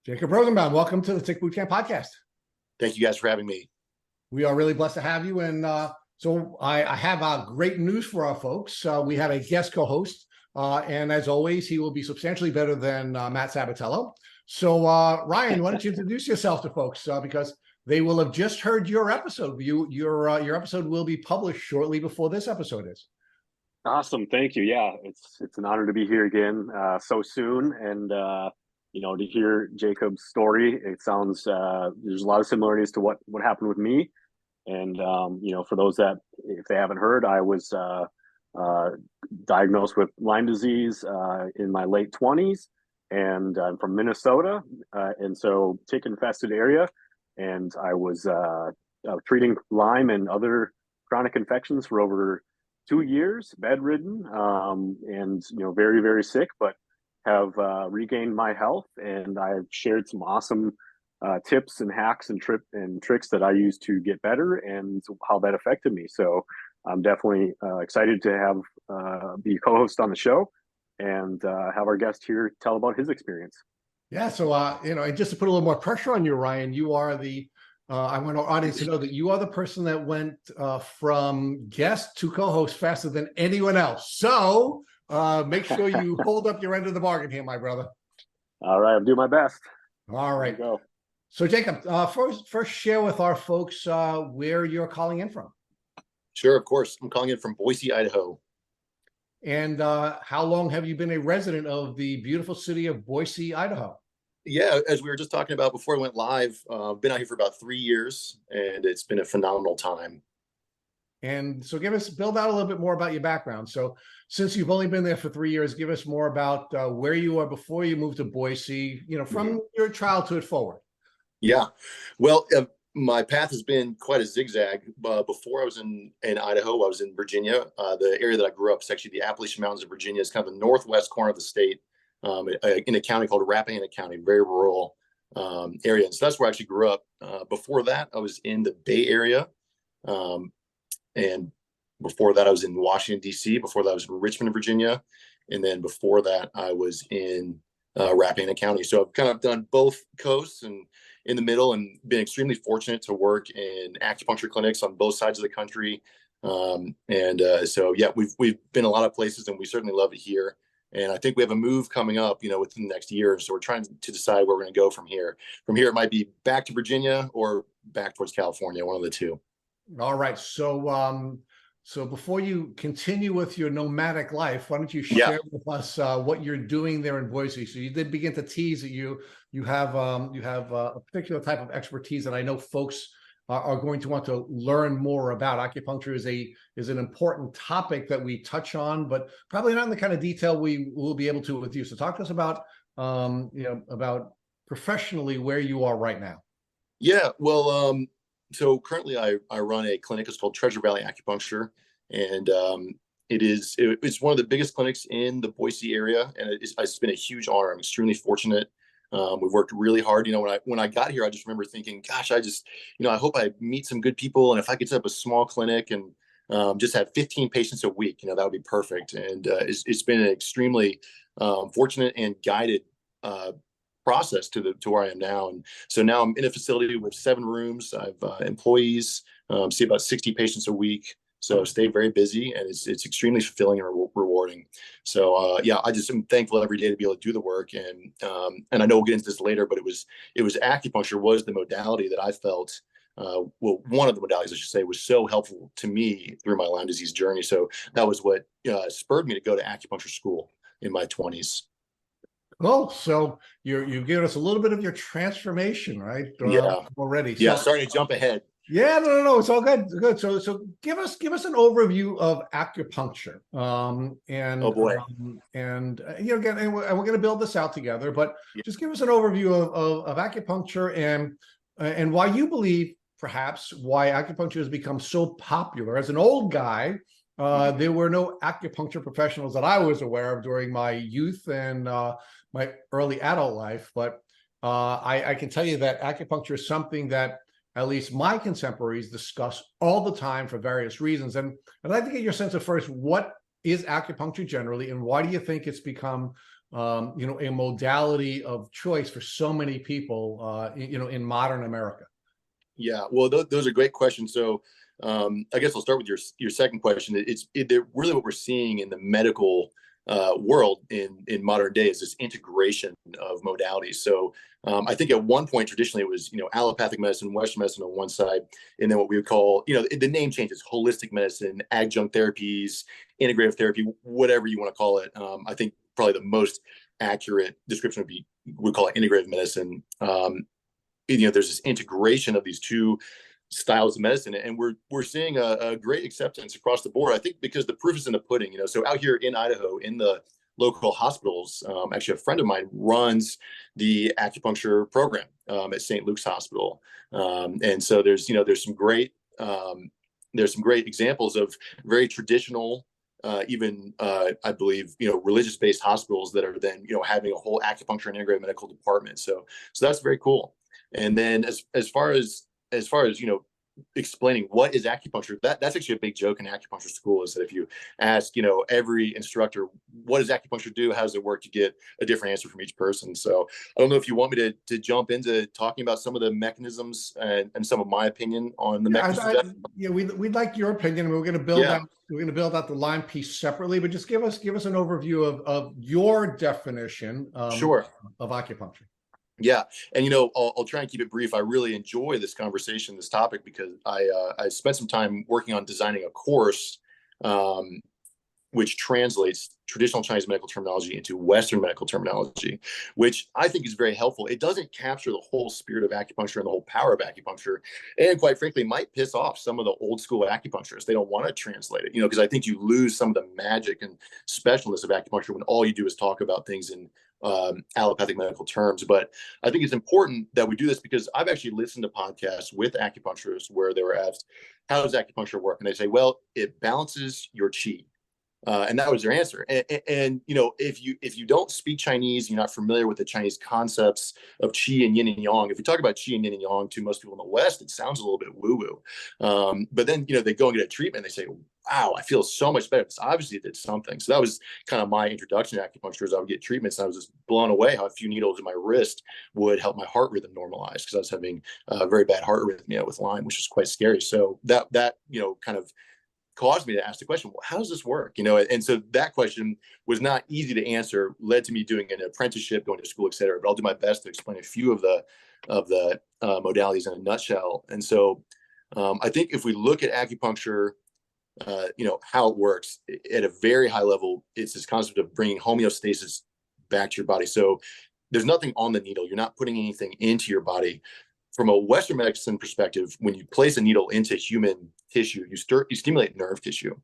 Jacob Rosenbaum, welcome to the Tick Bootcamp podcast. Thank you guys for having me. We are really blessed to have you. And so I have great news for our folks. We have a guest co-host, and as always, he will be substantially better than Matt Sabatello. So Ryan, why don't you introduce yourself to folks, because they will have just heard your episode. Your episode will be published shortly before this episode is. Awesome, thank you. Yeah, it's an honor to be here again so soon, and to hear Jacob's story, it sounds there's a lot of similarities to what happened with me. And for those that, if they haven't heard, I was diagnosed with Lyme disease in my late 20s, and I'm from Minnesota, and so tick-infested area, and I was treating Lyme and other chronic infections for over 2 years, bedridden, and very, very sick, but have regained my health, and I've shared some awesome tips and hacks and tricks that I use to get better and how that affected me. So I'm definitely excited to have be co-host on the show and have our guest here tell about his experience. Yeah, so and just to put a little more pressure on you, Ryan, you are the I want our audience to know that you are the person that went from guest to co-host faster than anyone else. So make sure you hold up your end of the bargain here, my brother. All right, I'll do my best. All right. Go. So Jacob, first share with our folks where you're calling in from. Sure, of course. I'm calling in from Boise, Idaho. And how long have you been a resident of the beautiful city of Boise, Idaho? Yeah, as we were just talking about before we went live, been out here for about 3 years, and it's been a phenomenal time. And so build out a little bit more about your background. So since you've only been there for 3 years, give us more about where you were before you moved to Boise, from your childhood forward. Yeah, well, my path has been quite a zigzag. Before I was in Idaho, I was in Virginia. The area that I grew up is actually the Appalachian Mountains of Virginia. It's kind of the northwest corner of the state. In a county called Rappahannock County, very rural area. And so that's where I actually grew up. Before that, I was in the Bay Area. And before that, I was in Washington, D.C. Before that, I was in Richmond, Virginia. And then before that, I was in Rappahannock County. So I've kind of done both coasts and in the middle, and been extremely fortunate to work in acupuncture clinics on both sides of the country. So yeah, we've been a lot of places, and we certainly love it here. And I think we have a move coming up, within the next year. So we're trying to decide where we're going to go from here. From here, it might be back to Virginia or back towards California, one of the two. All right. So, so before you continue with your nomadic life, why don't you share with us what you're doing there in Boise? So you did begin to tease that you have a particular type of expertise that I know folks are going to want to learn more about. Acupuncture is an important topic that we touch on, but probably not in the kind of detail we will be able to with you. So talk to us about about professionally where you are right now. Yeah, well, so currently I run a clinic. It's called Treasure Valley Acupuncture, and it's one of the biggest clinics in the Boise area, and it's been a huge honor. I'm extremely fortunate. We've worked really hard. When I got here, I just remember thinking, gosh, I hope I meet some good people. And if I could set up a small clinic and just have 15 patients a week, that would be perfect. And it's been an extremely fortunate and guided process to where I am now. And so now I'm in a facility with 7 rooms. I've employees, see about 60 patients a week. So stay very busy, and it's extremely fulfilling and rewarding. So yeah, I just am thankful every day to be able to do the work. And I know we'll get into this later, but it was acupuncture was the modality that I felt, one of the modalities I should say, was so helpful to me through my Lyme disease journey. So that was what spurred me to go to acupuncture school in my 20s. Cool. So you've given us a little bit of your transformation, right? Already. Yeah, starting to jump ahead. Yeah, no, it's all good. Good. So give us an overview of acupuncture. And oh boy. Again, and we're going to build this out together, but just give us an overview of acupuncture and why you believe perhaps why acupuncture has become so popular. As an old guy, there were no acupuncture professionals that I was aware of during my youth and my early adult life, but I can tell you that acupuncture is something that at least my contemporaries discuss all the time for various reasons. And I'd like to get your sense of first, what is acupuncture generally, and why do you think it's become a modality of choice for so many people, in modern America? Yeah, well, those are great questions. So I guess I'll start with your second question. Really what we're seeing in the medical world in modern day is this integration of modalities. So I think at one point traditionally it was allopathic medicine, Western medicine on one side, and then what we would call the name changes: holistic medicine, adjunct therapies, integrative therapy, whatever you want to call it. I think probably the most accurate description would be we call it integrative medicine. There's this integration of these two styles of medicine, and we're seeing a great acceptance across the board. I think because the proof is in the pudding. So out here in Idaho, in the local hospitals, actually a friend of mine runs the acupuncture program at St. Luke's Hospital, and so there's some great examples of very traditional, even I believe religious-based hospitals that are then having a whole acupuncture and integrated medical department. So that's very cool. And then as far as explaining what is acupuncture, that's actually a big joke in acupuncture school, is that if you ask every instructor what does acupuncture do, how does it work, you get a different answer from each person. So I don't know if you want me to jump into talking about some of the mechanisms and some of my opinion on the mechanisms. We'd like your opinion. We're going to build out the Lyme piece separately, but just give us an overview of your definition Sure. of acupuncture. Yeah. And, I'll try and keep it brief. I really enjoy this conversation, this topic, because I spent some time working on designing a course, which translates traditional Chinese medical terminology into Western medical terminology, which I think is very helpful. It doesn't capture the whole spirit of acupuncture and the whole power of acupuncture. And quite frankly, might piss off some of the old school acupuncturists. They don't want to translate it, because I think you lose some of the magic and specialness of acupuncture when all you do is talk about things in allopathic medical terms. But I think it's important that we do this, because I've actually listened to podcasts with acupuncturists where they were asked, how does acupuncture work? And they say, well, it balances your qi. And that was their answer. And if you don't speak Chinese, you're not familiar with the Chinese concepts of qi and yin and yang. If we talk about qi and yin and yang to most people in the West, it sounds a little bit woo-woo. But then they go and get a treatment. And they say, wow, I feel so much better. It's obviously did something. So that was kind of my introduction to acupuncture. As I would get treatments, and I was just blown away how a few needles in my wrist would help my heart rhythm normalize, because I was having a very bad heart arrhythmia with Lyme, which is quite scary. So that kind of caused me to ask the question, well, how does this work? And so that question was not easy to answer, led to me doing an apprenticeship, going to school, et cetera. But I'll do my best to explain a few of the modalities in a nutshell. And so I think if we look at acupuncture, how it works at a very high level, it's this concept of bringing homeostasis back to your body. So there's nothing on the needle. You're not putting anything into your body. From a Western medicine perspective, when you place a needle into human tissue, you stimulate nerve tissue.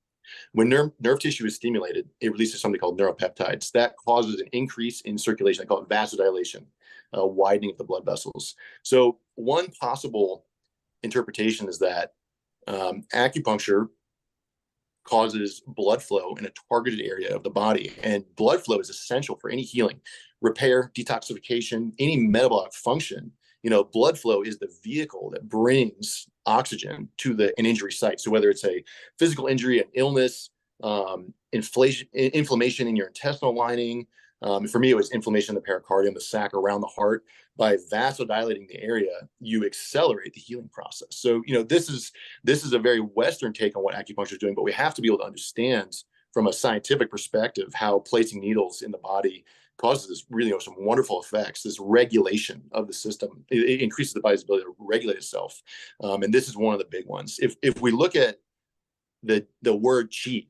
When nerve tissue is stimulated, it releases something called neuropeptides. That causes an increase in circulation. I call it vasodilation, widening of the blood vessels. So one possible interpretation is that acupuncture causes blood flow in a targeted area of the body. And blood flow is essential for any healing, repair, detoxification, any metabolic function. Blood flow is the vehicle that brings oxygen to an injury site. So whether it's a physical injury, an illness, inflammation in your intestinal lining, for me, it was inflammation in the pericardium, the sac around the heart. By vasodilating the area, you accelerate the healing process. So, this is a very Western take on what acupuncture is doing, but we have to be able to understand from a scientific perspective how placing needles in the body causes this really some wonderful effects, this regulation of the system. It increases the body's ability to regulate itself. And this is one of the big ones. If we look at the word qi,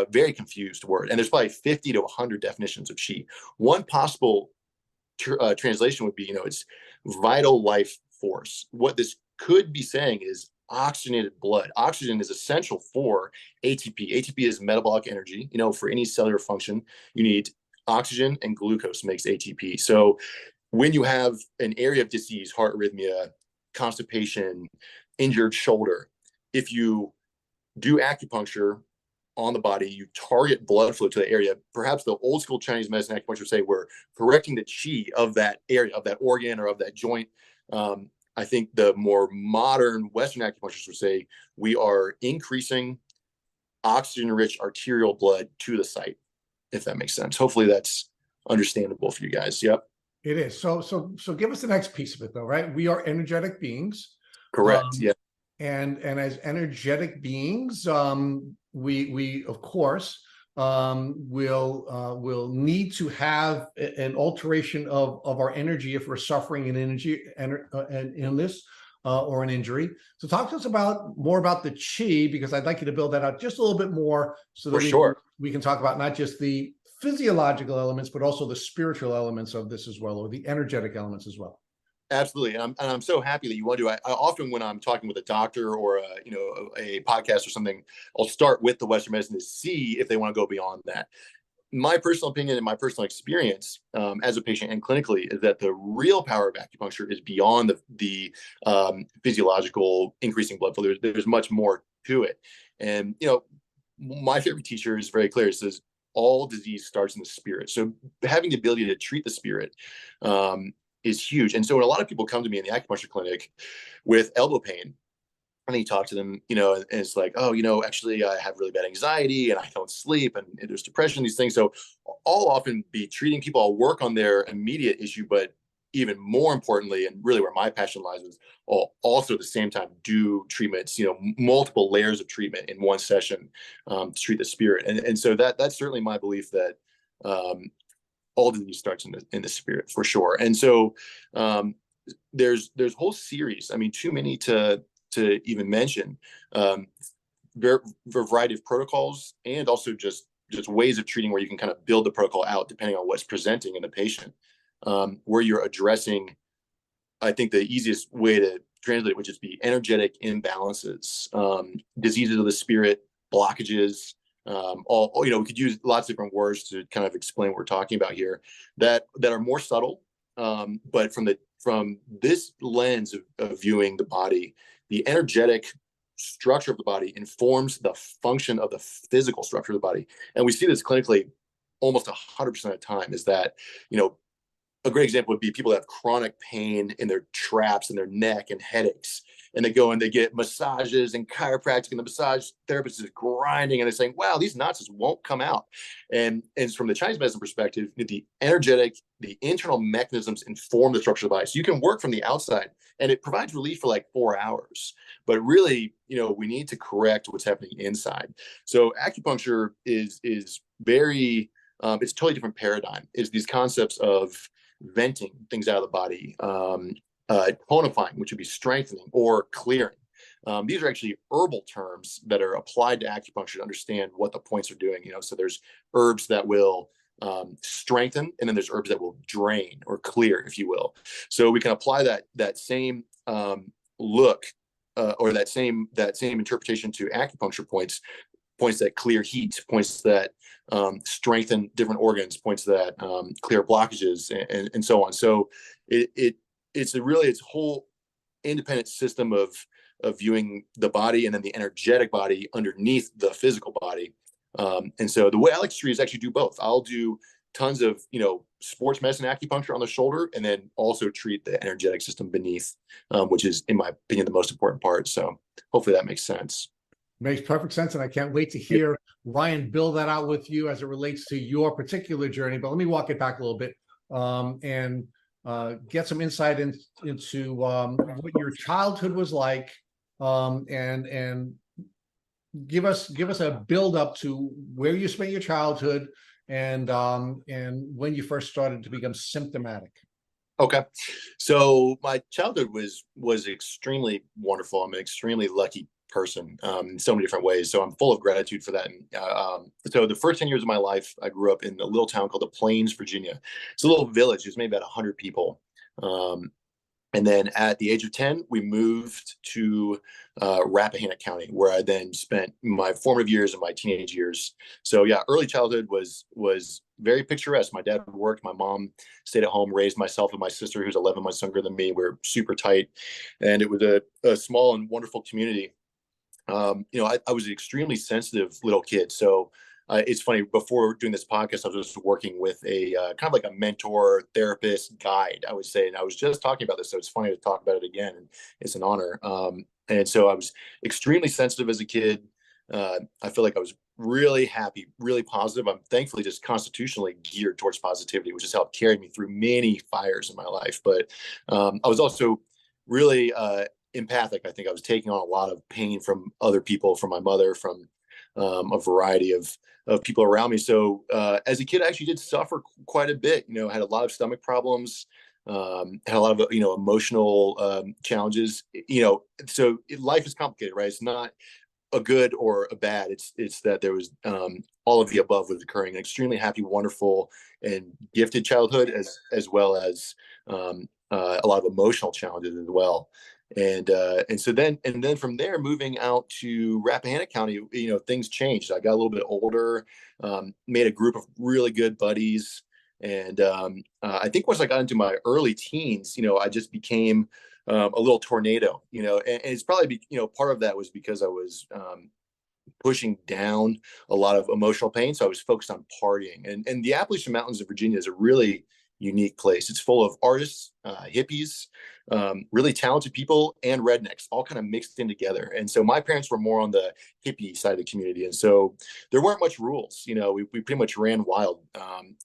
very confused word, and there's probably 50 to 100 definitions of qi. One possible translation would be, it's vital life force. What this could be saying is oxygenated blood. Oxygen is essential for ATP. ATP is metabolic energy. For any cellular function, you need oxygen, and glucose makes ATP. So when you have an area of disease, heart arrhythmia, constipation, injured shoulder, if you do acupuncture on the body, you target blood flow to the area. Perhaps the old school Chinese medicine acupuncture say we're correcting the qi of that area, of that organ, or of that joint. I think the more modern Western acupuncturists would say we are increasing oxygen-rich arterial blood to the site, if that makes sense. Hopefully that's understandable for you guys. Yep. It is. So give us the next piece of it though, right? We are energetic beings. Correct. Yeah. And as energetic beings, we of course will need to have an alteration of our energy if we're suffering an illness or an injury. So talk to us more about the chi, because I'd like you to build that out just a little bit more so that we can talk about not just the physiological elements, but also the spiritual elements of this as well, or the energetic elements as well. Absolutely. And I'm so happy that you want to. I often, when I'm talking with a doctor or a podcast or something, I'll start with the Western medicine to see if they want to go beyond that. My personal opinion and my personal experience as a patient and clinically is that the real power of acupuncture is beyond the physiological increasing blood flow. There's much more to it. And, my favorite teacher is very clear. It says, all disease starts in the spirit. So having the ability to treat the spirit is huge. And so when a lot of people come to me in the acupuncture clinic with elbow pain, and you talk to them, and it's like, oh, actually I have really bad anxiety and I don't sleep and there's depression, these things. So I'll often be treating people. I'll work on their immediate issue, but even more importantly, and really where my passion lies, is I'll also at the same time do treatments, multiple layers of treatment in one session to treat the spirit. And so that's certainly my belief that all disease starts in the spirit for sure. And so there's a whole series, too many to even mention, variety of protocols, and also just ways of treating where you can kind of build the protocol out depending on what's presenting in the patient, where you're addressing, I think the easiest way to translate it would just be energetic imbalances, diseases of the spirit, blockages, we could use lots of different words to kind of explain what we're talking about here that are more subtle. But from this lens of viewing the body, the energetic structure of the body informs the function of the physical structure of the body. And we see this clinically almost 100% of the time, is that, a great example would be people that have chronic pain in their traps and their neck and headaches. And they go and they get massages and chiropractic, and the massage therapist is grinding and they're saying, wow, these knots just won't come out. And from the Chinese medicine perspective, the internal mechanisms inform the structure of the body. So you can work from the outside and it provides relief for like 4 hours. But really, we need to correct what's happening inside. So acupuncture is very, it's a totally different paradigm. It's these concepts of venting things out of the body, tonifying, which would be strengthening, or clearing. These are actually herbal terms that are applied to acupuncture to understand what the points are doing. So there's herbs that will strengthen, and then there's herbs that will drain or clear, if you will. So we can apply that same look or that same interpretation to acupuncture points that clear heat, points that strengthen different organs, points that clear blockages, and so on. So it's a whole independent system of viewing the body, and then the energetic body underneath the physical body. And so the way I like to treat is actually do both. I'll do tons of sports medicine acupuncture on the shoulder, and then also treat the energetic system beneath, which is, in my opinion, the most important part. So hopefully that makes sense. Makes perfect sense, and I can't wait to hear Ryan build that out with you as it relates to your particular journey. But let me walk it back a little bit and get some insight into what your childhood was like, and give us a build up to where you spent your childhood and when you first started to become symptomatic. Okay, so my childhood was extremely wonderful. I'm an extremely lucky person in so many different ways. So I'm full of gratitude for that. And so the first 10 years of my life, I grew up in a little town called the Plains, Virginia. It's a little village. There's maybe about 100 people. And then at the age of 10, we moved to Rappahannock County, where I then spent my formative years and my teenage years. So yeah, early childhood was very picturesque. My dad worked, my mom stayed at home, raised myself and my sister, who's 11 months younger than me. We're super tight. And it was a small and wonderful community. I was an extremely sensitive little kid. So it's funny, before doing this podcast, I was just working with a kind of like a mentor, therapist, guide, I would say. And I was just talking about this, so it's funny to talk about it again. And it's an honor. And so I was extremely sensitive as a kid, I feel like I was really happy, really positive. I'm thankfully just constitutionally geared towards positivity, which has helped carry me through many fires in my life. But I was also really empathic. I think I was taking on a lot of pain from other people, from my mother, from a variety of people around me. So as a kid, I actually did suffer quite a bit. Had a lot of stomach problems, had a lot of emotional challenges. So life is complicated, right? It's not a good or a bad. It's that there was all of the above was occurring. An extremely happy, wonderful, and gifted childhood, as well as a lot of emotional challenges as well. And so then from there, moving out to Rappahannock County, things changed. I got a little bit older, made a group of really good buddies, and I think once I got into my early teens, I just became a little tornado, and it's probably, part of that was because I was pushing down a lot of emotional pain. So I was focused on partying, and the Appalachian Mountains of Virginia is a really unique place. It's full of artists, hippies, really talented people, and rednecks, all kind of mixed in together. And so my parents were more on the hippie side of the community, and so there weren't much rules. We pretty much ran wild.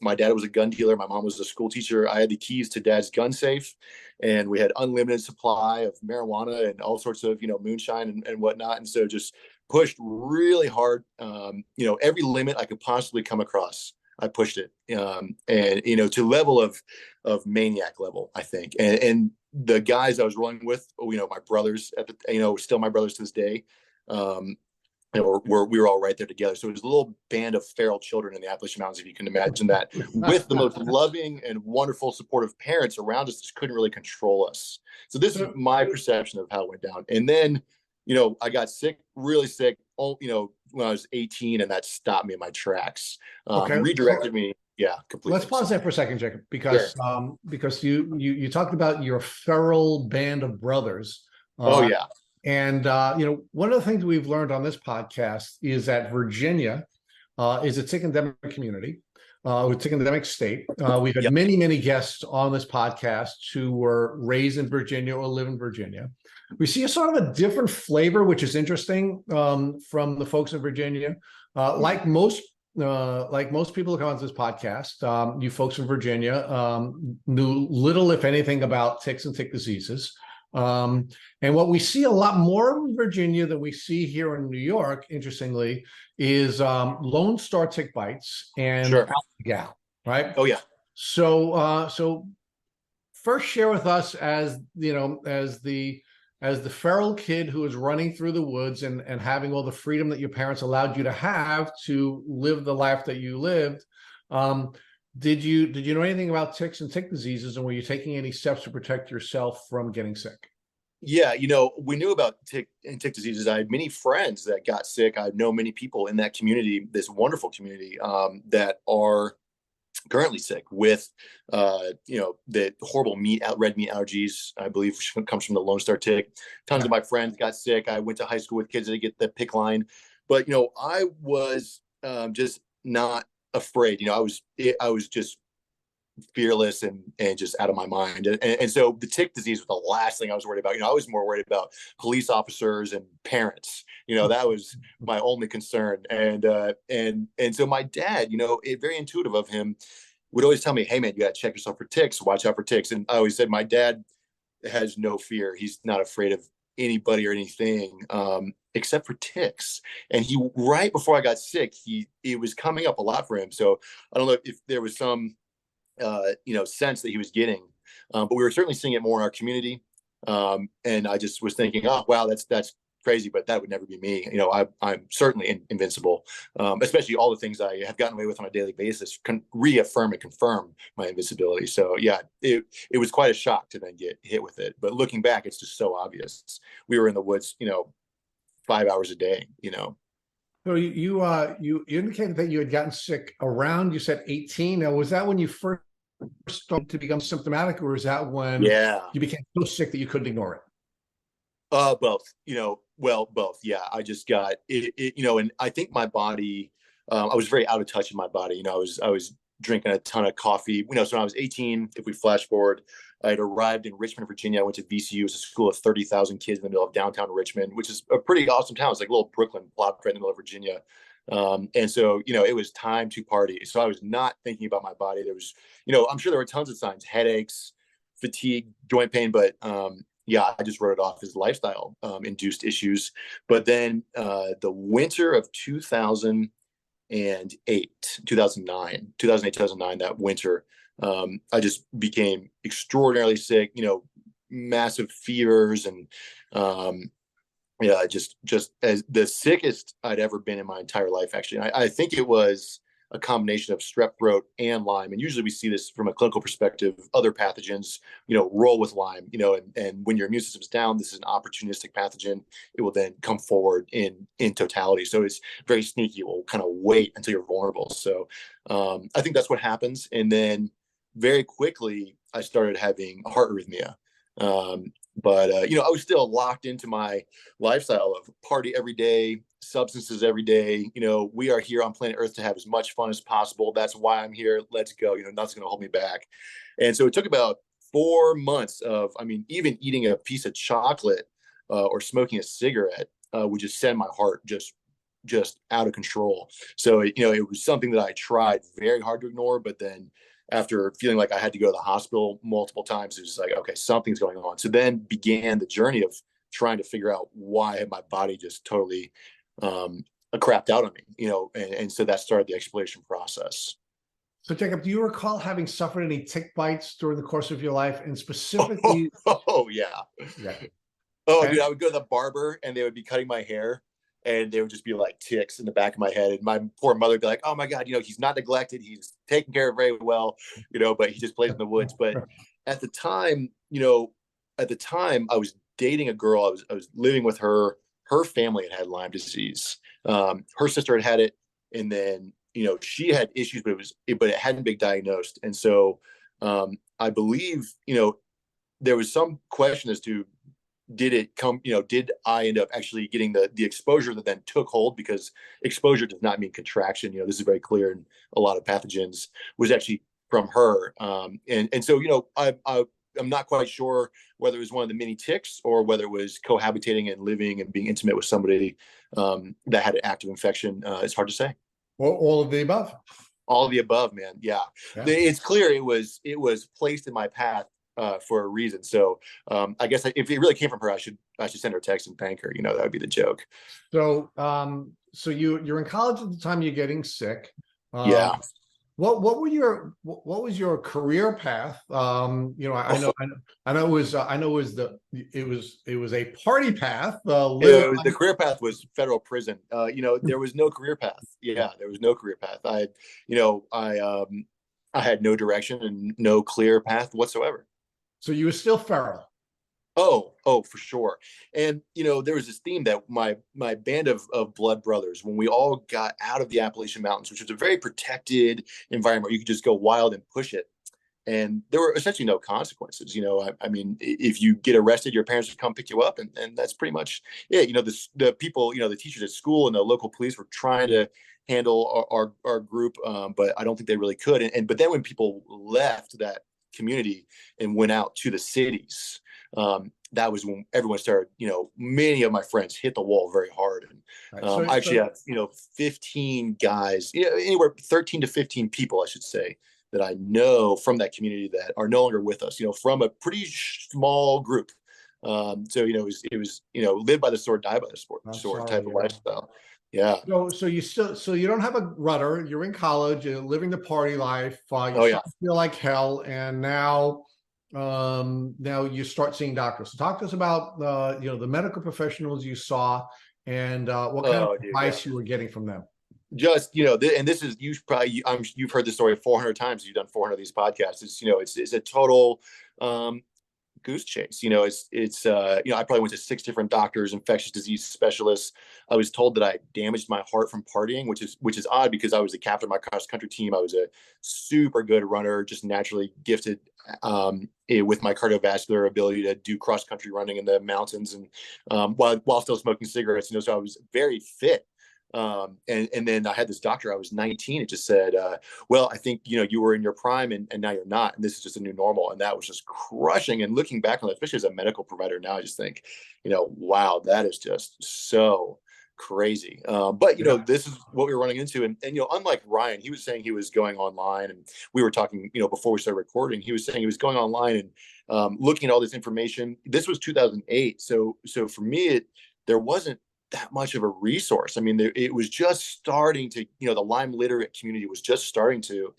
My dad was a gun dealer. My mom was a school teacher. I had the keys to dad's gun safe, and we had unlimited supply of marijuana and all sorts of moonshine and whatnot. And so just pushed really hard. Every limit I could possibly come across, I pushed it, and to level of maniac level, I think. And the guys I was rolling with, my brothers at the, still my brothers to this day. We were all right there together. So it was a little band of feral children in the Appalachian Mountains, if you can imagine that, with the most loving and wonderful, supportive parents around us, just couldn't really control us. So this is my perception of how it went down. And then, I got sick, really sick, when I was 18, and that stopped me in my tracks. Okay. Redirected me. Yeah, completely. Let's pause there for a second, Jacob, because you talked about your feral band of brothers. Oh yeah. And one of the things we've learned on this podcast is that Virginia is a tick endemic community, a tick endemic state. We've had many guests on this podcast who were raised in Virginia or live in Virginia. We see a sort of a different flavor, which is interesting, from the folks in Virginia. Like most people who come onto this podcast, you folks in Virginia knew little, if anything, about ticks and tick diseases. And what we see a lot more in Virginia than we see here in New York, interestingly, is Lone Star tick bites and gal, right? Oh yeah. So first share with us, as the feral kid who is running through the woods and having all the freedom that your parents allowed you to have to live the life that you lived. Did you know anything about ticks and tick diseases, and were you taking any steps to protect yourself from getting sick? Yeah, we knew about tick diseases. I had many friends that got sick. I know many people in that community, this wonderful community, that are currently sick with, the horrible red meat allergies, I believe comes from the Lone Star tick. Tons of my friends got sick. I went to high school with kids that get the pick line, but, I was just not afraid. I was just fearless and just out of my mind. And so the tick disease was the last thing I was worried about. I was more worried about police officers and parents. That was my only concern. And so my dad, very intuitive of him, would always tell me, hey man, you got to check yourself for ticks, watch out for ticks. And I always said, my dad has no fear. He's not afraid of anybody or anything, except for ticks. And right before I got sick, it was coming up a lot for him. So I don't know if there was some sense that he was getting, but we were certainly seeing it more in our community. And I just was thinking, oh wow, that's crazy, but that would never be me. I'm certainly invincible, especially all the things I have gotten away with on a daily basis reaffirm and confirm my invincibility. So yeah, it was quite a shock to then get hit with it. But looking back, it's just so obvious. We were in the woods, 5 hours a day, So you indicated that you had gotten sick around, you said 18. Now, was that when you first started to become symptomatic, or is that when you became so sick that you couldn't ignore it? Both, both. Yeah. I just got it, and I think my body, I was very out of touch in my body. I was drinking a ton of coffee, so when I was 18, if we flash forward, I had arrived in Richmond, Virginia. I went to VCU. It's a school of 30,000 kids in the middle of downtown Richmond, which is a pretty awesome town. It's like a little Brooklyn plopped right in the middle of Virginia. And so, it was time to party. So I was not thinking about my body. There was, I'm sure there were tons of signs, headaches, fatigue, joint pain, but I just wrote it off as lifestyle induced issues. But then the winter of 2009, that winter, I just became extraordinarily sick, massive fevers and just as the sickest I'd ever been in my entire life, actually. I think it was a combination of strep throat and Lyme. And usually we see this from a clinical perspective. Other pathogens, roll with Lyme, and when your immune system's down, this is an opportunistic pathogen. It will then come forward in totality. So it's very sneaky. It will kind of wait until you're vulnerable. So I think that's what happens. And then very quickly, I started having heart arrhythmia. But I was still locked into my lifestyle of party every day, substances every day. We are here on planet Earth to have as much fun as possible. That's why I'm here. Let's go. Nothing's going to hold me back. And so it took about 4 months of, even eating a piece of chocolate or smoking a cigarette would just send my heart just out of control. So, it was something that I tried very hard to ignore, but then after feeling like I had to go to the hospital multiple times, it was like, okay, something's going on. So then began the journey of trying to figure out why had my body just totally crapped out on me, and so that started the exploration process. So Jacob, do you recall having suffered any tick bites during the course of your life, and specifically? Oh yeah. Oh, dude, I would go to the barber and they would be cutting my hair, and they would just be like ticks in the back of my head. And my poor mother would be like, oh my God, he's not neglected. He's taken care of very well, but he just plays in the woods. But at the time, I was dating a girl. I was living with her. Her family had Lyme disease. Her sister had it. And then, she had issues, but it hadn't been diagnosed. And so I believe, there was some question as to, did I end up actually getting the exposure that then took hold, because exposure does not mean contraction. This is very clear in a lot of pathogens, was actually from her. And so, I'm not quite sure whether it was one of the many ticks or whether it was cohabitating and living and being intimate with somebody that had an active infection. It's hard to say. Well, all of the above. All of the above, man. Yeah. It's clear it was placed in my path for a reason. So I guess if it really came from her, I should send her a text and thank her. That would be the joke. So so you're in college at the time you're getting sick. Yeah. What was your career path? I know it was a party path. The career path was federal prison. There was no career path. Yeah, there was no career path. I had no direction and no clear path whatsoever. So you were still feral. Oh, for sure. And, there was this theme that my band of blood brothers, when we all got out of the Appalachian Mountains, which was a very protected environment where you could just go wild and push it. And there were essentially no consequences. If you get arrested, your parents would come pick you up, and that's pretty much it. The people, the teachers at school and the local police were trying to handle our group, but I don't think they really could. But then when people left that community and went out to the cities, that was when everyone started, many of my friends hit the wall very hard. And I actually have, 15 guys, anywhere 13 to 15 people, I should say, that I know from that community that are no longer with us, from a pretty small group. So, it was, live by the sword, die by the sword type of lifestyle. Yeah. So you don't have a rudder. You're in college. You're living the party life. You feel like hell, and now you start seeing doctors. So talk to us about the medical professionals you saw, and what kind of advice you were getting from them. Just and this is you've heard this story 400 times. You've done 400 of these podcasts. It's a total goose chase. I probably went to 6 different doctors, infectious disease specialists. I was told that I damaged my heart from partying, which is odd, because I was the captain of my cross country team. I was a super good runner, just naturally gifted with my cardiovascular ability to do cross country running in the mountains, and while still smoking cigarettes. So I was very fit. And then I had this doctor, I was 19, it just said, well, I think, you were in your prime and now you're not, and this is just a new normal. And that was just crushing. And looking back on it, especially as a medical provider now, I just think, wow, that is just so crazy. But this is what we were running into. And unlike Ryan, he was saying he was going online, and we were talking, before we started recording, he was saying he was going online and looking at all this information. This was 2008. So for me, there wasn't that much of a resource. I mean, it was just starting to, the Lyme literate community was just starting to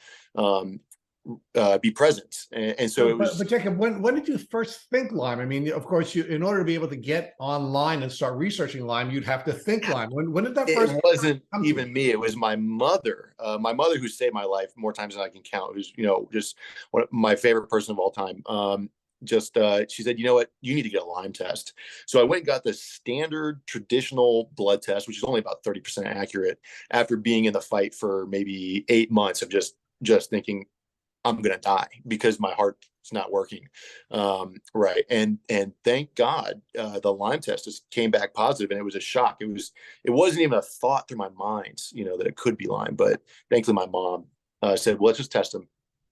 be present. And so it was. But Jacob, when did you first think Lyme? I mean, of course, in order to be able to get online and start researching Lyme, you'd have to think Lyme. When did that first? It wasn't even me. It was my mother. My mother, who saved my life more times than I can count. Who's just one of my favorite person of all time. She said, you know what, you need to get a Lyme test. So I went and got the standard traditional blood test, which is only about 30% accurate, after being in the fight for maybe 8 months of just thinking I'm going to die because my heart's not working. Right. And thank God, the Lyme test just came back positive, and it was a shock. It wasn't even a thought through my mind, that it could be Lyme, but thankfully my mom said, well, let's just test him.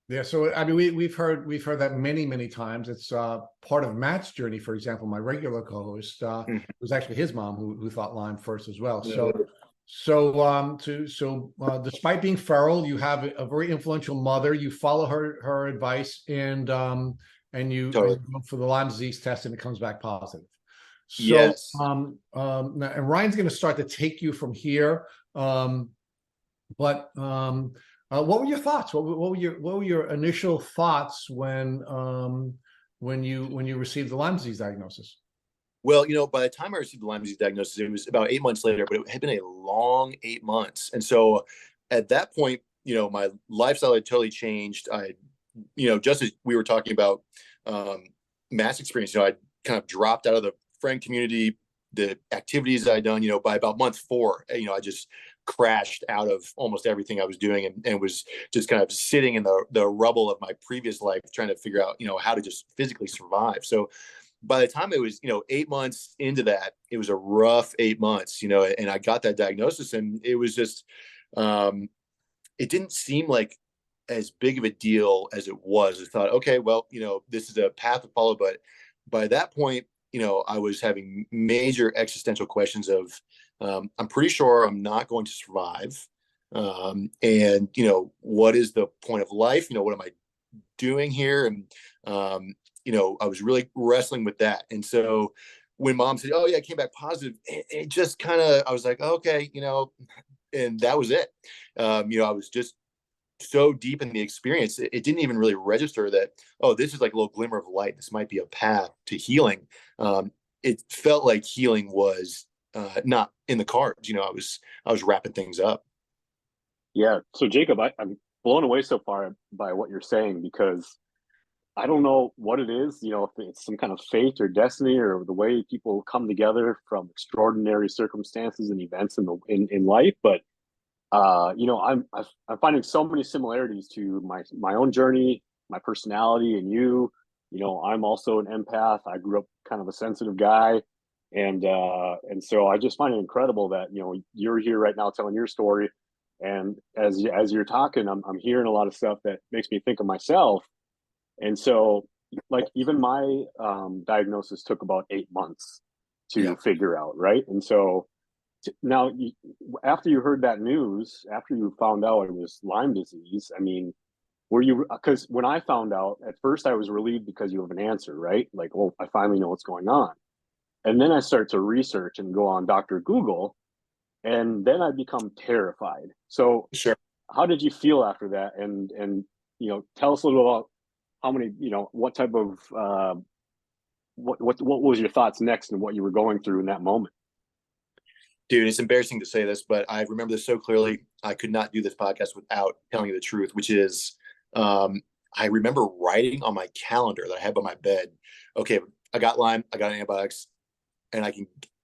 Yeah, so I mean, we've heard that many times. It's part of Matt's journey. For example, my regular co-host, it was actually his mom who thought Lyme first as well. Despite being feral, you have a very influential mother. You follow her advice, and you go for the Lyme disease test, and it comes back positive. So, yes. And Ryan's going to start to take you from here, what were your thoughts? What were your initial thoughts when you received the Lyme disease diagnosis? Well, by the time I received the Lyme disease diagnosis, it was about 8 months later, but it had been a long 8 months. And so at that point, my lifestyle had totally changed. I, just as we were talking about mass experience, I kind of dropped out of the friend community, the activities I'd done, by about month 4, I just crashed out of almost everything I was doing, and was just kind of sitting in the rubble of my previous life, trying to figure out, how to just physically survive. So by the time it was, 8 months into that, it was a rough 8 months, and I got that diagnosis, and it was just, it didn't seem like as big of a deal as it was. I thought, okay, well, this is a path to follow. But by that point, I was having major existential questions of, I'm pretty sure I'm not going to survive. And, what is the point of life? What am I doing here? And, I was really wrestling with that. And so when mom said, oh yeah, I came back positive, it just kind of, I was like, okay, and that was it. I was just so deep in the experience. It didn't even really register that, oh, this is like a little glimmer of light. This might be a path to healing. It felt like healing was not in the cards. I was wrapping things up. Yeah. So Jacob, I'm blown away so far by what you're saying, because I don't know what it is, if it's some kind of fate or destiny, or the way people come together from extraordinary circumstances and events in life. But I'm finding so many similarities to my own journey, my personality, and you. I'm also an empath. I grew up kind of a sensitive guy, and so I just find it incredible that you're here right now telling your story, and as you're talking, I'm hearing a lot of stuff that makes me think of myself. And so, like, even my diagnosis took about 8 months to figure out, right? And so now, after you heard that news, after you found out it was Lyme disease, I mean, were you, because when I found out, at first I was relieved because you have an answer, right? Like, oh, I finally know what's going on. And then I start to research and go on Dr. Google, and then I become terrified. So Sure. How did you feel after that? And tell us a little about how many, what type of what was your thoughts next, and what you were going through in that moment? Dude, it's embarrassing to say this, but I remember this so clearly. I could not do this podcast without telling you the truth, which is, I remember writing on my calendar that I had by my bed, okay, I got Lyme, I got antibiotics, and I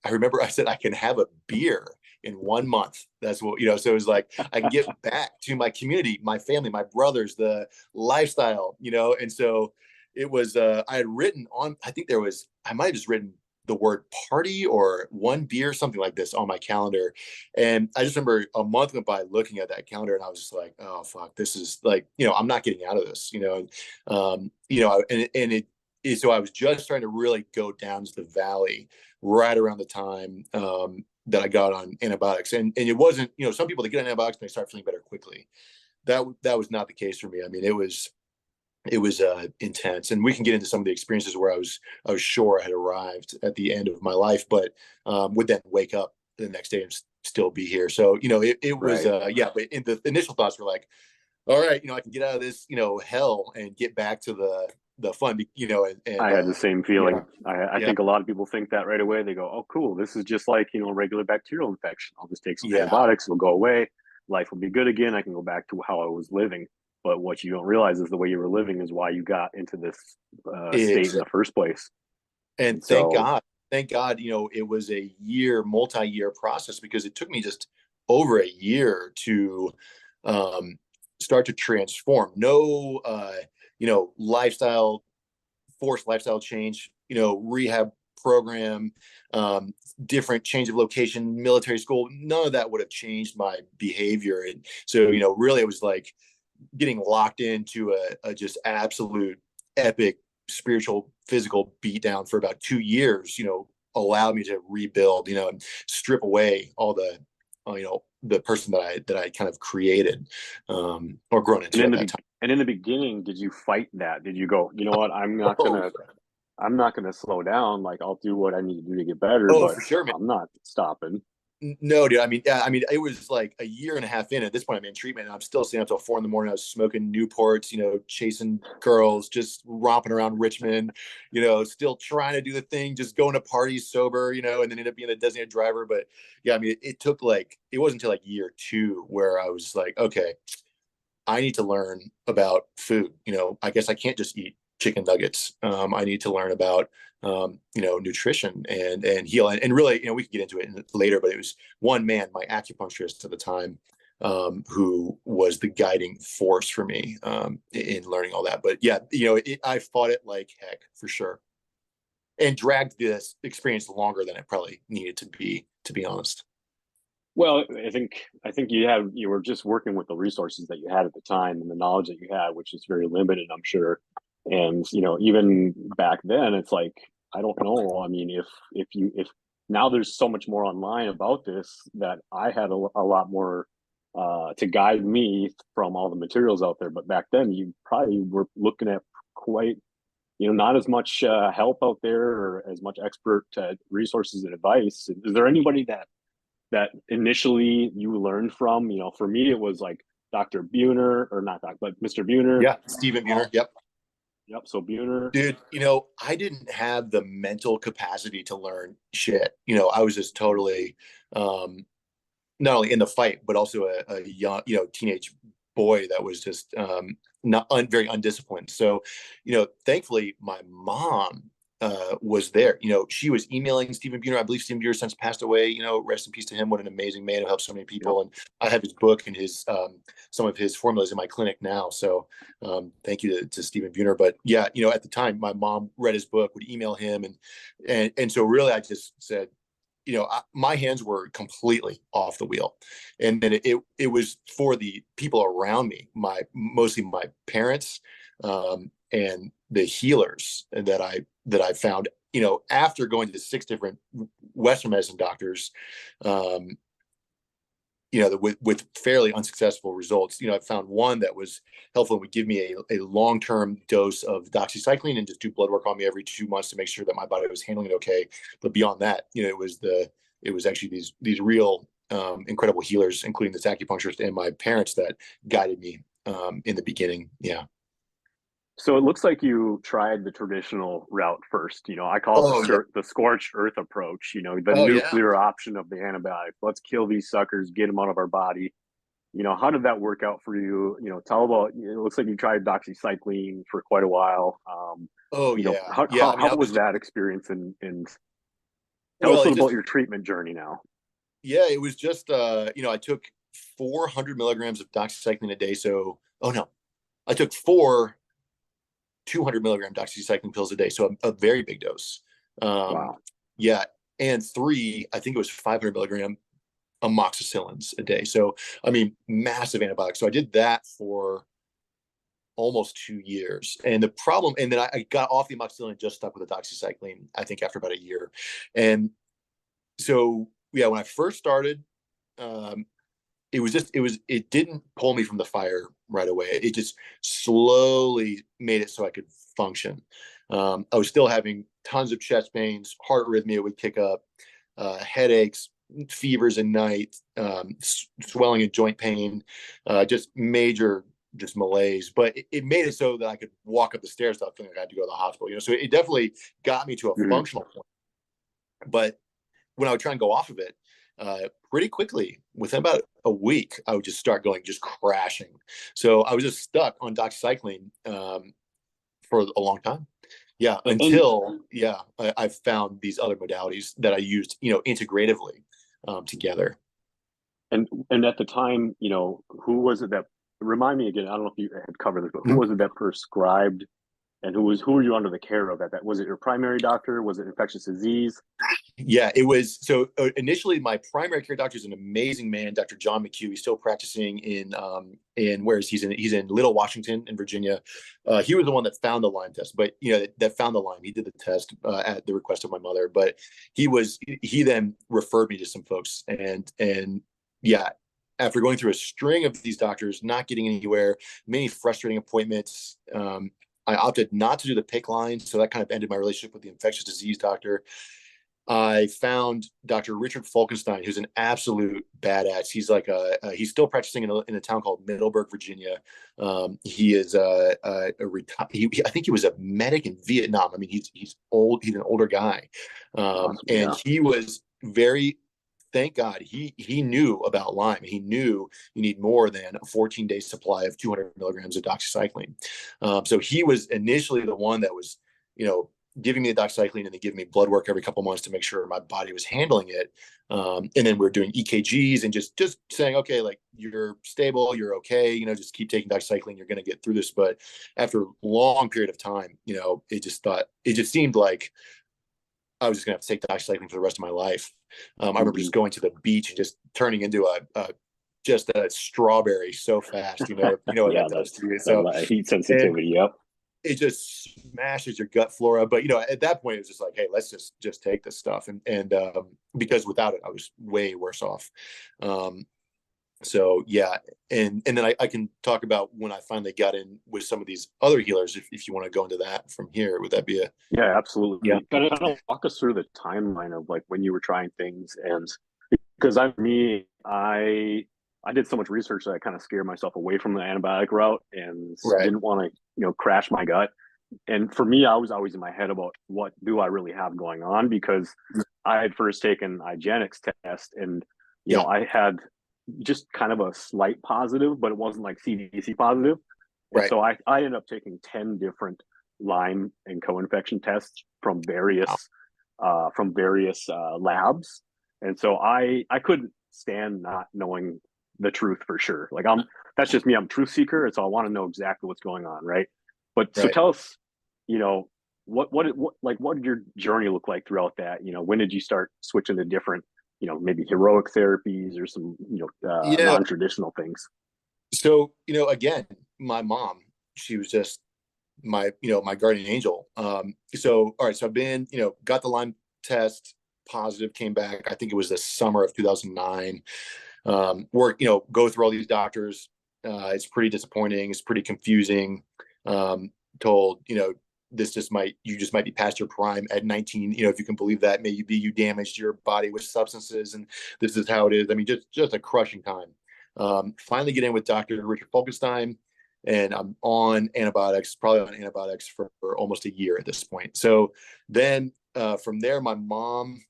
remember I said I can have a beer in 1 month. That's what, so it was like, I can get back to my community, my family, my brothers, the lifestyle, and so it was, I had written on, I might have just written the word party or one beer, something like this on my calendar. And I just remember a month went by looking at that calendar and I was just like, oh, fuck, this is like, I'm not getting out of this, so I was just trying to really go down to the valley right around the time, that I got on antibiotics. And it wasn't, some people that get on antibiotics and they start feeling better quickly. That was not the case for me. I mean, it was intense, and we can get into some of the experiences where I was sure I had arrived at the end of my life, but would then wake up the next day and still be here. So it was Right. but the initial thoughts were like, all right, I can get out of this hell and get back to the fun, I had the same yeah, feeling. I yeah, think a lot of people think that right away. They go, "Oh, cool! This is just like a regular bacterial infection. I'll just take some yeah, antibiotics. It'll go away. Life will be good again. I can go back to how I was living." But what you don't realize is the way you were living is why you got into this state in the first place. and And so, thank God, it was a multi-year process, because it took me just over a year to um, start to transform. No, forced lifestyle change, rehab program, different change of location, military school. None of that would have changed my behavior. And so, really it was like getting locked into a just absolute epic spiritual, physical beatdown for about 2 years, allowed me to rebuild, and strip away all the person that I kind of created, or grown and into at that time. in the beginning, did you fight that? Did you go, you know what? Oh, I'm not gonna slow down. Like I'll do what I need to do to get better, oh, but for sure, man. I'm not stopping. No, dude. I mean, yeah, I mean, it was like a year and a half in. At this point, I'm in treatment, and I'm still staying up till 4 in the morning. I was smoking Newports, chasing girls, just romping around Richmond, still trying to do the thing, just going to parties sober, and then end up being a designated driver. But yeah, I mean, it took it wasn't until like year two where I was like, okay, I need to learn about food. I guess I can't just eat chicken nuggets. I need to learn about nutrition and heal. And really, we could get into it later, but it was one man, my acupuncturist at the time, who was the guiding force for me in learning all that. But yeah, I fought it like heck for sure, and dragged this experience longer than it probably needed to be honest. Well, I think you were just working with the resources that you had at the time and the knowledge that you had, which is very limited, I'm sure. And even back then, it's like I don't know. I mean, if now there's so much more online about this that I had a lot more to guide me from all the materials out there. But back then, you probably were looking at quite not as much help out there or as much expert resources and advice. Is there anybody that initially you learned from? For me, it was like Dr. Buhner, or not Dr., but Mr. Buhner. Yeah, Stephen Buhner. Yep. Yep. So Buhner. Dude, I didn't have the mental capacity to learn shit. I was just totally, not only in the fight, but also a young, teenage boy that was just not very undisciplined. So, thankfully, my mom was there. She was emailing Stephen Buhner. I believe Stephen Buhner since passed away. Rest in peace to him. What an amazing man who helped so many Yep. people. And I have his book and his some of his formulas in my clinic now. So thank you to Stephen Buhner. But yeah, at the time, my mom read his book, would email him, and so really, I just said, my hands were completely off the wheel, and then it was for the people around me, mostly my parents, and the healers that I found, after going to 6 different Western medicine doctors, with fairly unsuccessful results. I found one that was helpful and would give me a long-term dose of doxycycline and just do blood work on me every 2 months to make sure that my body was handling it okay. But beyond that, it was actually these real incredible healers, including this acupuncturist and my parents, that guided me in the beginning. Yeah. So it looks like you tried the traditional route first. I call it Oh yeah. the scorched earth approach. The Oh yeah. nuclear option of the antibiotic. Let's kill these suckers, get them out of our body. How did that work out for you? Tell about. It looks like you tried doxycycline for quite a while. Oh yeah. Yeah. I mean, How was that experience? And tell us well, a it little about just, your treatment journey now. yeah, it was just, I took 400 milligrams of doxycycline a day. So, oh no, I took 200 milligram doxycycline pills a day. So a very big dose. Um, Wow. Yeah. And 3, I think it was 500 milligram amoxicillins a day. So, I mean, massive antibiotics. So I did that for almost 2 years. And the problem, and then I got off the amoxicillin and just stuck with the doxycycline, I think after about a year. And so, yeah, when I first started, it didn't pull me from the fire right away. It just slowly made it so I could function. I was still having tons of chest pains, heart arrhythmia would kick up, headaches, fevers at night, swelling and joint pain, just major just malaise. But it made it so that I could walk up the stairs without feeling like I had to go to the hospital. So it definitely got me to a functional point. But when I would try and go off of it, pretty quickly, within about a week, I would just start going just crashing. So I was just stuck on doxycycline for a long time. Yeah, until I found these other modalities that I used, integratively together. And at the time, who was it that, remind me again? I don't know if you had covered this, but who was it that prescribed, and who were you under the care of at that? Was it your primary doctor? Was it infectious disease? Yeah, it was. So initially, my primary care doctor is an amazing man, Dr. John McHugh. He's still practicing in he's in Little Washington in Virginia. He was the one that found the Lyme test, but that found the Lyme. He did the test at the request of my mother, but he then referred me to some folks, and yeah, after going through a string of these doctors, not getting anywhere, many frustrating appointments. I opted not to do the PICC line, so that kind of ended my relationship with the infectious disease doctor. I found Dr. Richard Falkenstein, who's an absolute badass. He's he's still practicing in a town called Middleburg, Virginia. He is I think he was a medic in Vietnam. I mean, he's old. He's an older guy, and he was thank God he knew about Lyme. He knew you need more than a 14-day supply of 200 milligrams of doxycycline. So he was initially the one that was, giving me the doxycycline and then giving me blood work every couple of months to make sure my body was handling it. And then we're doing EKGs and just saying, okay, like you're stable, you're okay, just keep taking doxycycline, you're going to get through this. But after a long period of time, it just seemed like I was just going to have to take doxycycline for the rest of my life. I remember just going to the beach and just turning into just a strawberry so fast, what that does to you. So heat sensitivity. Yep. It just smashes your gut flora. But, at that point, it was just like, hey, let's just take this stuff. And because without it, I was way worse off. So, yeah. And then I can talk about when I finally got in with some of these other healers, if you want to go into that from here, would that be Yeah, absolutely. Yeah. Kind of walk us through the timeline of like when you were trying things. And because I did so much research that I kind of scared myself away from the antibiotic route and didn't want to, crash my gut. And for me, I was always in my head about what do I really have going on, because I had first taken IGeneX test and, I had just kind of a slight positive, but it wasn't like CDC positive. And so I ended up taking 10 different Lyme and co-infection tests from various labs. And so I couldn't stand not knowing the truth for sure. Like that's just me. I'm a truth seeker. And so I want to know exactly what's going on. Right. But so tell us, what did your journey look like throughout that? When did you start switching to different, maybe heroic therapies or some, non-traditional things? So, again, my mom, she was just my guardian angel. So, all right. So I've been, got the Lyme test, positive, came back. I think it was the summer of 2009. Go through all these doctors. It's pretty disappointing. It's pretty confusing. Told, you just might be past your prime at 19. If you can believe that, maybe you damaged your body with substances and this is how it is. I mean, just a crushing time. Finally get in with Dr. Richard Falkenstein, and I'm on antibiotics, probably on antibiotics for almost a year at this point. So then from there, my mom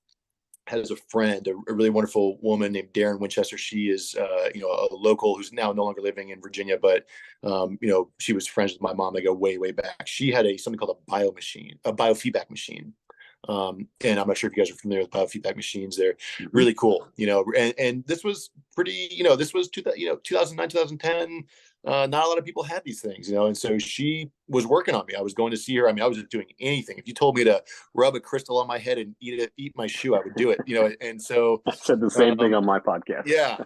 has a friend, a really wonderful woman named Darren Winchester. She is, a local who's now no longer living in Virginia, but, she was friends with my mom. They go way, way back. She had something called a biofeedback machine. And I'm not sure if you guys are familiar with biofeedback machines. They're really cool, and this was pretty, this was 2009, 2010. not a lot of people had these things, and so she was working on me. I was going to see her. I mean, I was just doing anything. If you told me to rub a crystal on my head and eat my shoe, I would do it, and so I said the same thing on my podcast. yeah.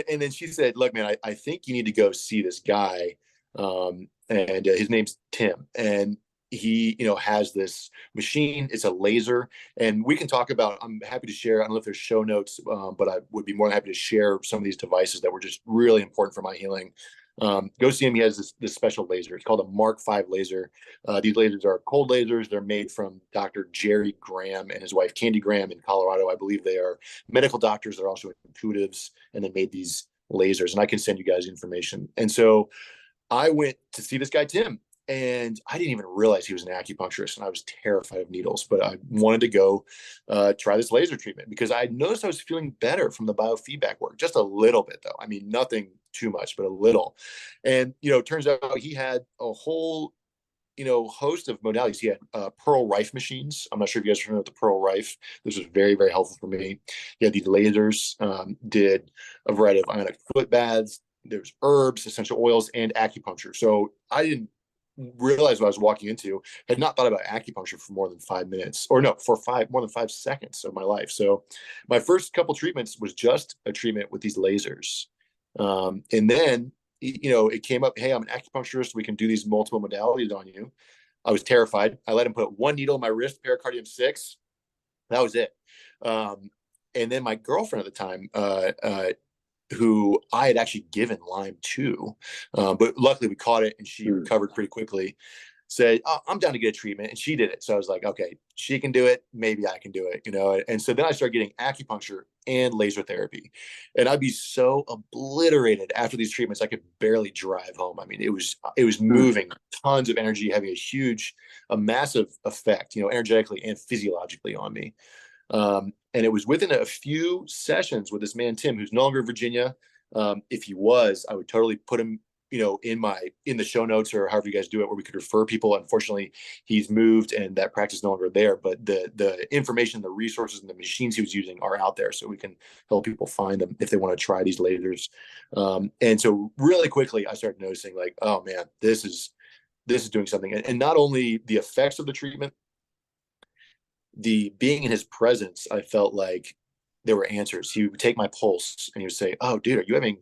And then she said, look, man, I think you need to go see this guy. And his name's Tim. And he, has this machine. It's a laser. And we can talk about, I'm happy to share. I don't know if there's show notes, but I would be more than happy to share some of these devices that were just really important for my healing. Go see him. He has this special laser. It's called a Mark V laser. These lasers are cold lasers. They're made from Dr. Jerry Graham and his wife Candy Graham in Colorado. I believe they are medical doctors. They're also intuitives, and they made these lasers. And I can send you guys information. And so I went to see this guy Tim, and I didn't even realize he was an acupuncturist, and I was terrified of needles. But I wanted to go try this laser treatment because I noticed I was feeling better from the biofeedback work, just a little bit though. I mean, nothing too much, but a little. And it turns out he had a whole host of modalities. He had Pearl Rife machines. I'm not sure if you guys are familiar with the Pearl Rife. This was very, very helpful for me. He had these lasers, did a variety of ionic foot baths. There's herbs, essential oils, and acupuncture. So I didn't realize what I was walking into. Had not thought about acupuncture for more than 5 minutes, or no, for more than 5 seconds of my life. So my first couple treatments was just a treatment with these lasers. And then it came up, hey, I'm an acupuncturist. We can do these multiple modalities on you. I was terrified. I let him put one needle in my wrist, pericardium 6. That was it. And then my girlfriend at the time, who I had actually given Lyme to, but luckily we caught it and she recovered pretty quickly, said, oh, I'm down to get a treatment. And she did it. So I was like, okay, she can do it. Maybe I can do it, And so then I started getting acupuncture and laser therapy. And I'd be so obliterated after these treatments, I could barely drive home. I mean, it was moving tons of energy, having a massive effect, energetically and physiologically on me. And it was within a few sessions with this man, Tim, who's no longer in Virginia. If he was, I would totally put him, in the show notes or however you guys do it, where we could refer people. Unfortunately, he's moved and that practice is no longer there, but the information, the resources, and the machines he was using are out there. So we can help people find them if they want to try these lasers. And so really quickly, I started noticing like, oh man, this is doing something. And not only the effects of the treatment, the being in his presence, I felt like there were answers. He would take my pulse and he would say, oh, dude, are you having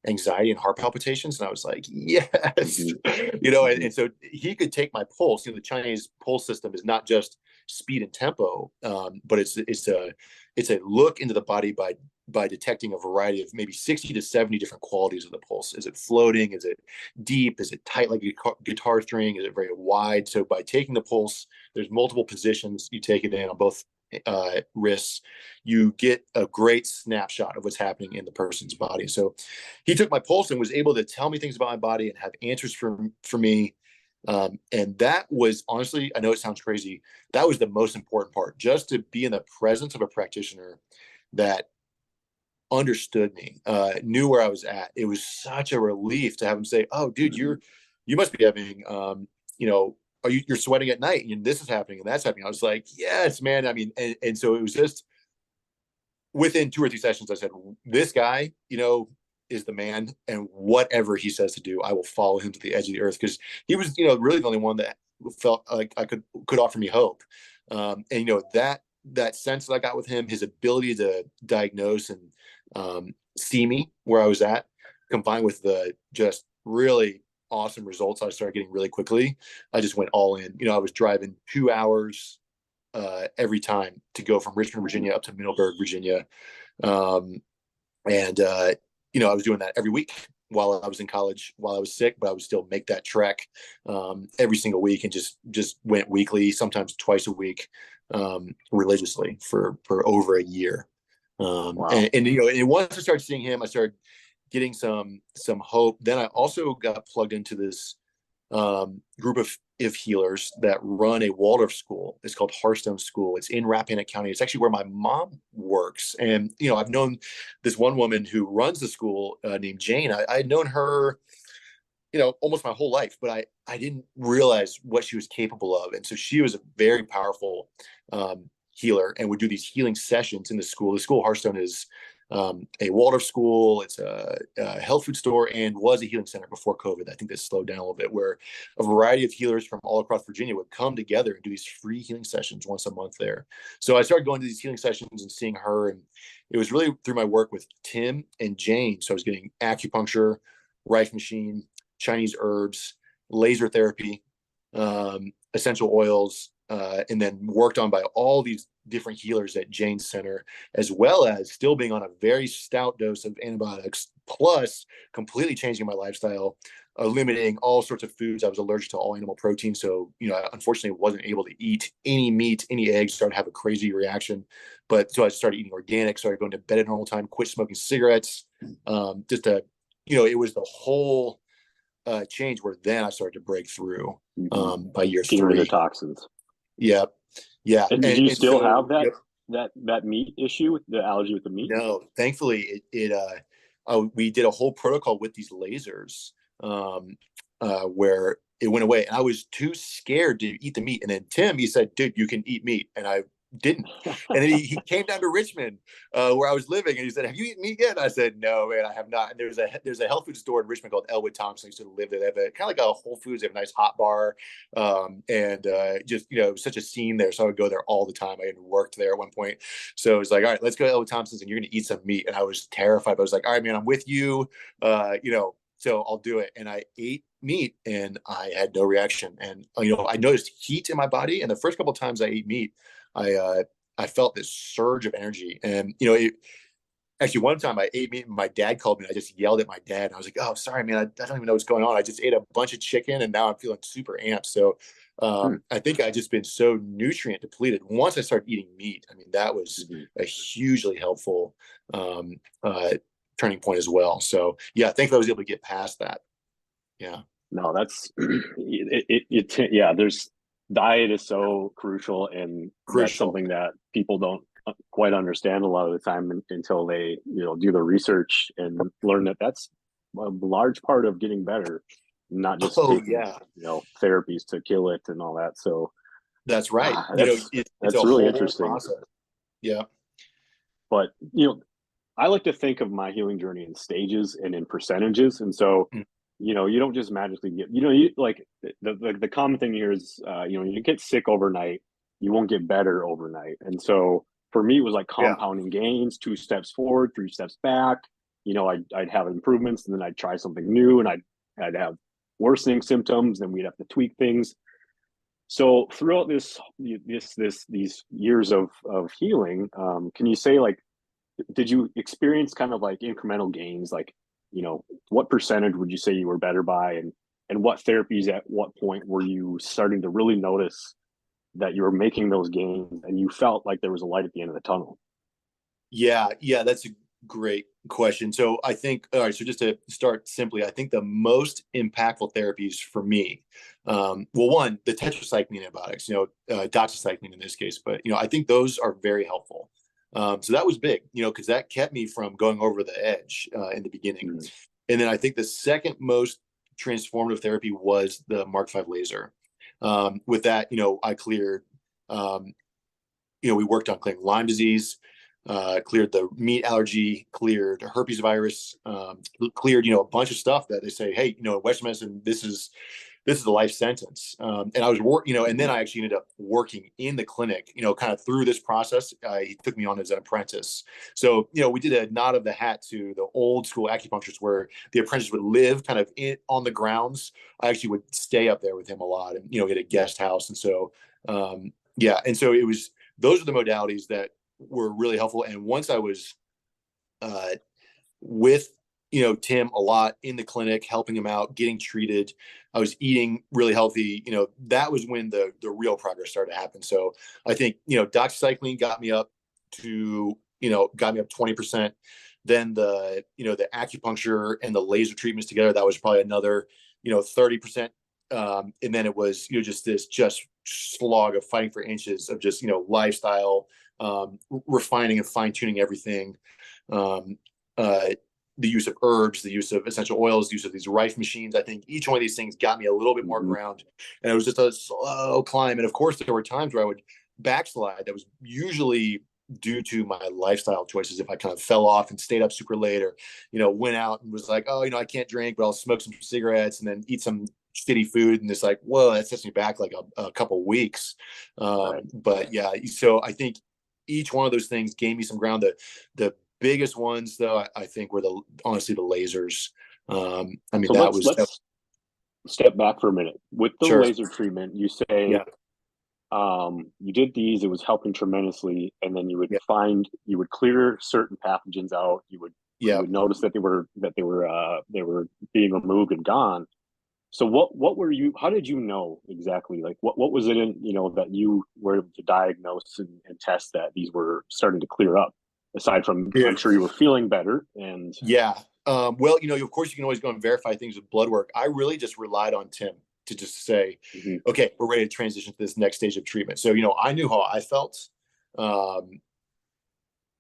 anxiety and heart palpitations? And I was like, yes, and so he could take my pulse. The Chinese pulse system is not just speed and tempo, but it's a look into the body by detecting a variety of maybe 60 to 70 different qualities of the pulse. Is it floating? Is it deep? Is it tight like a guitar string? Is it very wide? So by taking the pulse, there's multiple positions you take it in on both wrists, you get a great snapshot of what's happening in the person's body. So he took my pulse and was able to tell me things about my body and have answers for me. And that was honestly, I know it sounds crazy, that was the most important part, just to be in the presence of a practitioner that understood me, knew where I was at. It was such a relief to have him say, oh, dude, you must be having, you're sweating at night and this is happening and that's happening. I was like, yes, man. I mean, and so it was just within 2 or 3 sessions, I said, this guy, is the man, and whatever he says to do, I will follow him to the edge of the earth. Cause he was, really the only one that felt like I could offer me hope. And that sense that I got with him, his ability to diagnose and see me where I was at, combined with the just really awesome results I started getting really quickly, I just went all in. I was driving 2 hours every time to go from Richmond, Virginia up to Middleburg, Virginia. I was doing that every week while I was in college, while I was sick, but I would still make that trek every single week and just went weekly, sometimes twice a week, religiously for over a year. Wow. And once I started seeing him, I started getting some hope. Then I also got plugged into this group of healers that run a Waldorf school. It's called Hearthstone School. It's in Rappahannock County. It's actually where my mom works. And, I've known this one woman who runs the school named Jane. I had known her, almost my whole life, but I didn't realize what she was capable of. And so she was a very powerful healer and would do these healing sessions in the school. The school Hearthstone is a Waldorf school. It's a health food store and was a healing center before COVID. I think this slowed down a little bit, where a variety of healers from all across Virginia would come together and do these free healing sessions once a month there. So I started going to these healing sessions and seeing her, and it was really through my work with Tim and Jane. So I was getting acupuncture, Rife machine, Chinese herbs, laser therapy, essential oils, and then worked on by all these different healers at Jane's Center, as well as still being on a very stout dose of antibiotics, plus completely changing my lifestyle, eliminating all sorts of foods. I was allergic to all animal protein. So, I unfortunately wasn't able to eat any meat, any eggs, started to have a crazy reaction. But so I started eating organic, started going to bed at normal time, quit smoking cigarettes, it was the whole change where then I started to break through by year three. The toxins. Yeah. Yeah. And do you still have that, yep. that meat issue, the allergy with the meat? No, thankfully we did a whole protocol with these lasers where it went away, and I was too scared to eat the meat. And then Tim, he said, dude, you can eat meat. And I didn't. And then he came down to Richmond where I was living, and he said, have you eaten meat yet? And I said, no, man, I have not. And there's a health food store in Richmond called Elwood Thompson. I used to live there. They have kind of like a Whole Foods. They have a nice hot bar, and just such a scene there. So I would go there all the time. I had worked there at one point, so it was like, all right, let's go to Elwood Thompson's, and you're gonna eat some meat. And I was terrified, but I was like, all right, man, I'm with you. So I'll do it. And I ate meat, and I had no reaction. And I noticed heat in my body. And the first couple of times I ate meat, I felt this surge of energy. And actually one time I ate meat and my dad called me, and I just yelled at my dad. And I was like, oh, sorry, man, I don't even know what's going on. I just ate a bunch of chicken, and now I'm feeling super amped. So I think I just been so nutrient depleted. Once I started eating meat, I mean, that was a hugely helpful turning point as well. So yeah, I think I was able to get past that. Yeah. No, that's there's diet is so crucial, and that's something that people don't quite understand a lot of the time until they do the research and learn that that's a large part of getting better, not just taking, therapies to kill it and all that. So that's right. That's really interesting process. Yeah. But I like to think of my healing journey in stages and in percentages, and so you don't just magically get, you like the common thing here is, you get sick overnight, you won't get better overnight. And so for me, it was like compounding gains, 2 steps forward, 3 steps back. I'd have improvements, and then I'd try something new, and I'd have worsening symptoms, then we'd have to tweak things. So throughout these years of healing, can you say, like, did you experience kind of like incremental gains? Like, what percentage would you say you were better by, and what therapies at what point were you starting to really notice that you were making those gains and you felt like there was a light at the end of the tunnel? Yeah, that's a great question. So I think, all right, so just to start simply, I think the most impactful therapies for me, one, the tetracycline antibiotics, doxycycline in this case, but, I think those are very helpful. So that was big, because that kept me from going over the edge in the beginning. And then I think the second most transformative therapy was the Mark V laser. With that, I cleared, we worked on clearing Lyme disease, cleared the meat allergy, cleared herpes virus, cleared, a bunch of stuff that they say, hey, Western medicine, this is a life sentence. And I was and then I actually ended up working in the clinic, kind of through this process. He took me on as an apprentice. So, we did a nod of the hat to the old school acupuncturists where the apprentice would live kind of on the grounds. I actually would stay up there with him a lot, and, get a guest house. And so, and so those are the modalities that were really helpful. And once I was with Tim a lot in the clinic, helping him out, getting treated, I was eating really healthy, that was when the real progress started to happen. So I think, doxycycline got me up to, 20%. Then the acupuncture and the laser treatments together, that was probably another, 30%. And then it was, just this slog of fighting for inches of just, lifestyle, refining and fine tuning everything. The use of herbs, the use of essential oils, the use of these Rife machines. I think each one of these things got me a little bit more ground, and it was just a slow climb. And of course, there were times where I would backslide. That was usually due to my lifestyle choices. If I kind of fell off and stayed up super late, or, went out and was like, oh, I can't drink, but I'll smoke some cigarettes and then eat some shitty food. And it's like, whoa, that sets me back like a couple weeks. But yeah, so I think each one of those things gave me some ground. The biggest ones though, I think were honestly the lasers. I mean, So let's step back for a minute. With the Sure. laser treatment, you say, you did these, it was helping tremendously, and then you would clear certain pathogens out. You would notice that they were being removed and gone. So what were you, how did you know exactly, like what was it in, that you were able to diagnose and test that these were starting to clear up, aside from, I'm sure you were feeling better? And well, of course you can always go and verify things with blood work. I really just relied on Tim to just say, okay, we're ready to transition to this next stage of treatment. So, I knew how I felt,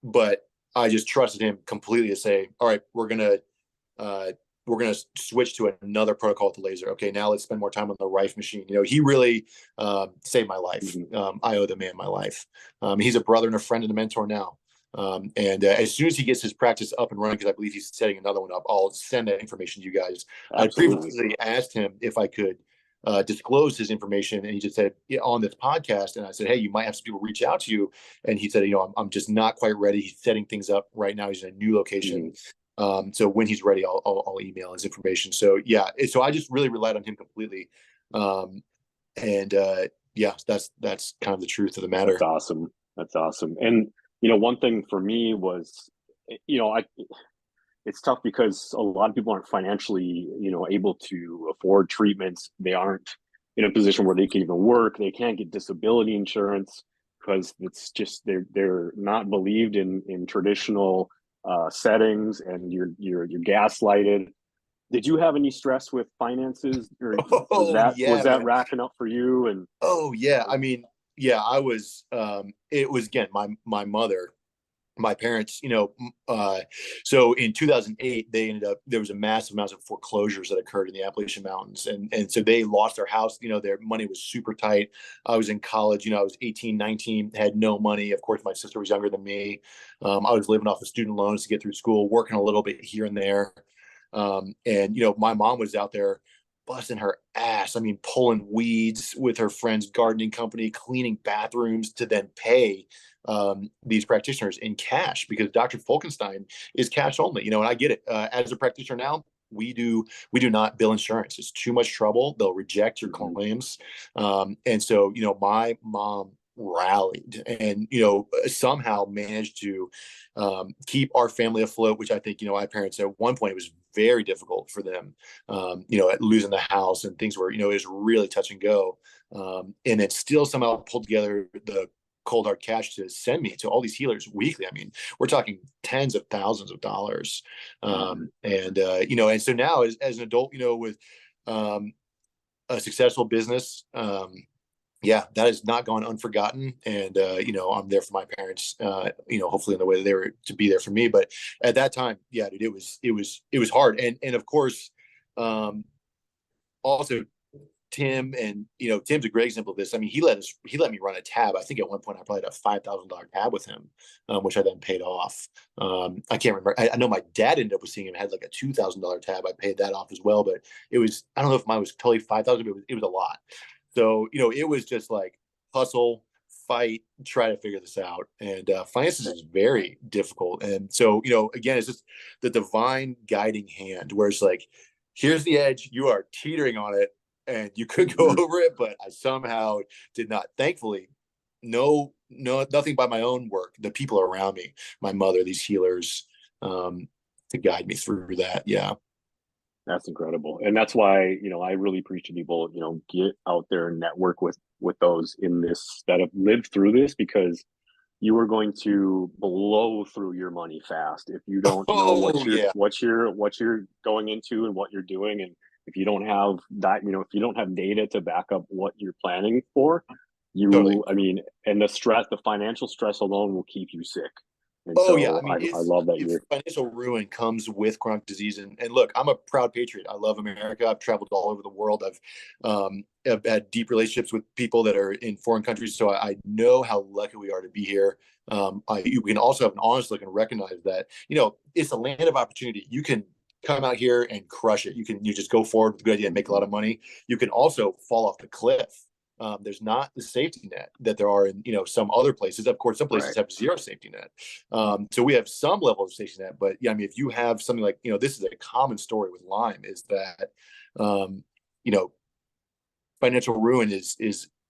but I just trusted him completely to say, all right, we're going to switch to another protocol with the laser. Okay, now let's spend more time on the Rife machine. He really saved my life. I owe the man my life. He's a brother and a friend and a mentor now. And as soon as he gets his practice up and running, because I believe he's setting another one up, I'll send that information to you guys. Absolutely. I previously asked him if I could disclose his information, and he just said, on this podcast. And I said, hey, you might have some people reach out to you. And he said, I'm just not quite ready. He's setting things up right now. He's in a new location. So when he's ready, I'll email his information. So yeah, so I just really relied on him completely. And that's kind of the truth of the matter. That's awesome. And one thing for me was, it's tough because a lot of people aren't financially, able to afford treatments. They aren't in a position where they can even work. They can't get disability insurance because it's just they're not believed in traditional settings, and you're gaslighted. Did you have any stress with finances, or was that racking up for you? And I mean, I was. It was, again, my mother, my parents, so in 2008, there was a massive amount of foreclosures that occurred in the Appalachian Mountains. And so they lost their house, their money was super tight. I was in college, I was 18, 19, had no money. Of course, my sister was younger than me. I was living off of student loans to get through school, working a little bit here and there. And my mom was out there busting her ass. I mean, pulling weeds with her friend's gardening company, cleaning bathrooms to then pay these practitioners in cash, because Dr. Fulkenstein is cash only, and I get it. As a practitioner now, we do not bill insurance. It's too much trouble. They'll reject your claims. And so, my mom rallied and, somehow managed to keep our family afloat, which I think, my parents, at one point, it was very difficult for them, at losing the house, and things were, it was really touch and go. And then still somehow pulled together the cold hard cash to send me to all these healers weekly. I mean, we're talking tens of thousands of dollars. And so now as an adult, with a successful business, that has not gone unforgotten. And, I'm there for my parents, hopefully in the way that they were to be there for me. But at that time, dude, it was hard. And of course, also Tim, and Tim's a great example of this. I mean, he let me run a tab. I think at one point I probably had a $5,000 tab with him, which I then paid off. I can't remember. I know my dad ended up with seeing him, had like a $2,000 tab. I paid that off as well, but it was, I don't know if mine was totally 5,000, but it was a lot. So it was just like hustle, fight, try to figure this out. And finances is very difficult. And so again, it's just the divine guiding hand, where it's like, here's the edge, you are teetering on it, and you could go over it, but I somehow did not. Thankfully, nothing by my own work, the people around me, my mother, these healers, to guide me through that. Yeah. That's incredible. And that's why, I really preach to people, get out there and network with those in this, that have lived through this, because you are going to blow through your money fast if you don't know what you're going into and what you're doing. And if you don't have that, if you don't have data to back up what you're planning for, Totally. I mean, and the financial stress alone will keep you sick. And Oh yeah, I so mean, I love that it's you're, financial ruin comes with chronic disease, and look, I'm a proud patriot. I love America. I've traveled all over the world. I've had deep relationships with people that are in foreign countries, so I know how lucky we are to be here. We can also have an honest look and recognize that it's a land of opportunity. You can come out here and crush it. You just go forward with a good idea and make a lot of money. You can also fall off the cliff. There's not the safety net that there are in some other places. Of course, some places have zero safety net. So we have some level of safety net, but yeah, I mean, if you have something like this is a common story with Lyme, is that you know financial ruin is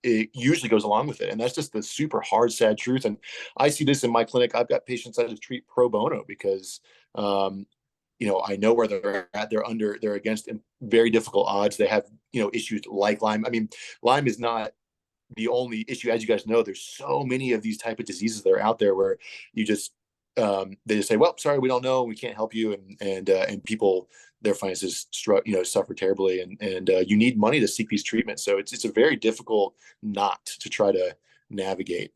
it usually goes along with it, and that's just the super hard, sad truth. And I see this in my clinic. I've got patients I just treat pro bono because I know where they're at. They're against very difficult odds. They have, issues like Lyme. I mean, Lyme is not the only issue. As you guys know, there's so many of these type of diseases that are out there where you just, they just say, well, sorry, we don't know. We can't help you. And people, their finances suffer terribly, and you need money to seek these treatments. So it's a very difficult knot to try to navigate.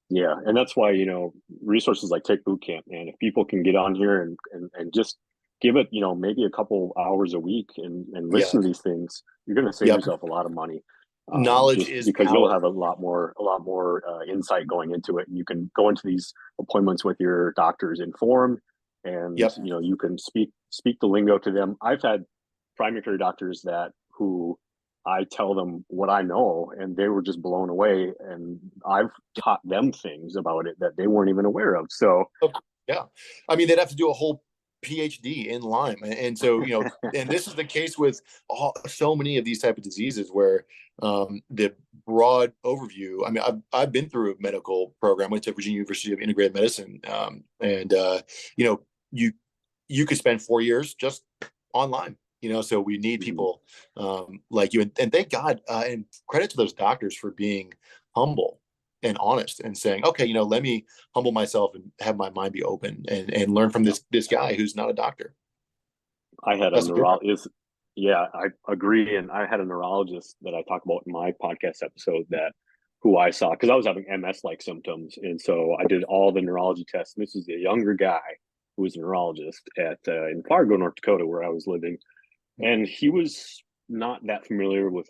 yeah. And that's why, resources like Take Boot Camp, man, if people can get on here and just give it, maybe a couple hours a week and listen to these things, you're going to save yourself a lot of money. Knowledge just is because power. you'll have a lot more insight going into it, and you can go into these appointments with your doctors informed, and you can speak the lingo to them. I've had primary care doctors who I tell them what I know, and they were just blown away, and I've taught them things about it that they weren't even aware of. So yeah, I mean, they'd have to do a whole PhD in Lyme, and so and this is the case with so many of these type of diseases where the broad overview. I mean, I've been through a medical program. Went to Virginia University of Integrative Medicine, and you could spend 4 years just on Lyme. So we need people like you, and thank God, and credit to those doctors for being humble and honest and saying, okay, let me humble myself and have my mind be open and learn from this guy who's not a doctor. I had a neurologist. Yeah, I agree. And I had a neurologist that I talk about in my podcast episode who I saw because I was having MS-like symptoms. And so I did all the neurology tests. And this was a younger guy who was a neurologist in Fargo, North Dakota, where I was living. And he was not that familiar with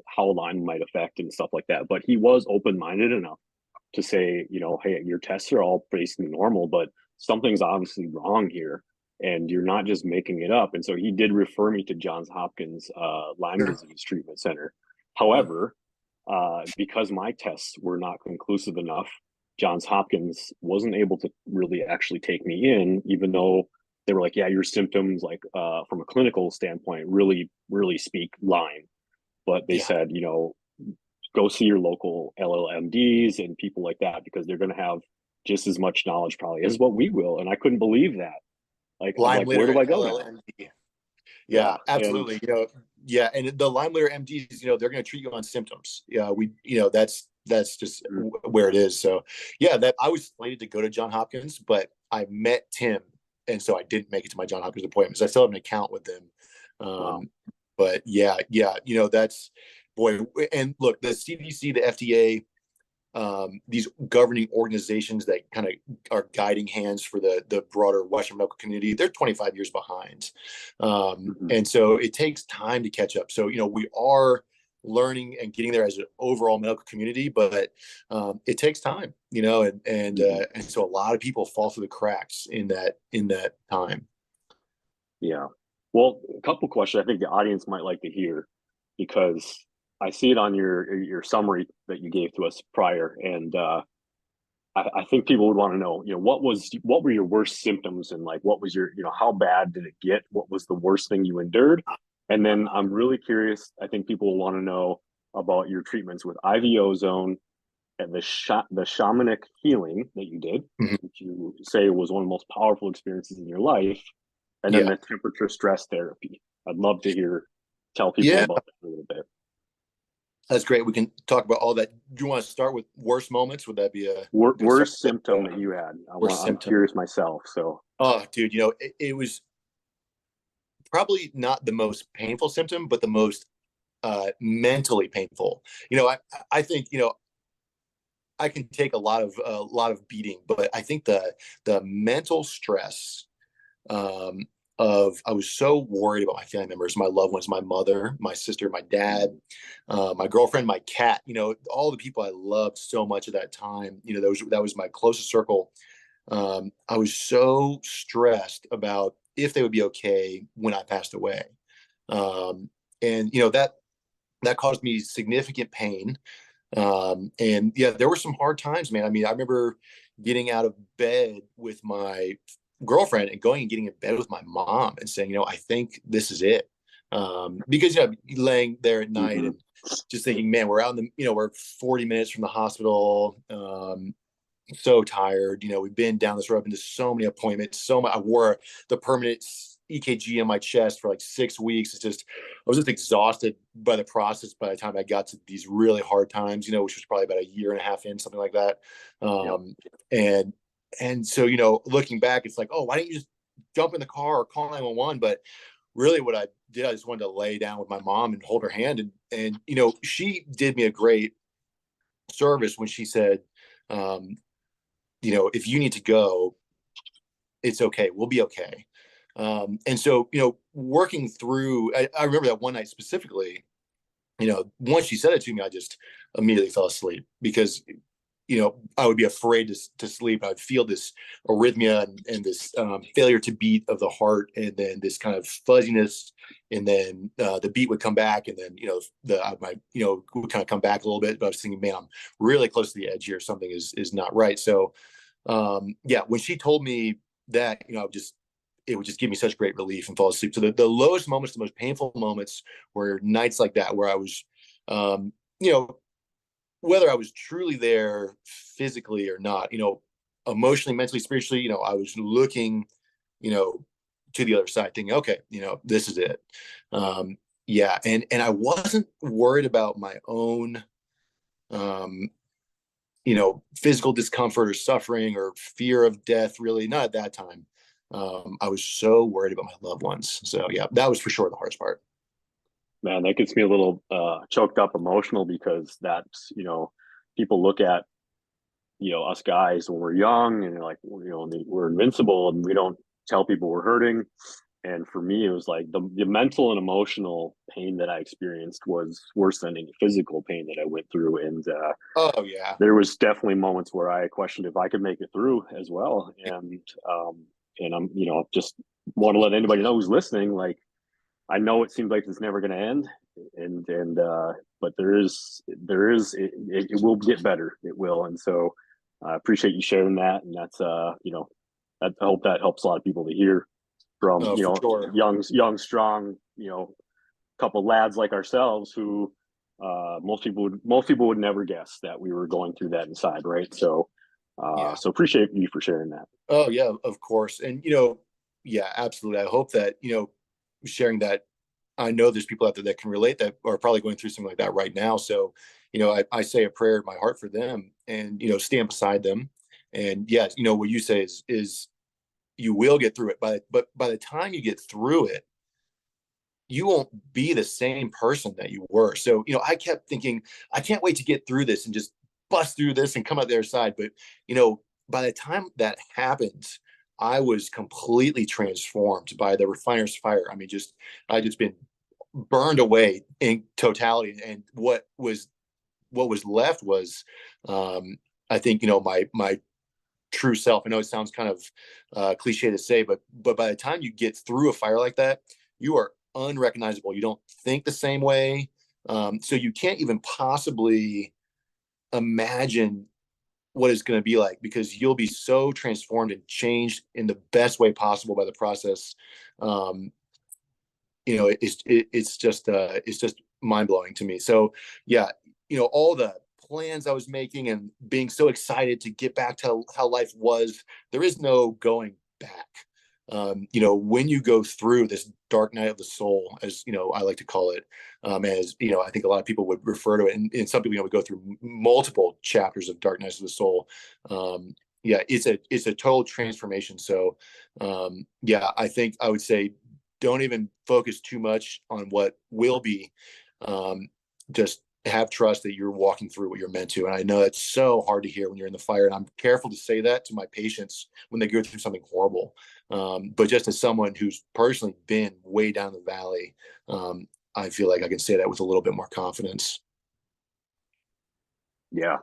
how Lyme might affect and stuff like that, but he was open-minded enough to say, hey, your tests are all basically normal, but something's obviously wrong here, and you're not just making it up. And so he did refer me to Johns Hopkins Lyme Disease Treatment Center. However, because my tests were not conclusive enough, Johns Hopkins wasn't able to really actually take me in, even though they were like, yeah, your symptoms, from a clinical standpoint, really, really speak Lyme. But they said, go see your local LLMDs and people like that, because they're going to have just as much knowledge probably as what we will. And I couldn't believe that. Lyme where do I go LLMD. now? Yeah, absolutely. And the Lyme Liter MDs, they're going to treat you on symptoms. Yeah, that's just where it is. So yeah, that I was slated to go to Johns Hopkins, but I met Tim, and so I didn't make it to my Johns Hopkins appointments. I still have an account with them. Wow. But yeah, that's boy. And look, the CDC, the FDA, these governing organizations that kind of are guiding hands for the broader Western medical community, they're 25 years behind. And so it takes time to catch up. So, we are learning and getting there as an overall medical community, but it takes time, and so a lot of people fall through the cracks in that time. Yeah. Well, a couple questions I think the audience might like to hear, because I see it on your summary that you gave to us prior, and I think people would want to know, what were your worst symptoms, and what was your, how bad did it get? What was the worst thing you endured? And then I'm really curious. I think people will want to know about your treatments with IV ozone and the shamanic healing that you did, which you say was one of the most powerful experiences in your life, and then the temperature stress therapy. I'd love to tell people about that a little bit. That's great. We can talk about all that. Do you want to start with worst moments? Would that be a worst symptom that you had? I'm curious myself. So, oh, dude, it was probably not the most painful symptom, but the most mentally painful. I think I can take a lot of beating, but I think the mental stress, of, I was so worried about my family members, my loved ones, my mother, my sister, my dad, my girlfriend, my cat, all the people I loved so much at that time. That was my closest circle. I was so stressed about if they would be okay when I passed away. And that caused me significant pain. And yeah, there were some hard times, man. I mean, I remember getting out of bed with my girlfriend and going and getting in bed with my mom and saying, I think this is it. Because, laying there at night Mm-hmm. and just thinking, man, we're out in we're 40 minutes from the hospital. So tired. We've been down this road, been to so many appointments, so much. I wore the permanent EKG on my chest for like 6 weeks. I was just exhausted by the process by the time I got to these really hard times, which was probably about a year and a half in, something like that. Yep. And so, looking back, it's like, oh, why didn't you just jump in the car or call 911? But really what I did, I just wanted to lay down with my mom and hold her hand. And she did me a great service when she said, if you need to go, it's okay. We'll be okay. And so, working through, I remember that one night specifically, once she said it to me, I just immediately fell asleep because, I would be afraid to sleep. I'd feel this arrhythmia and this failure to beat of the heart, and then this kind of fuzziness, and then the beat would come back, and then would kind of come back a little bit. But I was thinking, man, I'm really close to the edge here. Something is not right. So when she told me that, it would just give me such great relief and fall asleep. So the lowest moments, the most painful moments were nights like that, where I was, whether I was truly there physically or not, emotionally, mentally, spiritually, I was looking, to the other side thinking, okay, this is it. And I wasn't worried about my own, physical discomfort or suffering or fear of death, really, not at that time. I was so worried about my loved ones. So yeah, that was for sure the hardest part. Man, that gets me a little choked up emotional, because that's, people look at, us guys when we're young and they're like, we're invincible and we don't tell people we're hurting. And for me, it was like the mental and emotional pain that I experienced was worse than any physical pain that I went through. And oh yeah, there was definitely moments where I questioned if I could make it through as well. And I'm, just want to let anybody know who's listening, like, I know it seems like it's never going to end, but there is it will get better. It will. And so I appreciate you sharing that. And that's, I hope that helps a lot of people to hear from, for sure. young, strong, couple lads like ourselves who, most people would never guess that we were going through that inside. Right. So, so appreciate you for sharing that. Oh yeah, of course. And, yeah, absolutely. I hope that, sharing that, I know there's people out there that can relate that are probably going through something like that right now. So, I say a prayer in my heart for them and, stand beside them. And yes, what you say is you will get through it. But by the time you get through it, you won't be the same person that you were. So, I kept thinking, I can't wait to get through this and just bust through this and come out the other side. But, by the time that happened, I was completely transformed by the refiner's fire. I mean, I just been burned away in totality. And what was left was, I think, my true self. I know it sounds kind of cliche to say, but by the time you get through a fire like that, you are unrecognizable. You don't think the same way. So you can't even possibly imagine what it's going to be like, because you'll be so transformed and changed in the best way possible by the process. It's just mind blowing to me. So yeah, all the plans I was making and being so excited to get back to how life was, there is no going back. When you go through this dark night of the soul, as I like to call it, as I think a lot of people would refer to it, and some people would go through multiple chapters of dark nights of the soul. It's a total transformation. So I think I would say don't even focus too much on what will be. Just have trust that you're walking through what you're meant to. And I know it's so hard to hear when you're in the fire. And I'm careful to say that to my patients when they go through something horrible. But just as someone who's personally been way down the valley, I feel like I can say that with a little bit more confidence. Yeah,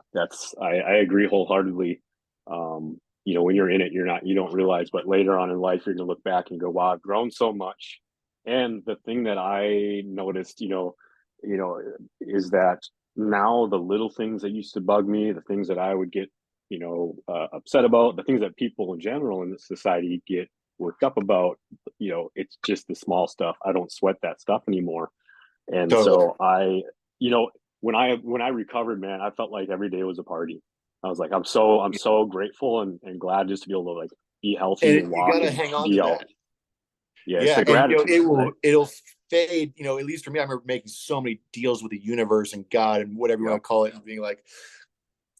I agree wholeheartedly. When you're in it, you don't realize, but later on in life, you're going to look back and go, wow, I've grown so much. And the thing that I noticed, is that now the little things that used to bug me, the things that I would get, upset about, the things that people in general in this society get worked up about, it's just the small stuff. I don't sweat that stuff anymore. And Totally. so when I recovered, man, I felt like every day was a party. I was like, I'm so grateful and glad just to be able to like be healthy And and you walk got to and hang on to be out. that. Yeah, it's Yeah. the And, gratitude, right? it'll fade, at least for me. I remember making so many deals with the universe and God and whatever you want to call it, and being like,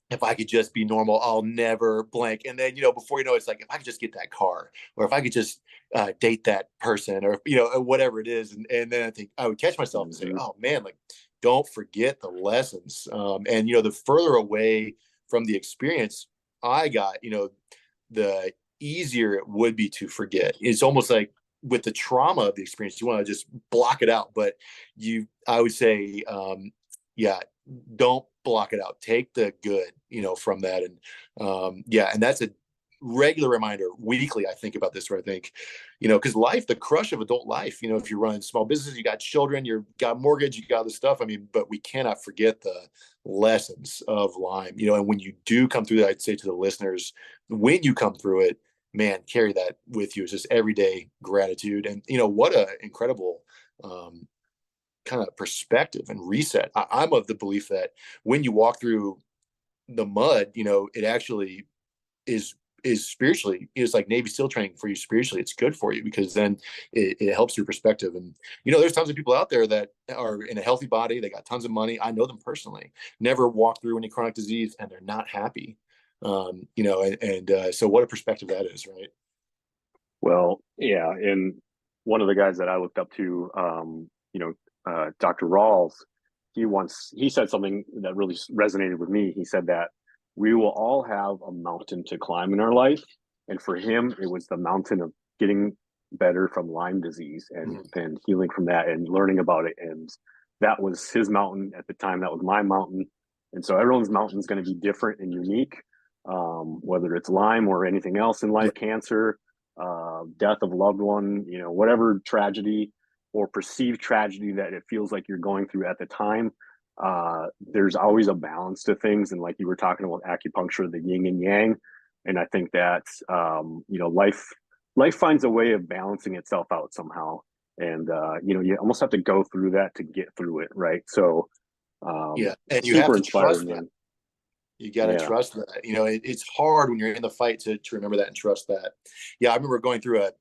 if I could just be normal, I'll never blank. And then, before you know, it's like, if I could just get that car, or if I could just date that person, or, whatever it is. And then I think I would catch myself and say, Mm-hmm. oh man, like, don't forget the lessons. And, the further away from the experience I got, the easier it would be to forget. It's almost like with the trauma of the experience, you want to just block it out. But I would say, yeah, don't block it out. Take the good, from that. And and that's a regular reminder weekly. I think about this, where I think, because life, the crush of adult life, if you're running small business, you got children, you got mortgage, you got this stuff. I mean, but we cannot forget the lessons of Lyme, and when you do come through that, I'd say to the listeners, when you come through it, man, carry that with you. It's just everyday gratitude. And, what a incredible, kind of perspective and reset. I'm of the belief that when you walk through the mud, it actually is spiritually, it's like Navy SEAL training for you spiritually. It's good for you, because then it helps your perspective. And there's tons of people out there that are in a healthy body, they got tons of money. I know them personally, never walked through any chronic disease, and they're not happy. So what a perspective that is, right? Well, yeah, and one of the guys that I looked up to, Dr. Rawls, he said something that really resonated with me. He said that we will all have a mountain to climb in our life, and for him, it was the mountain of getting better from Lyme disease and healing from that and learning about it. And that was his mountain at the time. That was my mountain. And so everyone's mountain is going to be different and unique, whether it's Lyme or anything else in life, cancer, death of a loved one, whatever tragedy or perceived tragedy that it feels like you're going through at the time. There's always a balance to things. And like you were talking about acupuncture, the yin and yang. And I think that, life finds a way of balancing itself out somehow. And, you almost have to go through that to get through it. Right. So, And you have super to inspired, trust that. man. You got to trust that. It's hard when you're in the fight to remember that and trust that. Yeah, I remember going through a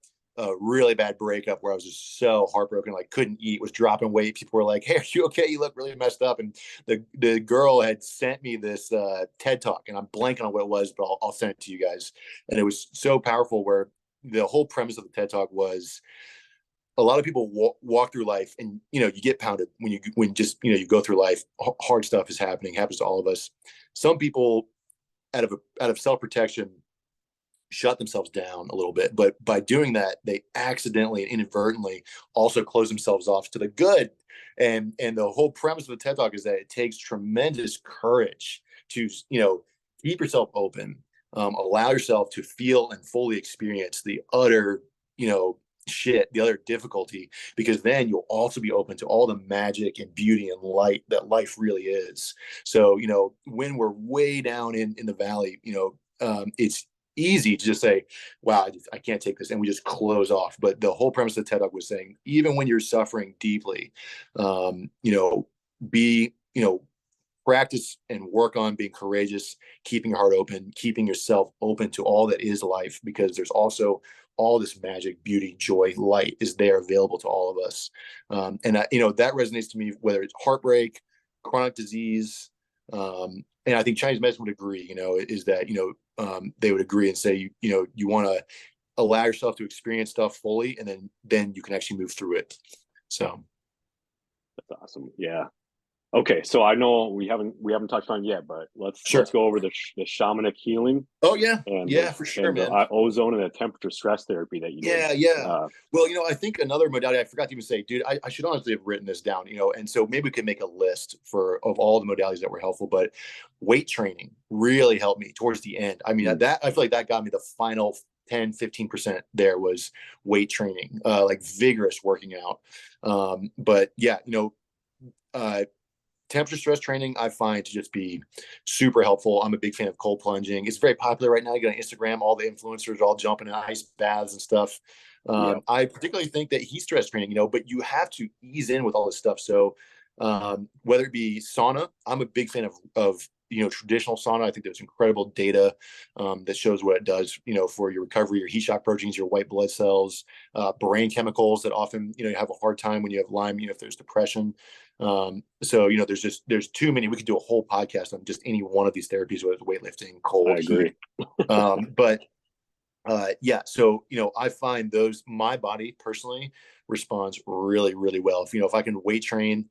really bad breakup where I was just so heartbroken, like couldn't eat, was dropping weight. People were like, "Hey, are you okay? You look really messed up." And the girl had sent me this TED talk, and I'm blanking on what it was, but I'll send it to you guys. And it was so powerful, where the whole premise of the TED talk was, a lot of people walk through life, and you get pounded when you go through life. Hard stuff is happens to all of us. Some people, out of self-protection, shut themselves down a little bit, but by doing that, they accidentally and inadvertently also close themselves off to the good. And the whole premise of the TED talk is that it takes tremendous courage to keep yourself open, allow yourself to feel and fully experience the utter shit, the other difficulty, because then you'll also be open to all the magic and beauty and light that life really is. So when we're way down in the valley, it's easy to just say, wow, I can't take this, and we just close off. But the whole premise of TED Talk was saying, even when you're suffering deeply, be practice and work on being courageous, keeping your heart open, keeping yourself open to all that is life, because there's also all this magic, beauty, joy, light is there available to all of us. And that resonates to me, whether it's heartbreak, chronic disease. And I think Chinese medicine would agree, is that, they would agree and say, you want to allow yourself to experience stuff fully, and then you can actually move through it. So. That's awesome. Yeah. Okay, so I know we haven't touched on it yet, but Sure. let's go over the shamanic healing Oh yeah, and yeah, for sure, the man. ozone and the temperature stress therapy that you did. Yeah, yeah. Uh, Well, I think another modality I forgot to even say, dude, I should honestly have written this down, and so maybe we could make a list of all the modalities that were helpful, but weight training really helped me towards the end. I mean, that I feel like that got me the final 10-15% there was weight training, like vigorous working out. But yeah, uh, temperature stress training I find to just be super helpful. I'm a big fan of cold plunging. It's very popular right now. You get on Instagram, all the influencers are all jumping in ice baths and stuff. yeah, I particularly think that heat stress training, but you have to ease in with all this stuff. So whether it be sauna, I'm a big fan of traditional sauna. I think there's incredible data that shows what it does, for your recovery, your heat shock proteins, your white blood cells, brain chemicals that often, you have a hard time when you have Lyme, if there's depression. So there's too many. We could do a whole podcast on just any one of these therapies, whether it's weightlifting, I cold, agree. heat. But yeah, so I find my body personally responds really, really well. If I can weight train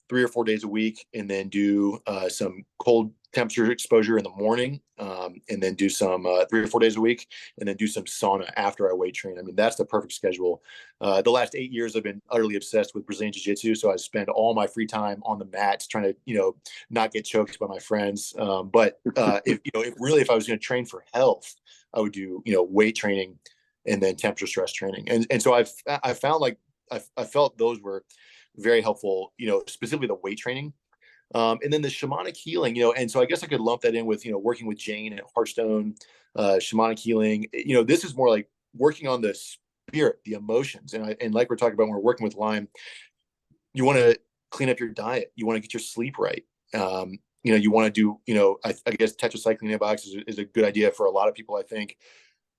3 or 4 days a week and then do some cold temperature exposure in the morning, and then do some 3 or 4 days a week, and then do some sauna after I weight train. I mean, that's the perfect schedule. The last 8 years, I've been utterly obsessed with Brazilian Jiu-Jitsu, so I spend all my free time on the mats trying to, not get choked by my friends. But if I was going to train for health, I would do, weight training and then temperature stress training. And so I found like I felt those were very helpful, specifically the weight training. And then the shamanic healing, and so I guess I could lump that in with, working with Jane at Hearthstone, shamanic healing. This is more like working on the spirit, the emotions. And like we're talking about when we're working with Lyme, you want to clean up your diet. You want to get your sleep right. You want to do, I guess tetracycline antibiotics is a good idea for a lot of people, I think.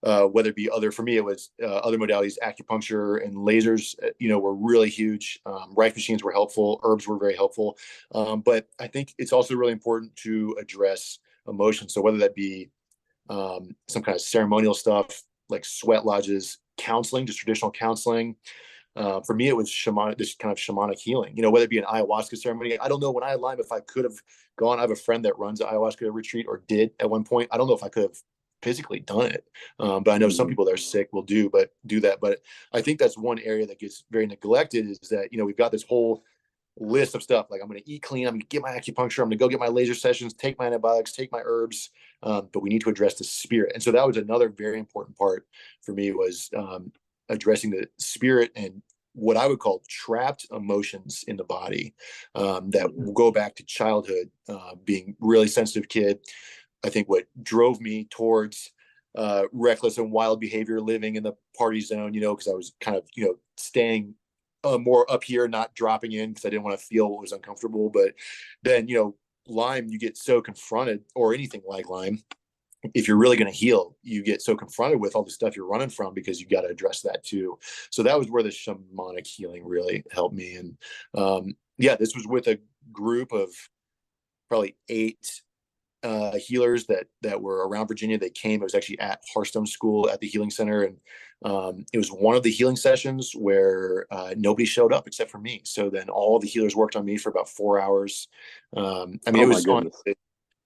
Whether it be for me, it was other modalities, acupuncture and lasers, were really huge. Rife machines were helpful. Herbs were very helpful. But I think it's also really important to address emotions. So whether that be some kind of ceremonial stuff like sweat lodges, counseling, just traditional counseling. For me, it was this kind of shamanic healing, whether it be an ayahuasca ceremony. I don't know when I had Lyme if I could have gone. I have a friend that runs an ayahuasca retreat or did at one point. I don't know if I could have physically done it. But I know some people that are sick will do that. But I think that's one area that gets very neglected is that, we've got this whole list of stuff. Like I'm going to eat clean. I'm going to get my acupuncture. I'm going to go get my laser sessions, take my antibiotics, take my herbs. But we need to address the spirit. And so that was another very important part for me was addressing the spirit and what I would call trapped emotions in the body that go back to childhood, being really sensitive kid. I think what drove me towards reckless and wild behavior, living in the party zone, because I was kind of, staying more up here, not dropping in because I didn't want to feel what was uncomfortable. But then, Lyme, you get so confronted, or anything like Lyme, if you're really going to heal, you get so confronted with all the stuff you're running from because you got to address that too. So that was where the shamanic healing really helped me. And yeah, this was with a group of probably 8 healers that were around Virginia. They came. It was actually at Hearthstone School at the Healing Center, and it was one of the healing sessions where nobody showed up except for me. So then all the healers worked on me for about 4 hours. It was on the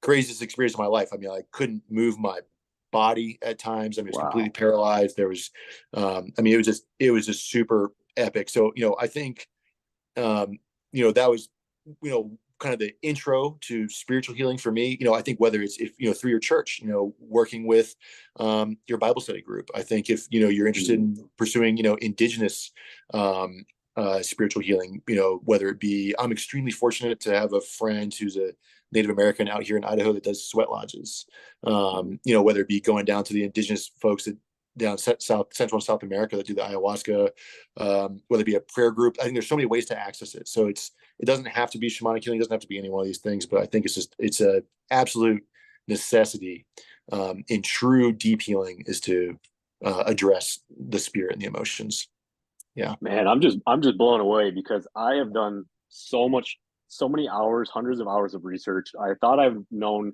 craziest experience of my life. I couldn't move my body at times. It was completely paralyzed. There was, it was just super epic. So, I think, that was, kind of the intro to spiritual healing for me. I think whether it's through your church, working with your Bible study group. I think if you're interested in pursuing indigenous spiritual healing, whether it be, I'm extremely fortunate to have a friend who's a Native American out here in Idaho that does sweat lodges. Whether it be going down to the indigenous folks that down Central and South America that do the ayahuasca, whether it be a prayer group. I think there's so many ways to access it. So it doesn't have to be shamanic healing. It doesn't have to be any one of these things, but I think it's a absolute necessity in true deep healing is to address the spirit and the emotions. Yeah, man, I'm just blown away because I have done so many hours, hundreds of hours of research. I thought I've known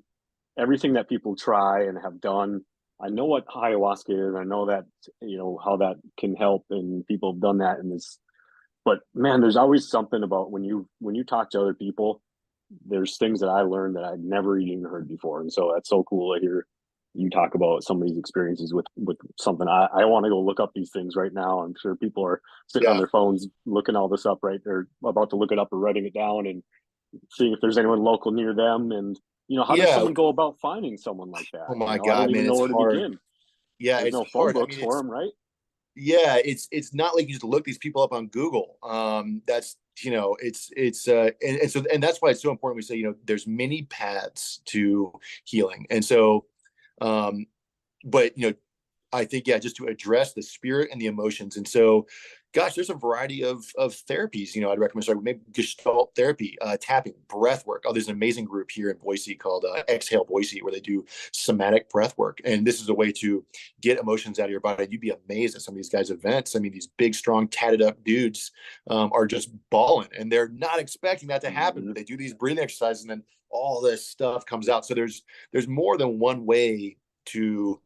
everything that people try and have done. I know what ayahuasca is. I know that, how that can help, and people have done that in this But man, there's always something about when you talk to other people, there's things that I learned that I'd never even heard before. And so that's so cool to hear you talk about some of these experiences with something. I want to go look up these things right now. I'm sure people are sitting on Yeah. their phones looking all this up, right? They're about to look it up or writing it down and seeing if there's anyone local near them. And how does Yeah. someone go about finding someone like that? Oh my I don't God, man, even know it's where to hard. begin. Yeah, There's it's no phone hard. I books mean, for them, right? yeah, it's not like you just look these people up on Google. That's, and that's why it's so important. We say, there's many paths to healing. And so, um, but, I think, yeah, just to address the spirit and the emotions. And so, gosh, there's a variety of therapies, I'd recommend starting with maybe Gestalt therapy, tapping, breath work. Oh, there's an amazing group here in Boise called Exhale Boise, where they do somatic breath work. And this is a way to get emotions out of your body. You'd be amazed at some of these guys' events. I mean, these big, strong, tatted up dudes are just bawling, and they're not expecting that to happen. Mm-hmm. But they do these breathing exercises, and then all this stuff comes out. So there's more than one way to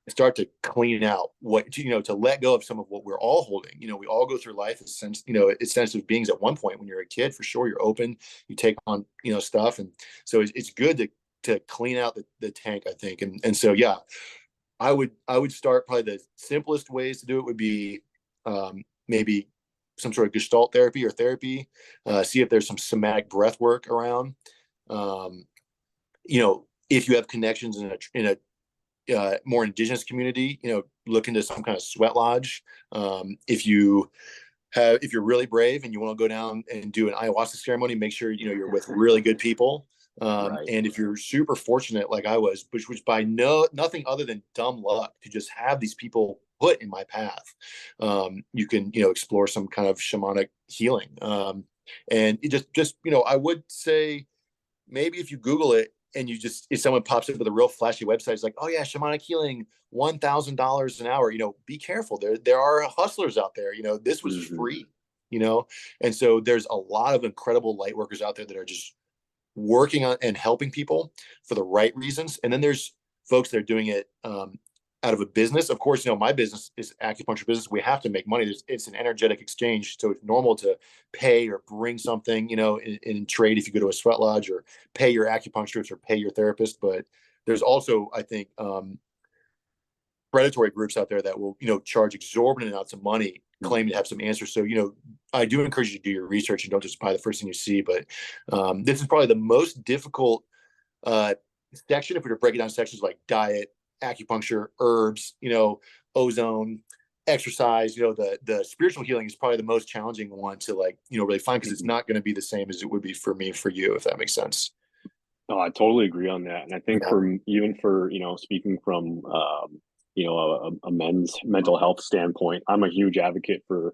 start to clean out to let go of some of what we're all holding. We all go through life as sensitive beings at one point. When you're a kid, for sure, you're open, you take on stuff, and so it's good to clean out the tank, I think. And so, yeah, I would start. Probably the simplest ways to do it would be maybe some sort of Gestalt therapy or therapy. See if there's some somatic breath work around. um, if you have connections in a more indigenous community, look into some kind of sweat lodge. If you're really brave and you want to go down and do an ayahuasca ceremony, make sure you're with really good people. Right. And if you're super fortunate, like I was, which was by nothing other than dumb luck to just have these people put in my path, you can explore some kind of shamanic healing. And it just I would say, maybe if you Google it and if someone pops up with a real flashy website, it's like, oh yeah, shamanic healing, $1,000 an hour, be careful. There are hustlers out there. This was Mm-hmm. free, and so there's a lot of incredible light workers out there that are just working on and helping people for the right reasons. And then there's folks that are doing it out of a business. Of course, my business is acupuncture business. We have to make money. It's an energetic exchange. So it's normal to pay or bring something, in trade if you go to a sweat lodge, or pay your acupuncturist or pay your therapist. But there's also, I think, predatory groups out there that will, charge exorbitant amounts of money, claiming to have some answers. So, I do encourage you to do your research and don't just buy the first thing you see. But this is probably the most difficult section. If we were to break it down sections like diet, acupuncture, herbs, ozone, exercise, the spiritual healing is probably the most challenging one to really find, because it's not going to be the same as it would be for me, for you, if that makes sense. No, I totally agree on that. And I think for speaking from, a men's mental health standpoint, I'm a huge advocate for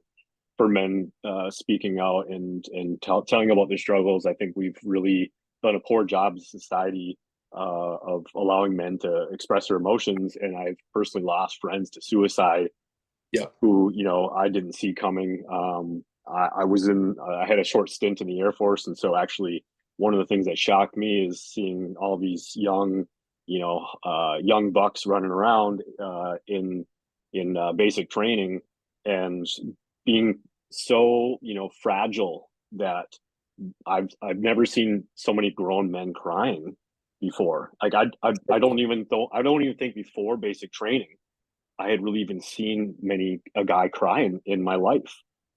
men speaking out and telling about their struggles. I think we've really done a poor job as a society of allowing men to express their emotions. And I've personally lost friends to suicide. Yeah. Who, I didn't see coming. I had a short stint in the Air Force. And so actually one of the things that shocked me is seeing all these young bucks running around in basic training and being so fragile that I've never seen so many grown men crying before. Like I don't even think before basic training I had really even seen a guy crying in my life,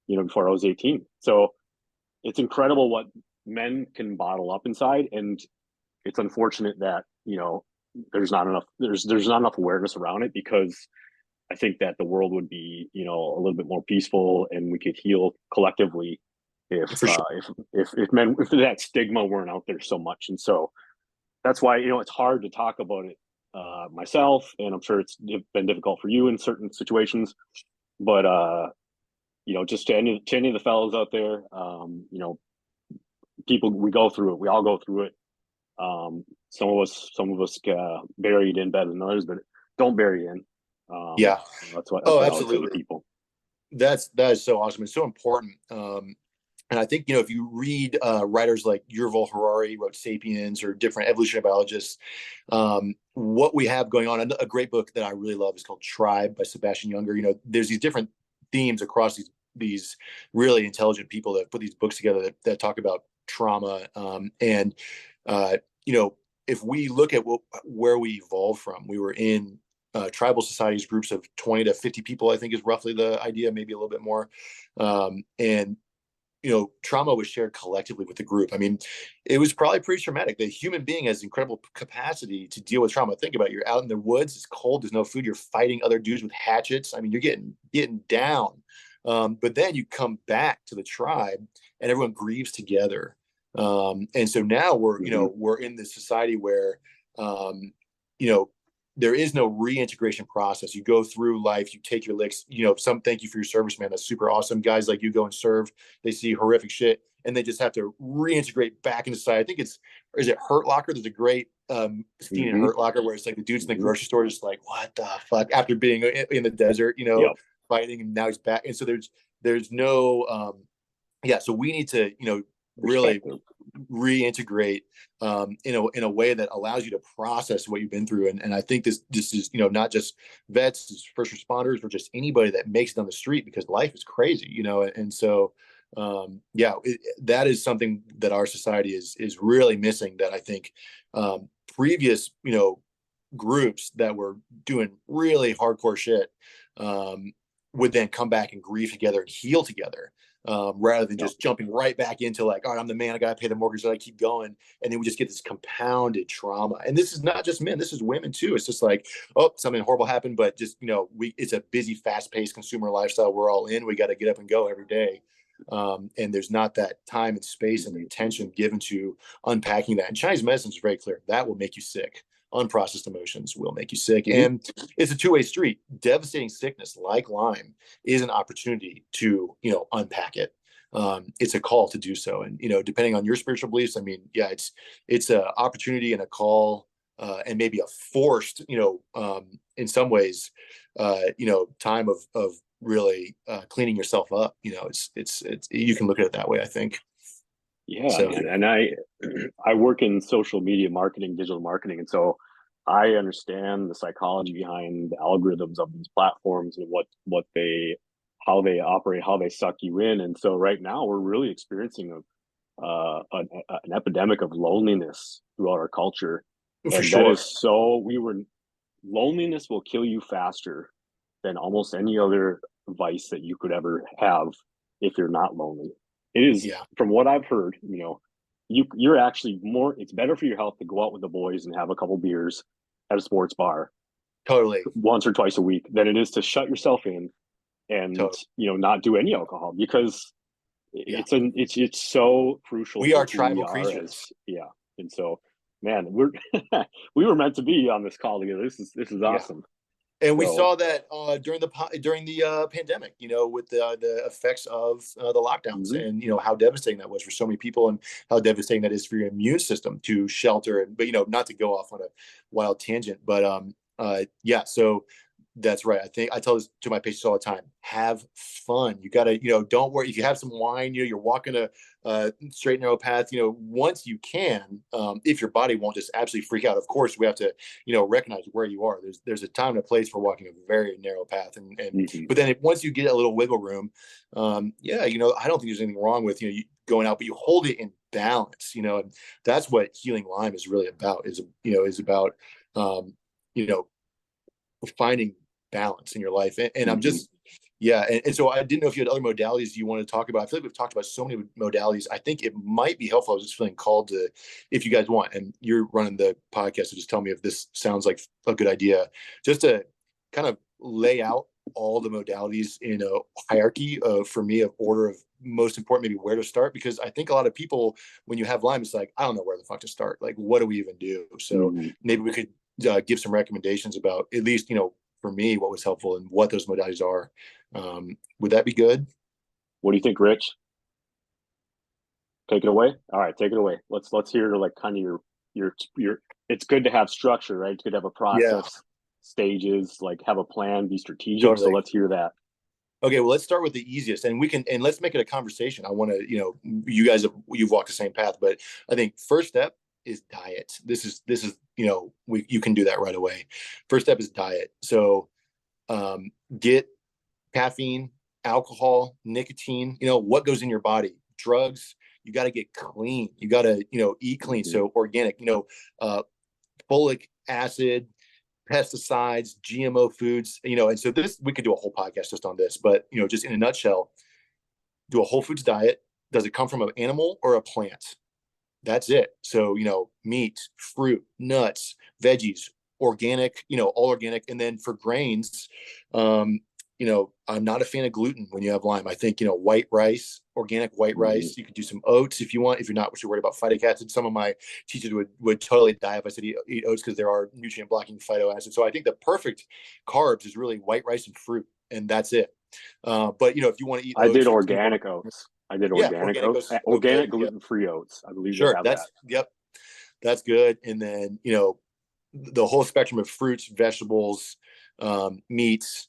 before I was 18. So it's incredible what men can bottle up inside, and it's unfortunate that there's not enough awareness around it, because I think that the world would be a little bit more peaceful and we could heal collectively if For sure. if that stigma weren't out there so much. And so that's why it's hard to talk about it myself, and I'm sure it's been difficult for you in certain situations. But just to any of the fellows out there, people, we go through it. We all go through it. Some of us bury it in better than others, but don't bury it in. Yeah. That's what Oh, I would say to absolutely. people. That is so awesome. It's so important. And I think, if you read writers like Yuval Harari, wrote Sapiens, or different evolutionary biologists, what we have going on, a great book that I really love is called Tribe by Sebastian Junger. There's these different themes across these really intelligent people that put these books together that talk about trauma. And you know, if we look at where we evolved from, we were in tribal societies, groups of 20 to 50 people, I think is roughly the idea, maybe a little bit more. And you know, trauma was shared collectively with the group. I mean, it was probably pretty traumatic. The human being has incredible capacity to deal with trauma. Think about it. You're out in the woods, it's cold, there's no food, you're fighting other dudes with hatchets. I mean, you're getting down. But then you come back to the tribe and everyone grieves together. And so now we're, you know, we're in this society where, you know, there is no reintegration process. You go through life, you take your licks, you know, thank you for your service, man. That's super awesome. Guys like you go and serve, they see horrific shit and they just have to reintegrate back into society. I think is it Hurt Locker? There's a great scene in Hurt Locker where it's like the dude's in the grocery store, just like, what the fuck? After being in the desert, you know, fighting, and now he's back. And so there's no, so we need to, you know, really reintegrate in a way that allows you to process what you've been through. And I think this is, you know, not just vets, it's first responders, or just anybody that makes it on the street, because life is crazy, you know. And so that is something that our society is really missing, that I think previous, you know, groups that were doing really hardcore shit would then come back and grieve together and heal together. Rather than just jumping right back into like, all right, I'm the man, I got to pay the mortgage, so I keep going. And then we just get this compounded trauma. And this is not just men, this is women too. It's just like, oh, something horrible happened, but just, you know, it's a busy, fast paced consumer lifestyle we're all in. We got to get up and go every day. And there's not that time and space and attention given to unpacking that. And Chinese medicine is very clear. That will make you sick. Unprocessed emotions will make you sick. And it's a two-way street. Devastating sickness like Lyme is an opportunity to, you know, unpack it. It's a call to do so. And, you know, depending on your spiritual beliefs, I mean, yeah, it's an opportunity and a call, and maybe a forced, you know, in some ways, you know, time of really cleaning yourself up. You know, it's you can look at it that way, I think. Yeah, so, man. And I work in social media marketing, digital marketing, and so I understand the psychology behind the algorithms of these platforms and how they operate, how they suck you in. And so right now we're really experiencing an epidemic of loneliness throughout our culture. For sure. That is loneliness will kill you faster than almost any other vice that you could ever have if you're not lonely. It is, from what I've heard, you know, you're actually more, it's better for your health to go out with the boys and have a couple beers at a sports bar totally once or twice a week than it is to shut yourself in and, you know, not do any alcohol, because it's so crucial. We are tribal creatures. And so, man, we were meant to be on this call together. This is awesome. And we saw that during the pandemic, you know, with the effects of the lockdowns, and, you know, how devastating that was for so many people, and how devastating that is for your immune system to shelter. But, you know, not to go off on a wild tangent, but so that's right. I think I tell this to my patients all the time: have fun. You got to, you know, don't worry if you have some wine. You know, you're walking a straight narrow path. You know, once you can, if your body won't just absolutely freak out. Of course, we have to, you know, recognize where you are. There's a time and a place for walking a very narrow path, and but then once you get a little wiggle room, you know, I don't think there's anything wrong with, you know, you going out, but you hold it in balance. You know, and that's what healing Lyme is really about. Is about you know, finding balance in your life. And I'm just, and so I didn't know if you had other modalities you want to talk about. I feel like we've talked about so many modalities. I think it might be helpful. I was just feeling called to, if you guys want, and you're running the podcast, so just tell me if this sounds like a good idea, just to kind of lay out all the modalities in a hierarchy for me, of order of most important, maybe where to start. Because I think a lot of people, when you have Lyme, it's like, I don't know where the fuck to start. Like, what do we even do? So maybe we could give some recommendations about, at least, you know, for me, what was helpful and what those modalities are. Would that be good? What do you think, Rich? Take it away. All right, take it away. Let's hear like kind of your. It's good to have structure, right? It's good to have a process, stages, like have a plan, be strategic. Totally. So let's hear that. Okay, well, let's start with the easiest, and let's make it a conversation. I want to, you know, you've walked the same path, but I think first step is diet. This is, you know, you can do that right away. First step is diet. So get caffeine alcohol, nicotine, what goes in your body, drugs. You got to get clean. You got to, eat clean. So organic, folic acid, pesticides, GMO foods, and so we could do a whole podcast just on this, but, just in a nutshell, do a whole foods diet. Does it come from an animal or a plant? That's it. So, meat, fruit, nuts, veggies, organic, all organic. And then for grains, I'm not a fan of gluten when you have Lyme. I think, white rice, organic white rice. You could do some oats if you want, if you're not worried about phytic acid. Some of my teachers would totally die if I said eat oats because there are nutrient blocking phyto acids. So I think the perfect carbs is really white rice and fruit, and that's it. But if you want to eat I oats, did organic oats. I did organic oats. Organic gluten-free oats. I believe sure, they have that. Yep, that's good. And then the whole spectrum of fruits, vegetables, meats,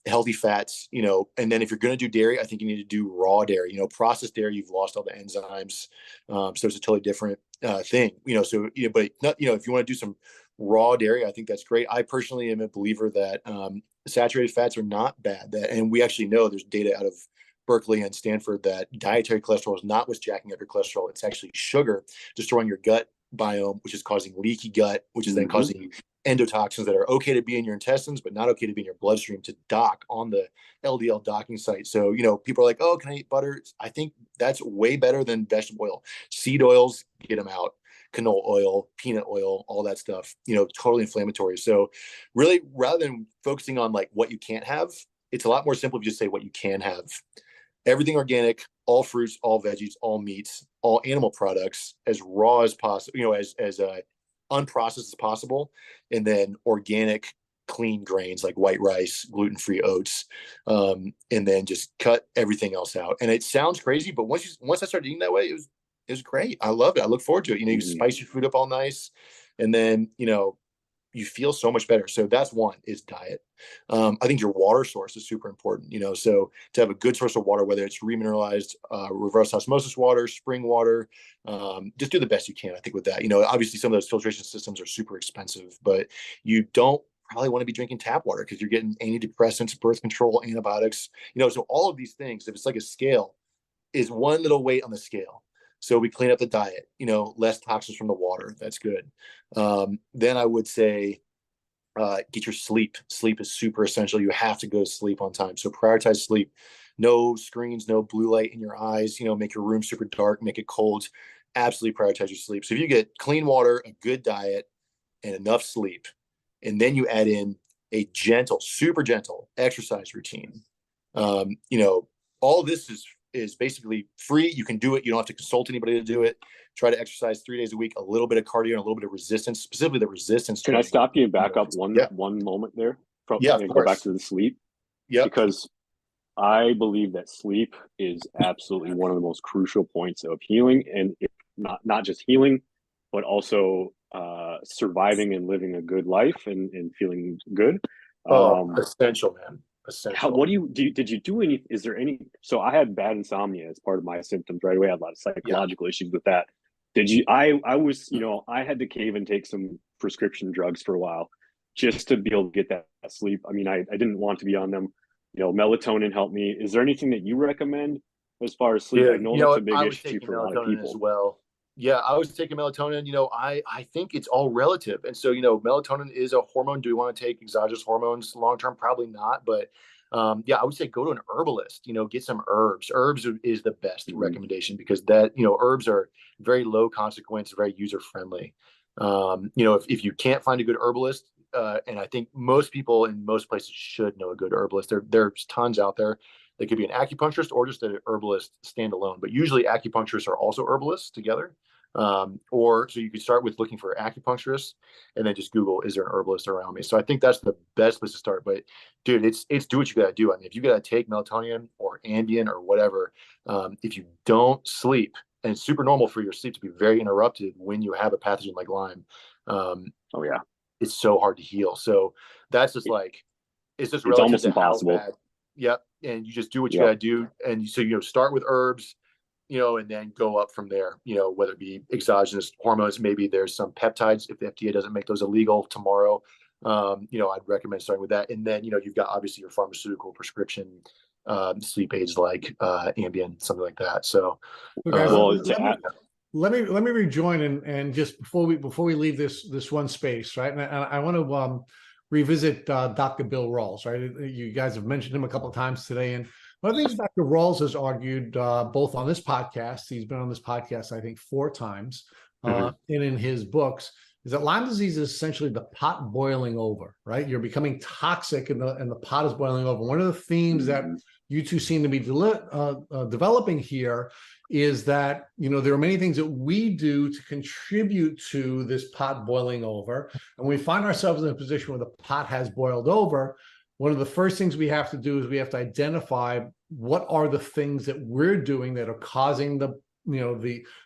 healthy fats, and then if you're going to do dairy, I think you need to do raw dairy. Processed dairy, you've lost all the enzymes, so it's a totally different thing. So but not, if you want to do some raw dairy, I think that's great. I personally am a believer that saturated fats are not bad. And we actually know there's data out of Berkeley and Stanford that dietary cholesterol is not what's jacking up your cholesterol. It's actually sugar destroying your gut biome, which is causing leaky gut, which is then causing endotoxins that are okay to be in your intestines, but not okay to be in your bloodstream to dock on the LDL docking site. So, people are like, oh, can I eat butter? I think that's way better than vegetable oil. Seed oils, get them out. Canola oil, peanut oil, all that stuff, totally inflammatory. So really, rather than focusing on like what you can't have, it's a lot more simple if you just say what you can have. Everything organic, all fruits, all veggies, all meats, all animal products, as raw as possible, as unprocessed as possible, and then organic, clean grains like white rice, gluten-free oats, and then just cut everything else out. And it sounds crazy, but once I started eating that way, it was great. I loved it. I look forward to it. You spice your food up all nice, and then you feel so much better. So that's one, is diet. I think your water source is super important, so to have a good source of water, whether it's remineralized, reverse osmosis water, spring water, just do the best you can, I think, with that. Obviously some of those filtration systems are super expensive, but you don't probably want to be drinking tap water because you're getting antidepressants, birth control, antibiotics, so all of these things, if it's like a scale, is one little weight on the scale. So we clean up the diet, less toxins from the water. That's good. Then I would say get your sleep. Sleep is super essential. You have to go to sleep on time. So prioritize sleep. No screens, no blue light in your eyes. Make your room super dark, make it cold. Absolutely prioritize your sleep. So if you get clean water, a good diet, and enough sleep, and then you add in a gentle, super gentle exercise routine, all this is basically free. You can do it. You don't have to consult anybody to do it. Try to exercise 3 days a week, a little bit of cardio and a little bit of resistance, specifically the resistance. Can I stop you and back up one moment there? And go back to the sleep. Yeah. Because I believe that sleep is absolutely one of the most crucial points of healing, and not just healing, but also surviving and living a good life and feeling good. Essential, man. Essential. Did you do any, is there any, so I had bad insomnia as part of my symptoms right away. I had a lot of psychological issues with that. I was, I had to cave and take some prescription drugs for a while just to be able to get that sleep. I mean, I didn't want to be on them. Melatonin helped me. Is there anything that you recommend as far as sleep? Yeah, I know that's a big issue for a lot of people as well. Yeah, I was taking melatonin. I think it's all relative. And so, melatonin is a hormone. Do we want to take exogenous hormones long term? Probably not. But yeah, I would say go to an herbalist, get some herbs. Herbs is the best recommendation because herbs are very low consequence, very user friendly. If you can't find a good herbalist, and I think most people in most places should know a good herbalist. There's tons out there. They could be an acupuncturist or just an herbalist standalone, but usually acupuncturists are also herbalists together. Or so you could start with looking for acupuncturists and then just Google, is there an herbalist around me? So I think that's the best place to start. But dude, it's do what you got to do. I mean, if you got to take melatonin or Ambien or whatever, if you don't sleep, and it's super normal for your sleep to be very interrupted when you have a pathogen like Lyme. Oh yeah, it's so hard to heal. So that's just it's just it's almost to impossible. How bad. Yep. And you just do what you got to do. And so, start with herbs, and then go up from there, whether it be exogenous hormones, maybe there's some peptides. If the FDA doesn't make those illegal tomorrow, I'd recommend starting with that. And then, you've got obviously your pharmaceutical prescription sleep aids like Ambien, something like that. So, Well, guys, Well, let me rejoin and just before we leave this one space, right? And I want to revisit Dr. Bill Rawls, right? You guys have mentioned him a couple of times today, and one of the things Dr. Rawls has argued both on this podcast, he's been on this podcast I think 4 times, and in his books, is that Lyme disease is essentially the pot boiling over, right? You're becoming toxic and the pot is boiling over. One of the themes that you two seem to be developing here is that, you know, there are many things that we do to contribute to this pot boiling over. And we find ourselves in a position where the pot has boiled over. One of the first things we have to do is we have to identify what are the things that we're doing that are causing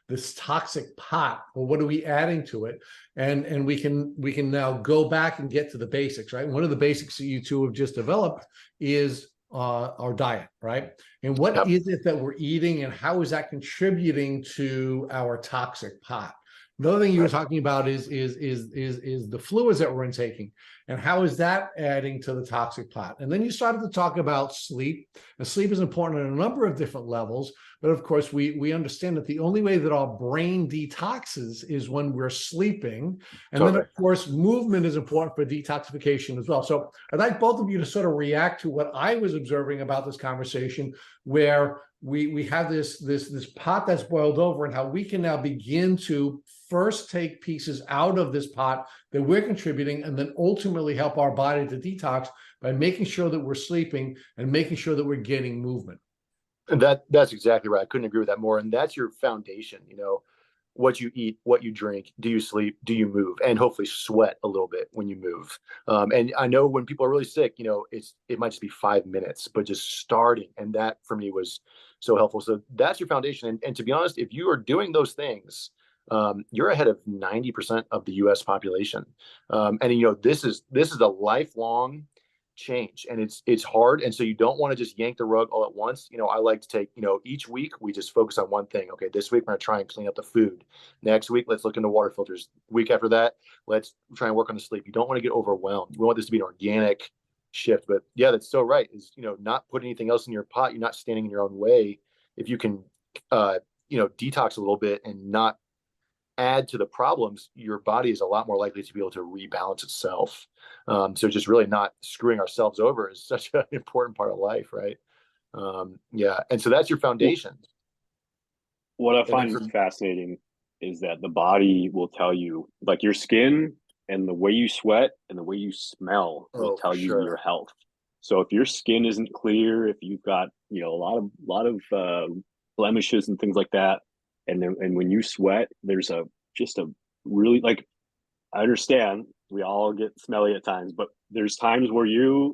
this toxic pot, or what are we adding to it? And we can now go back and get to the basics, right? One of the basics that you two have just developed is our diet, right? And what is it that we're eating, and how is that contributing to our toxic pot? Another thing you were talking about is the fluids that we're intaking, and how is that adding to the toxic pot? And then you started to talk about sleep, and sleep is important on a number of different levels. But of course, we understand that the only way that our brain detoxes is when we're sleeping. And then, of course, movement is important for detoxification as well. So I'd like both of you to sort of react to what I was observing about this conversation, where we have this pot that's boiled over, and how we can now begin to first take pieces out of this pot that we're contributing, and then ultimately help our body to detox by making sure that we're sleeping and making sure that we're getting movement. That's exactly right. I couldn't agree with that more. And that's your foundation, you know, what you eat, what you drink, do you sleep, do you move, and hopefully sweat a little bit when you move. And I know when people are really sick, you know, it might just be 5 minutes, but just starting. And that for me was so helpful. So that's your foundation. And to be honest, if you are doing those things, you're ahead of 90% of the US population. And, you know, this is a lifelong change, and it's hard. And so you don't want to just yank the rug all at once. You know, I like to take, you know, each week we just focus on one thing. Okay, this week we're going to try and clean up the food. Next week, let's look into water filters. Week after that, let's try and work on the sleep. You don't want to get overwhelmed. We want this to be an organic shift. But yeah, that's so right. Is, you know, not put anything else in your pot. You're not standing in your own way. If you can, you know, detox a little bit and not add to the problems, your body is a lot more likely to be able to rebalance itself. So just really not screwing ourselves over is such an important part of life, right? Yeah. And so that's your foundation. What I find fascinating is that the body will tell you, like your skin and the way you sweat and the way you smell will tell you your health. So if your skin isn't clear, if you've got, you know, a lot of blemishes and things like that, and when you sweat, there's just a really, like, I understand we all get smelly at times, but there's times where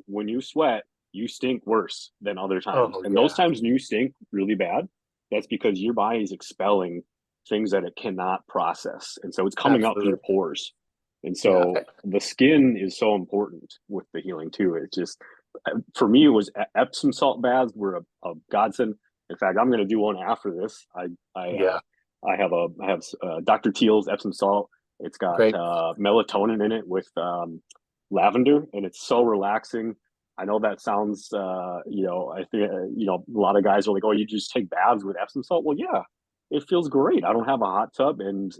when you sweat, you stink worse than other times. Those times when you stink really bad, that's because your body's expelling things that it cannot process. And so it's coming up through your pores. And so the skin is so important with the healing too. It just, for me, it was Epsom salt baths were a godsend. In fact, I'm going to do one after this. I have Dr. Teal's Epsom salt. It's got melatonin in it with lavender, and it's so relaxing. I know that sounds, you know, I think, you know, a lot of guys are like, oh, you just take baths with Epsom salt. Well, yeah, it feels great. I don't have a hot tub, and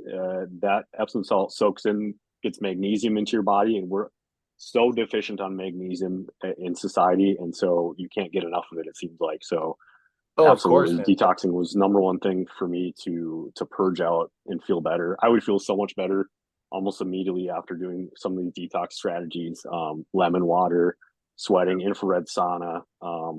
that Epsom salt soaks in, gets magnesium into your body, and we're so deficient on magnesium in society, and so you can't get enough of it, it seems like. So absolutely, of course, detoxing was number one thing for me to purge out and feel better. I would feel so much better almost immediately after doing some of these detox strategies. Lemon water, sweating, infrared sauna,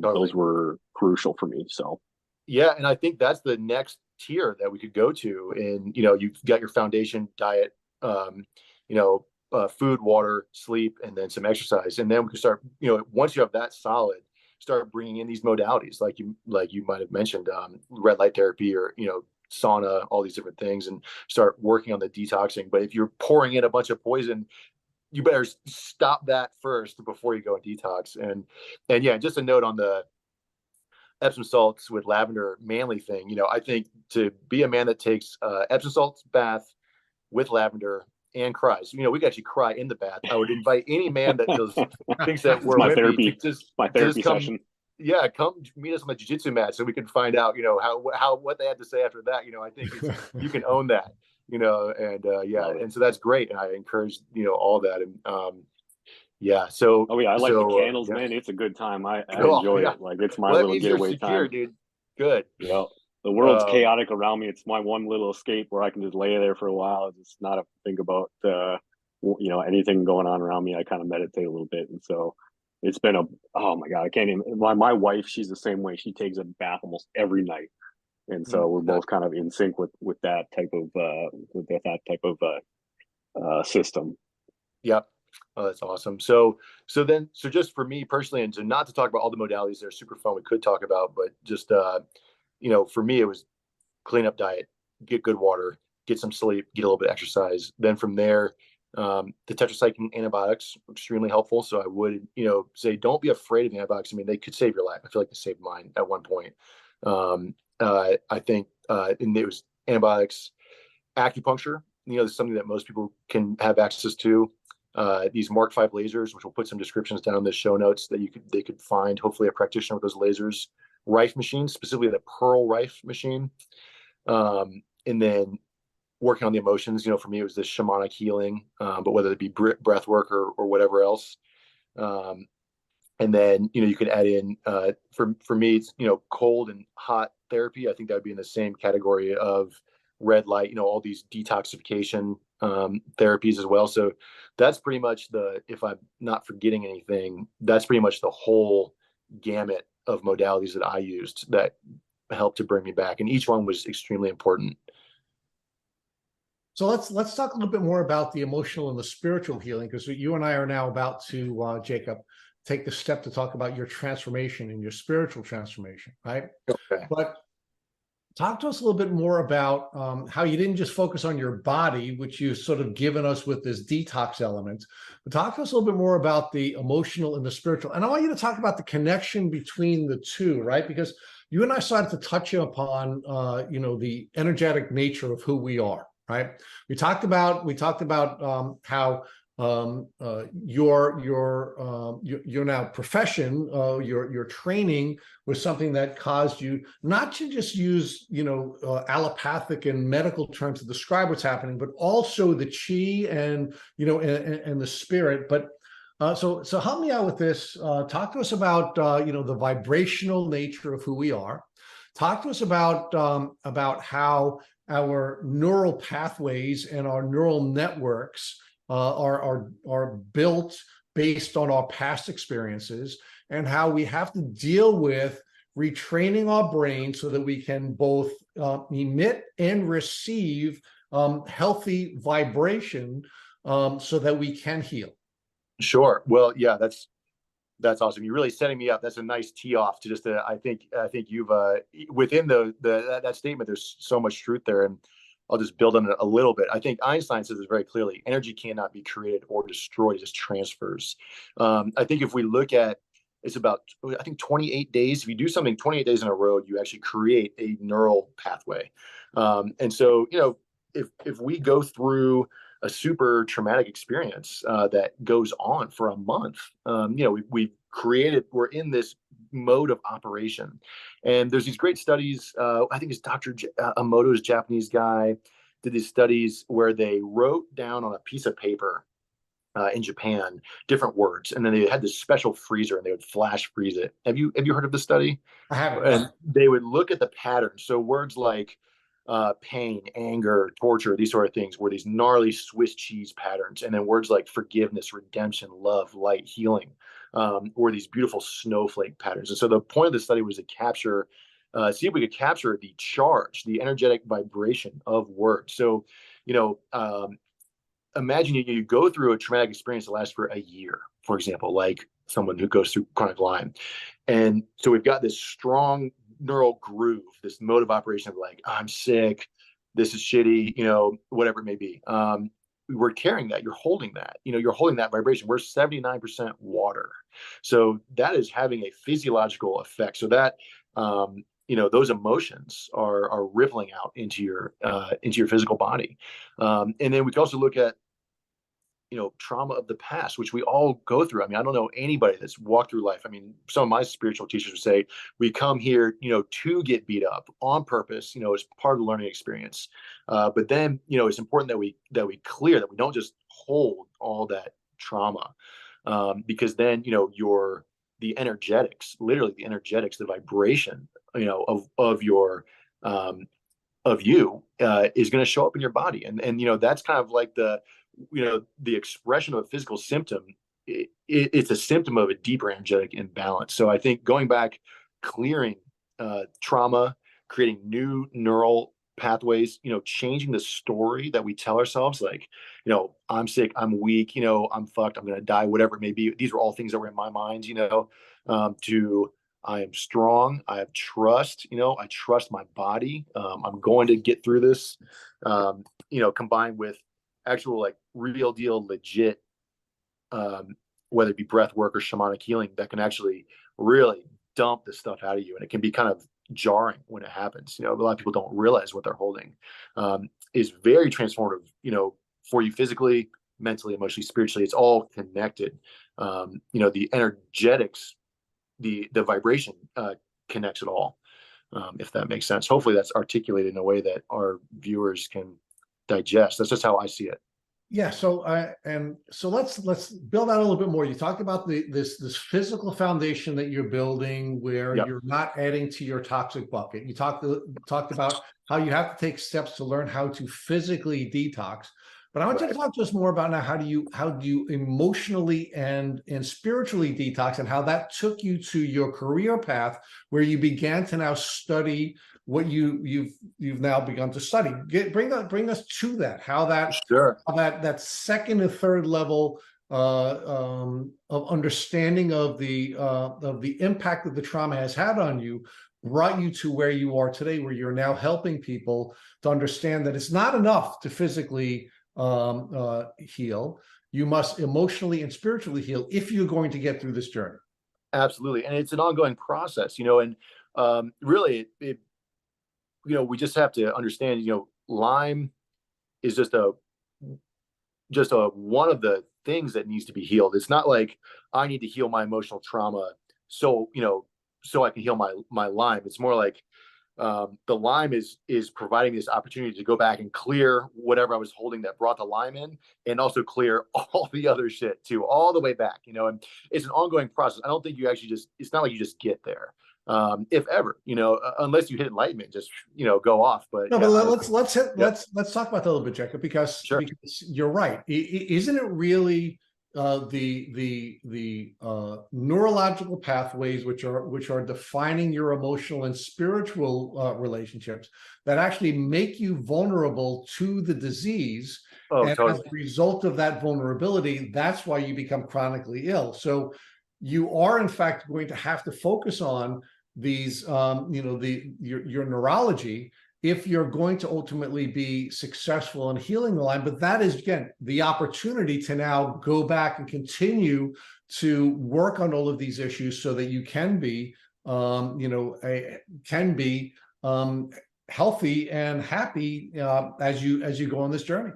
those were crucial for me. So yeah, and I think that's the next tier that we could go to. And, you know, you've got your foundation diet, you know, food, water, sleep, and then some exercise. And then we can start, you know, once you have that solid, start bringing in these modalities like you might have mentioned, red light therapy, or, you know, sauna, all these different things, and start working on the detoxing. But if you're pouring in a bunch of poison, you better stop that first before you go and detox. And yeah, just a note on the Epsom salts with lavender manly thing. You know, I think to be a man that takes Epsom salts bath with lavender and cries, you know, we could actually cry in the bath. I would invite any man that thinks that we're my therapy session. yeah, come meet us on the jiu-jitsu mat so we can find out, what they had to say after that. I think you can own that, and yeah, Love it. and so that's great. And I encourage, all that. And yeah, so, Oh yeah, I like the candles, yeah. man. It's a good time. I Oh, enjoy yeah. it. Like it's my Well, that little means you're getaway secure, time. dude. Good. The world's Um, chaotic around me. It's my one little escape where I can just lay there for a while, just not have to think about anything going on around me. I kind of meditate a little bit, and so it's been oh my god, I can't even. My wife, she's the same way. She takes a bath almost every night, and so we're both kind of in sync with that type of system. Yep. Oh, that's awesome. So just for me personally, and to not to talk about all the modalities that are super fun we could talk about, but just for me it was clean up diet, get good water, get some sleep, get a little bit of exercise. Then from there, the tetracycline antibiotics are extremely helpful. So I would, say don't be afraid of antibiotics. I mean, they could save your life. I feel like they saved mine at one point. I think and it was antibiotics, acupuncture. Is something that most people can have access to. These Mark V lasers, which we'll put some descriptions down in the show notes that they could find. Hopefully, a practitioner with those lasers. Rife machines, specifically the Pearl Rife machine, and then working on the emotions. For me, it was this shamanic healing, but whether it be breath work or whatever else. And then you could add in for me, it's cold and hot therapy. I think that would be in the same category of red light. All these detoxification therapies as well. So that's pretty much if I'm not forgetting anything, that's pretty much the whole gamut of modalities that I used that helped to bring me back, and each one was extremely important. So let's talk a little bit more about the emotional and the spiritual healing, because you and I are now about to, Jacob, take the step to talk about your transformation and your spiritual transformation, right? Okay. But talk to us a little bit more about how you didn't just focus on your body, which you've sort of given us with this detox element, but talk to us a little bit more about the emotional and the spiritual. And I want you to talk about the connection between the two, right? Because you and I started to touch upon, the energetic nature of who we are, right? We talked about how your now profession, your training was something that caused you not to just use allopathic and medical terms to describe what's happening, but also the chi and and the spirit. But so help me out with this. Talk to us about the vibrational nature of who we are. Talk to us about how our neural pathways and our neural networks are built based on our past experiences, and how we have to deal with retraining our brain so that we can both emit and receive healthy vibration, so that we can heal. Sure. Well, yeah, that's awesome. You're really setting me up. That's a nice tee off to just. I think you've within that statement. There's so much truth there, and I'll just build on it a little bit. I think Einstein says this very clearly: energy cannot be created or destroyed; it just transfers. I think if we look at it's about 28 days. If you do something 28 days in a row, you actually create a neural pathway. And so if we go through a super traumatic experience that goes on for a month. We've created, we're in this mode of operation. And there's these great studies. I think it's Dr. Emoto's Japanese guy did these studies where they wrote down on a piece of paper in Japan different words, and then they had this special freezer and they would flash freeze it. Have you heard of this study? I haven't. And they would look at the patterns. So words like pain, anger, torture, these sort of things were these gnarly Swiss cheese patterns. And then words like forgiveness, redemption, love, light, healing were these beautiful snowflake patterns. And so the point of the study was to capture, see if we could capture the charge, the energetic vibration of words. So, imagine you go through a traumatic experience that lasts for a year, for example, like someone who goes through chronic Lyme. And so we've got this strong neural groove, this mode of operation of like, I'm sick, this is shitty, whatever it may be. We're carrying that, you're holding that, you're holding that vibration. We're 79% water. So that is having a physiological effect. So that, those emotions are rippling out into your physical body. And then we can also look at trauma of the past, which we all go through. I mean, I don't know anybody that's walked through life. I mean, some of my spiritual teachers would say we come here, to get beat up on purpose, as part of the learning experience. But then, it's important that we clear, that we don't just hold all that trauma, because then, the energetics, literally the energetics, the vibration, of your, of you, is going to show up in your body. And, that's kind of like the expression of a physical symptom. It's a symptom of a deeper energetic imbalance. So I think going back, clearing trauma, creating new neural pathways, changing the story that we tell ourselves, like, I'm sick, I'm weak, I'm fucked, I'm going to die, whatever it may be. These were all things that were in my mind, to I am strong, I have trust, I trust my body. I'm going to get through this, combined with actual, like, real deal, legit, whether it be breath work or shamanic healing, that can actually really dump this stuff out of you. And it can be kind of jarring when it happens. A lot of people don't realize what they're holding, is very transformative, for you physically, mentally, emotionally, spiritually. It's all connected. The energetics, the vibration, connects it all. If that makes sense. Hopefully that's articulated in a way that our viewers can digest. That's just how I see it. Yeah. So let's build out a little bit more. You talked about this physical foundation that you're building, where Yep. you're not adding to your toxic bucket. You talked about how you have to take steps to learn how to physically detox. But I want you to talk to us more about now, how do you emotionally and spiritually detox, and how that took you to your career path, where you began to now study what you've now begun to study. Bring us to that, Sure. how that second and third level of understanding of the impact that the trauma has had on you brought you to where you are today, where you're now helping people to understand that it's not enough to physically heal. You must emotionally and spiritually heal if you're going to get through this journey. Absolutely. And it's an ongoing process, and really we just have to understand, Lyme is just a one of the things that needs to be healed. It's not like I need to heal my emotional trauma so I can heal my Lyme. It's more like the Lyme is providing this opportunity to go back and clear whatever I was holding that brought the Lyme in, and also clear all the other shit too, all the way back. And it's an ongoing process. I don't think you actually it's not like you just get there, if ever, unless you hit enlightenment, just go off. But no, yeah, but let's talk about that a little bit, Jacob, because sure. You're right. Isn't it really the neurological pathways which are defining your emotional and spiritual relationships that actually make you vulnerable to the disease? Oh, And totally. as a result of that vulnerability, that's why you become chronically ill. So you are in fact going to have to focus on these, your neurology, if you're going to ultimately be successful in healing the Lyme. But that is, again, the opportunity to now go back and continue to work on all of these issues so that you can be, healthy and happy as you go on this journey.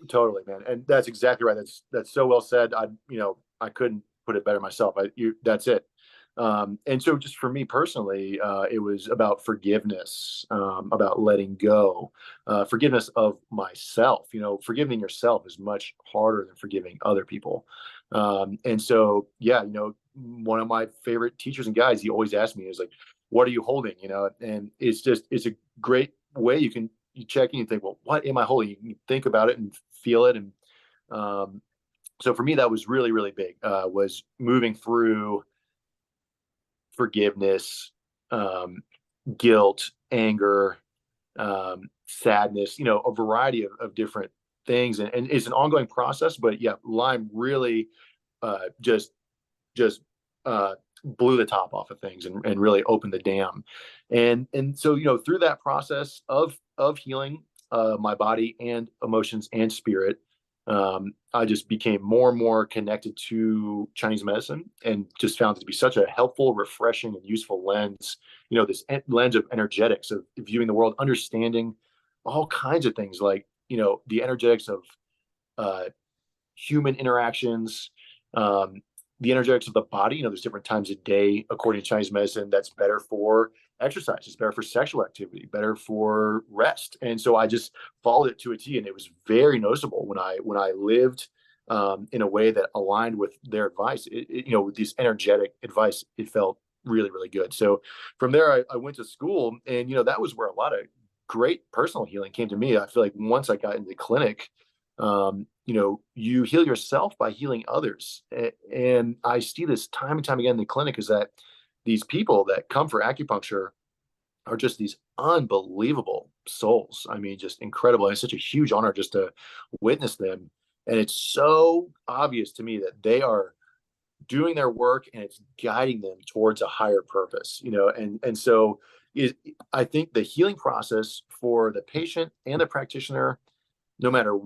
Totally, man. And that's exactly right. That's so well said. I couldn't put it better myself. That's it. And so just for me personally, it was about forgiveness, about letting go, forgiveness of myself. Forgiving yourself is much harder than forgiving other people. And so, yeah, one of my favorite teachers and guides, he always asked me, is like, what are you holding? And it's a great way you check in and think, well, what am I holding? You can think about it and feel it. And, so for me, that was really, really big, was moving through forgiveness, guilt, anger, sadness, a variety of different things. And it's an ongoing process, but yeah, Lyme really just blew the top off of things and really opened the dam. And so, through that process of healing my body and emotions and spirit, I just became more and more connected to Chinese medicine, and just found it to be such a helpful, refreshing, and useful lens. This lens of energetics, of viewing the world, understanding all kinds of things, like the energetics of human interactions, the energetics of the body. There's different times a day, according to Chinese medicine, that's better for exercise, it's better for sexual activity, better for rest. And so I just followed it to a T, and it was very noticeable when I lived in a way that aligned with their advice. With this energetic advice, it felt really, really good. So from there, I went to school, and that was where a lot of great personal healing came to me. I feel like once I got into the clinic, you heal yourself by healing others. And I see this time and time again in the clinic, is that these people that come for acupuncture are just these unbelievable souls. I mean, just incredible. And it's such a huge honor just to witness them. And it's so obvious to me that they are doing their work, and it's guiding them towards a higher purpose, and so I think the healing process for the patient and the practitioner, no matter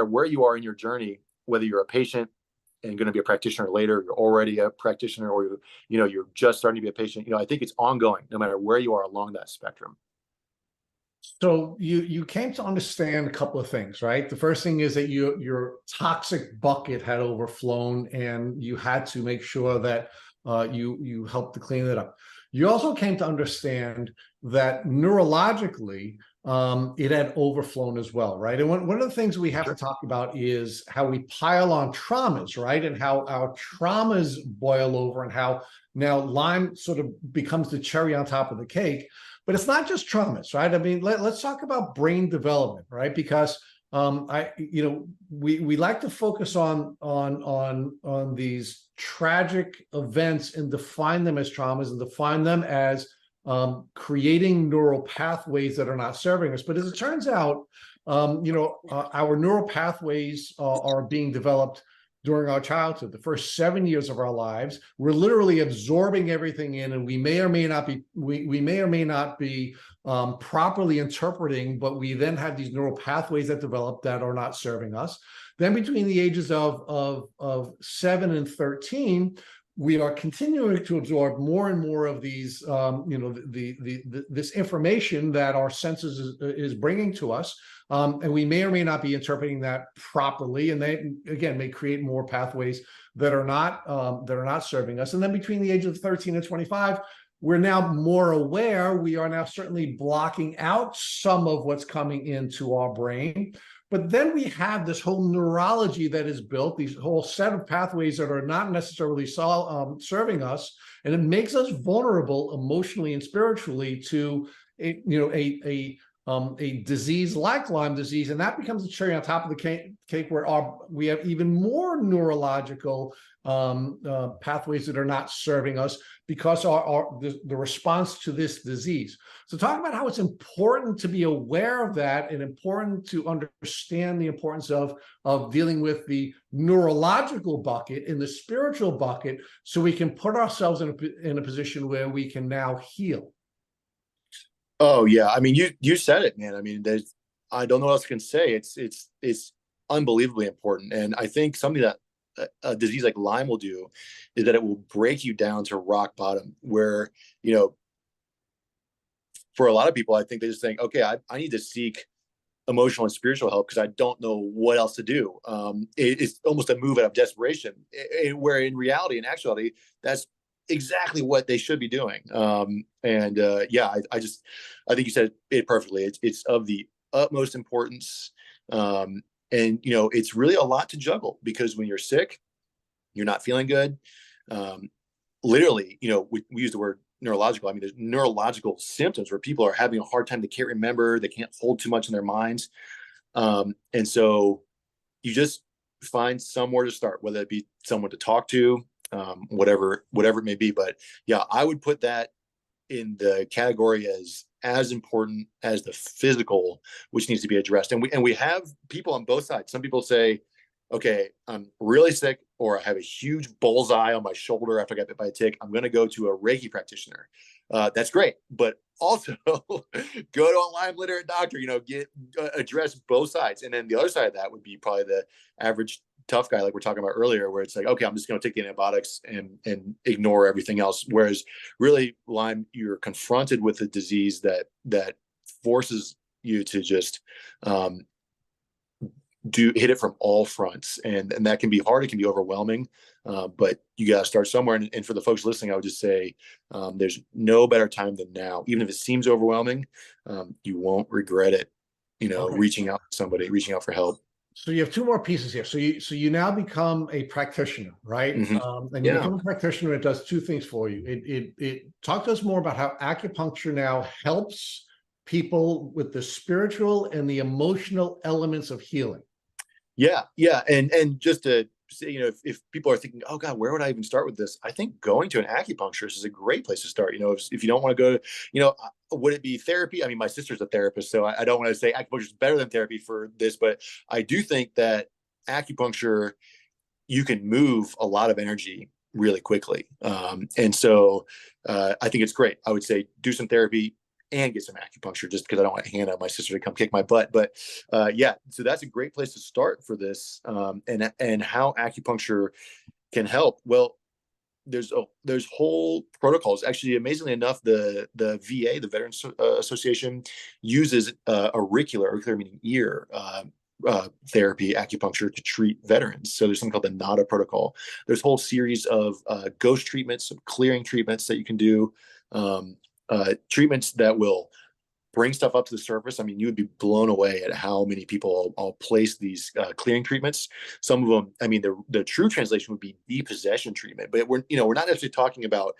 where you are in your journey, whether you're a patient and going to be a practitioner later, you're already a practitioner, or you're just starting to be a patient, I think it's ongoing no matter where you are along that spectrum. So you came to understand a couple of things, right? The first thing is that your toxic bucket had overflown, and you had to make sure that you helped to clean it up. You also came to understand that neurologically, it had overflown as well, right? And one of the things we have to talk about is how we pile on traumas, right? And how our traumas boil over, and how now Lyme sort of becomes the cherry on top of the cake. But it's not just traumas, right? I mean, let's talk about brain development, right? Because we like to focus on these tragic events and define them as traumas, and define them as creating neural pathways that are not serving us. But as it turns out, our neural pathways are being developed during our childhood. The first 7 years of our lives, we're literally absorbing everything in, and we may or may not be properly interpreting, but we then have these neural pathways that develop that are not serving us. Then between the ages of 7 and 13, we are continuing to absorb more and more of these, this information that our senses is bringing to us. And we may or may not be interpreting that properly, and they again may create more pathways that are not serving us. And then between the ages of 13 and 25, we're now more aware. We are now certainly blocking out some of what's coming into our brain. But then we have this whole neurology that is built, these whole set of pathways that are not necessarily serving us, and it makes us vulnerable emotionally and spiritually to a disease like Lyme disease, and that becomes the cherry on top of the cake, where we have even more neurological pathways that are not serving us because the response to this disease. So talk about how it's important to be aware of that, and important to understand the importance of dealing with the neurological bucket and the spiritual bucket, so we can put ourselves in a position where we can now heal. Oh yeah, I mean, you said it, man. I mean, I don't know what else I can say. It's unbelievably important, and I think something that a disease like Lyme will do is that it will break you down to rock bottom, where for a lot of people, I think they just think, okay, I need to seek emotional and spiritual help because I don't know what else to do. It's almost a move out of desperation, where in reality, in actuality, that's exactly what they should be doing. Yeah, I think you said it perfectly. It's of the utmost importance. It's really a lot to juggle, because when you're sick, you're not feeling good. Literally, we use the word neurological. I mean, there's neurological symptoms where people are having a hard time. They can't remember, they can't hold too much in their minds. And so you just find somewhere to start, whether it be someone to talk to, whatever it may be. But yeah, I would put that in the category as important as the physical, which needs to be addressed. And we have people on both sides. Some people say, okay, I'm really sick, or I have a huge bullseye on my shoulder after I got bit by a tick. I'm going to go to a Reiki practitioner. That's great. But also go to a Lyme literate doctor, address both sides. And then the other side of that would be probably the average tough guy, like we're talking about earlier, where it's like, okay, I'm just going to take the antibiotics and ignore everything else. Whereas really Lyme, you're confronted with a disease that forces you to just hit it from all fronts, and that can be hard. It can be overwhelming, but you got to start somewhere. And for the folks listening, I would just say there's no better time than now. Even if it seems overwhelming, you won't regret it. Okay. Reaching out to somebody, reaching out for help. So you have two more pieces here. So you now become a practitioner, right? And you become a practitioner. It does two things for you. It talk to us more about how acupuncture now helps people with the spiritual and the emotional elements of healing. Yeah. And just to say, if people are thinking, oh God, where would I even start with this? I think going to an acupuncturist is a great place to start. If you don't want to go to, would it be therapy? I mean, my sister's a therapist, so I don't want to say acupuncture is better than therapy for this, but I do think that acupuncture, you can move a lot of energy really quickly. And so I think it's great. I would say do some therapy and get some acupuncture, just because I don't want Hannah, my sister, to come kick my butt. But so that's a great place to start for this. And how acupuncture can help. Well, there's whole protocols. Actually, amazingly enough, the VA, the Veterans Association, uses auricular meaning ear, therapy, acupuncture, to treat veterans. So there's something called the NADA protocol. There's a whole series of ghost treatments, some clearing treatments that you can do, treatments that will bring stuff up to the surface. I mean, you would be blown away at how many people I'll place these clearing treatments. Some of them, I mean, the true translation would be depossession treatment, but we're not actually talking about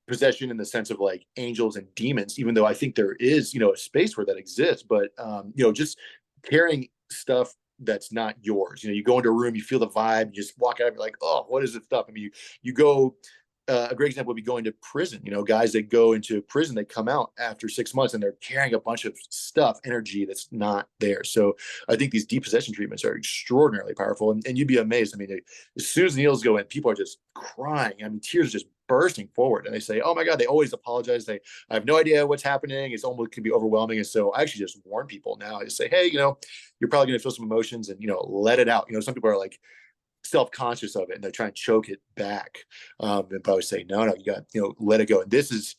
possession in the sense of like angels and demons, even though I think there is, a space where that exists, but just carrying stuff that's not yours. You go into a room, you feel the vibe, you just walk out, you're like, oh, what is this stuff? I mean, you go, a great example would be going to prison. Guys that go into prison, they come out after 6 months and they're carrying a bunch of stuff, energy that's not there. So I think these depossession treatments are extraordinarily powerful, and you'd be amazed. I mean, as soon as the needles go in, people are just crying. I mean, tears just bursting forward, and they say, oh my God, they always apologize. I have no idea what's happening. It's almost can be overwhelming. And so I actually just warn people now. I just say, hey, you're probably going to feel some emotions, and, let it out. Some people are like self-conscious of it and they're trying to choke it back. But I would say, no, you got, let it go. And this is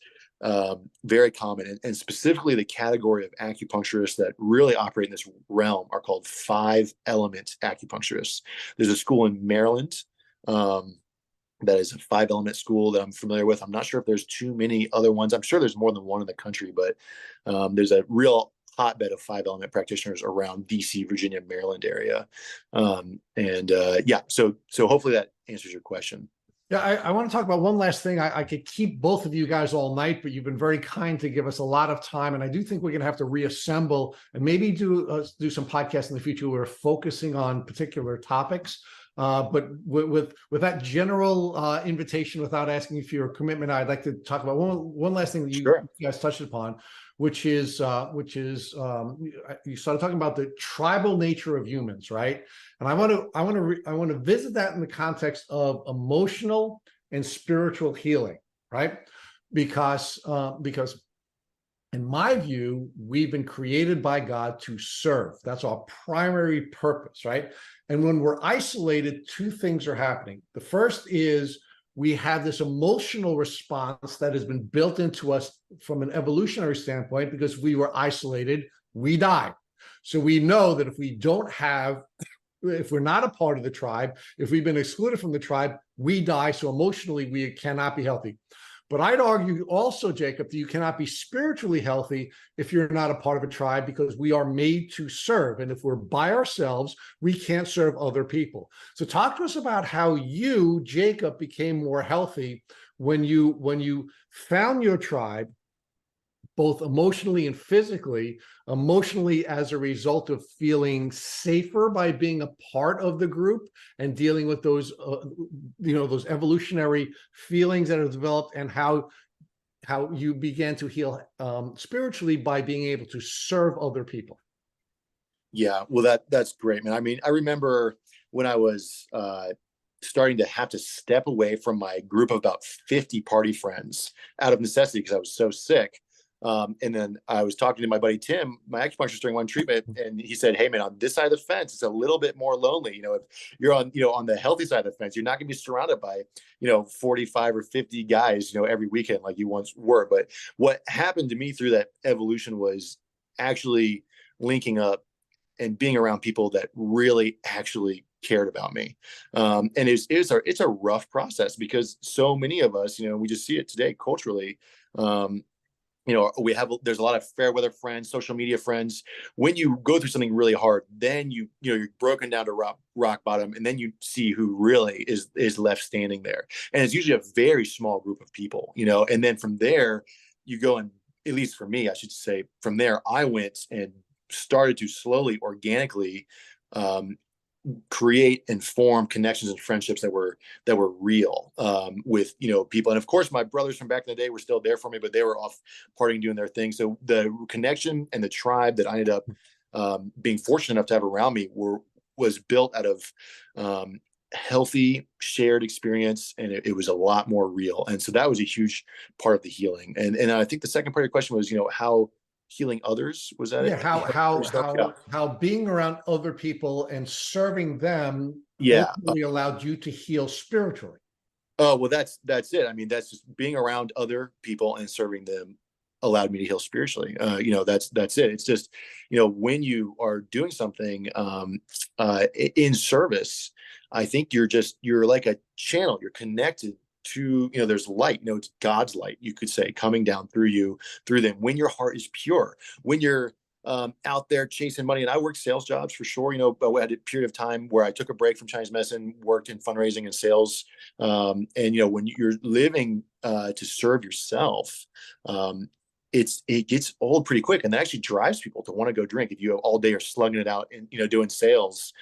very common. And specifically the category of acupuncturists that really operate in this realm are called 5-element acupuncturists. There's a school in Maryland that is a 5-element school that I'm familiar with. I'm not sure if there's too many other ones. I'm sure there's more than one in the country, but there's a real hotbed of 5-element practitioners around DC, Virginia, Maryland area. So hopefully that answers your question. Yeah, I want to talk about one last thing. I could keep both of you guys all night, but you've been very kind to give us a lot of time. And I do think we're going to have to reassemble and maybe do some podcasts in the future where we're focusing on particular topics. But with that general invitation, without asking for your commitment, I'd like to talk about one last thing that you guys touched upon, which is you started talking about the tribal nature of humans, right? And I want to visit that in the context of emotional and spiritual healing, right? Because in my view, we've been created by God to serve. That's our primary purpose, right? And when we're isolated, two things are happening. The first is we have this emotional response that has been built into us from an evolutionary standpoint. Because we were isolated, we died. So we know that if we're not a part of the tribe, if we've been excluded from the tribe, we die. So emotionally, we cannot be healthy. But I'd argue also, Jacob, that you cannot be spiritually healthy if you're not a part of a tribe, because we are made to serve. And if we're by ourselves, we can't serve other people. So talk to us about how you, Jacob, became more healthy when you found your tribe, both emotionally and physically. Emotionally as a result of feeling safer by being a part of the group and dealing with those those evolutionary feelings that have developed, and how you began to heal spiritually by being able to serve other people. Yeah, well, that's great, man. I mean, I remember when I was starting to have to step away from my group of about 50 party friends out of necessity because I was so sick. And then I was talking to my buddy Tim, my acupuncturist, during one treatment, and he said, hey man, on this side of the fence, it's a little bit more lonely. If you're on the healthy side of the fence, you're not gonna be surrounded by 45 or 50 guys every weekend like you once were. But what happened to me through that evolution was actually linking up being around people that really actually cared about me. And it's a rough process because so many of us, we just see it today culturally. There's a lot of fair weather friends, social media friends. When you go through something really hard, then you're broken down to rock bottom, and then you see who really is left standing there. And it's usually a very small group of people, and then from there you go, and at least for me, I should say, from there I went and started to slowly, organically, create and form connections and friendships that were real, with people. And of course my brothers from back in the day were still there for me, but they were off partying, doing their thing. So the connection and the tribe that I ended up being fortunate enough to have around me was built out of healthy shared experience, and it was a lot more real. And so that was a huge part of the healing. And I think the second part of your question was, how healing others, was that Yeah, it? how being around other people and serving them ultimately allowed you to heal spiritually. Oh, well, that's it. I mean, that's just being around other people and serving them allowed me to heal spiritually. That's it. It's just, when you are doing something in service, I think you're like a channel. You're connected to, there's light, it's God's light, you could say, coming down through them. When your heart is pure, when you're out there chasing money. And I worked sales jobs for sure, but I had a period of time where I took a break from Chinese medicine, worked in fundraising and sales. And, when you're living to serve yourself, it gets old pretty quick, and that actually drives people to want to go drink. If you all day are slugging it out and doing sales,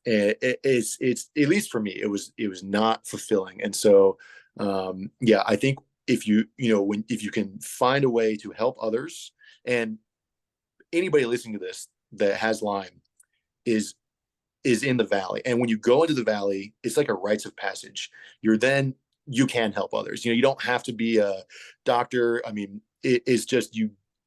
it's at least for me, it was not fulfilling. And so I think if you can find a way to help others, and anybody listening to this that has Lyme is in the valley, and when you go into the valley, it's like a rites of passage. You can help others. You don't have to be a doctor. I mean, it is just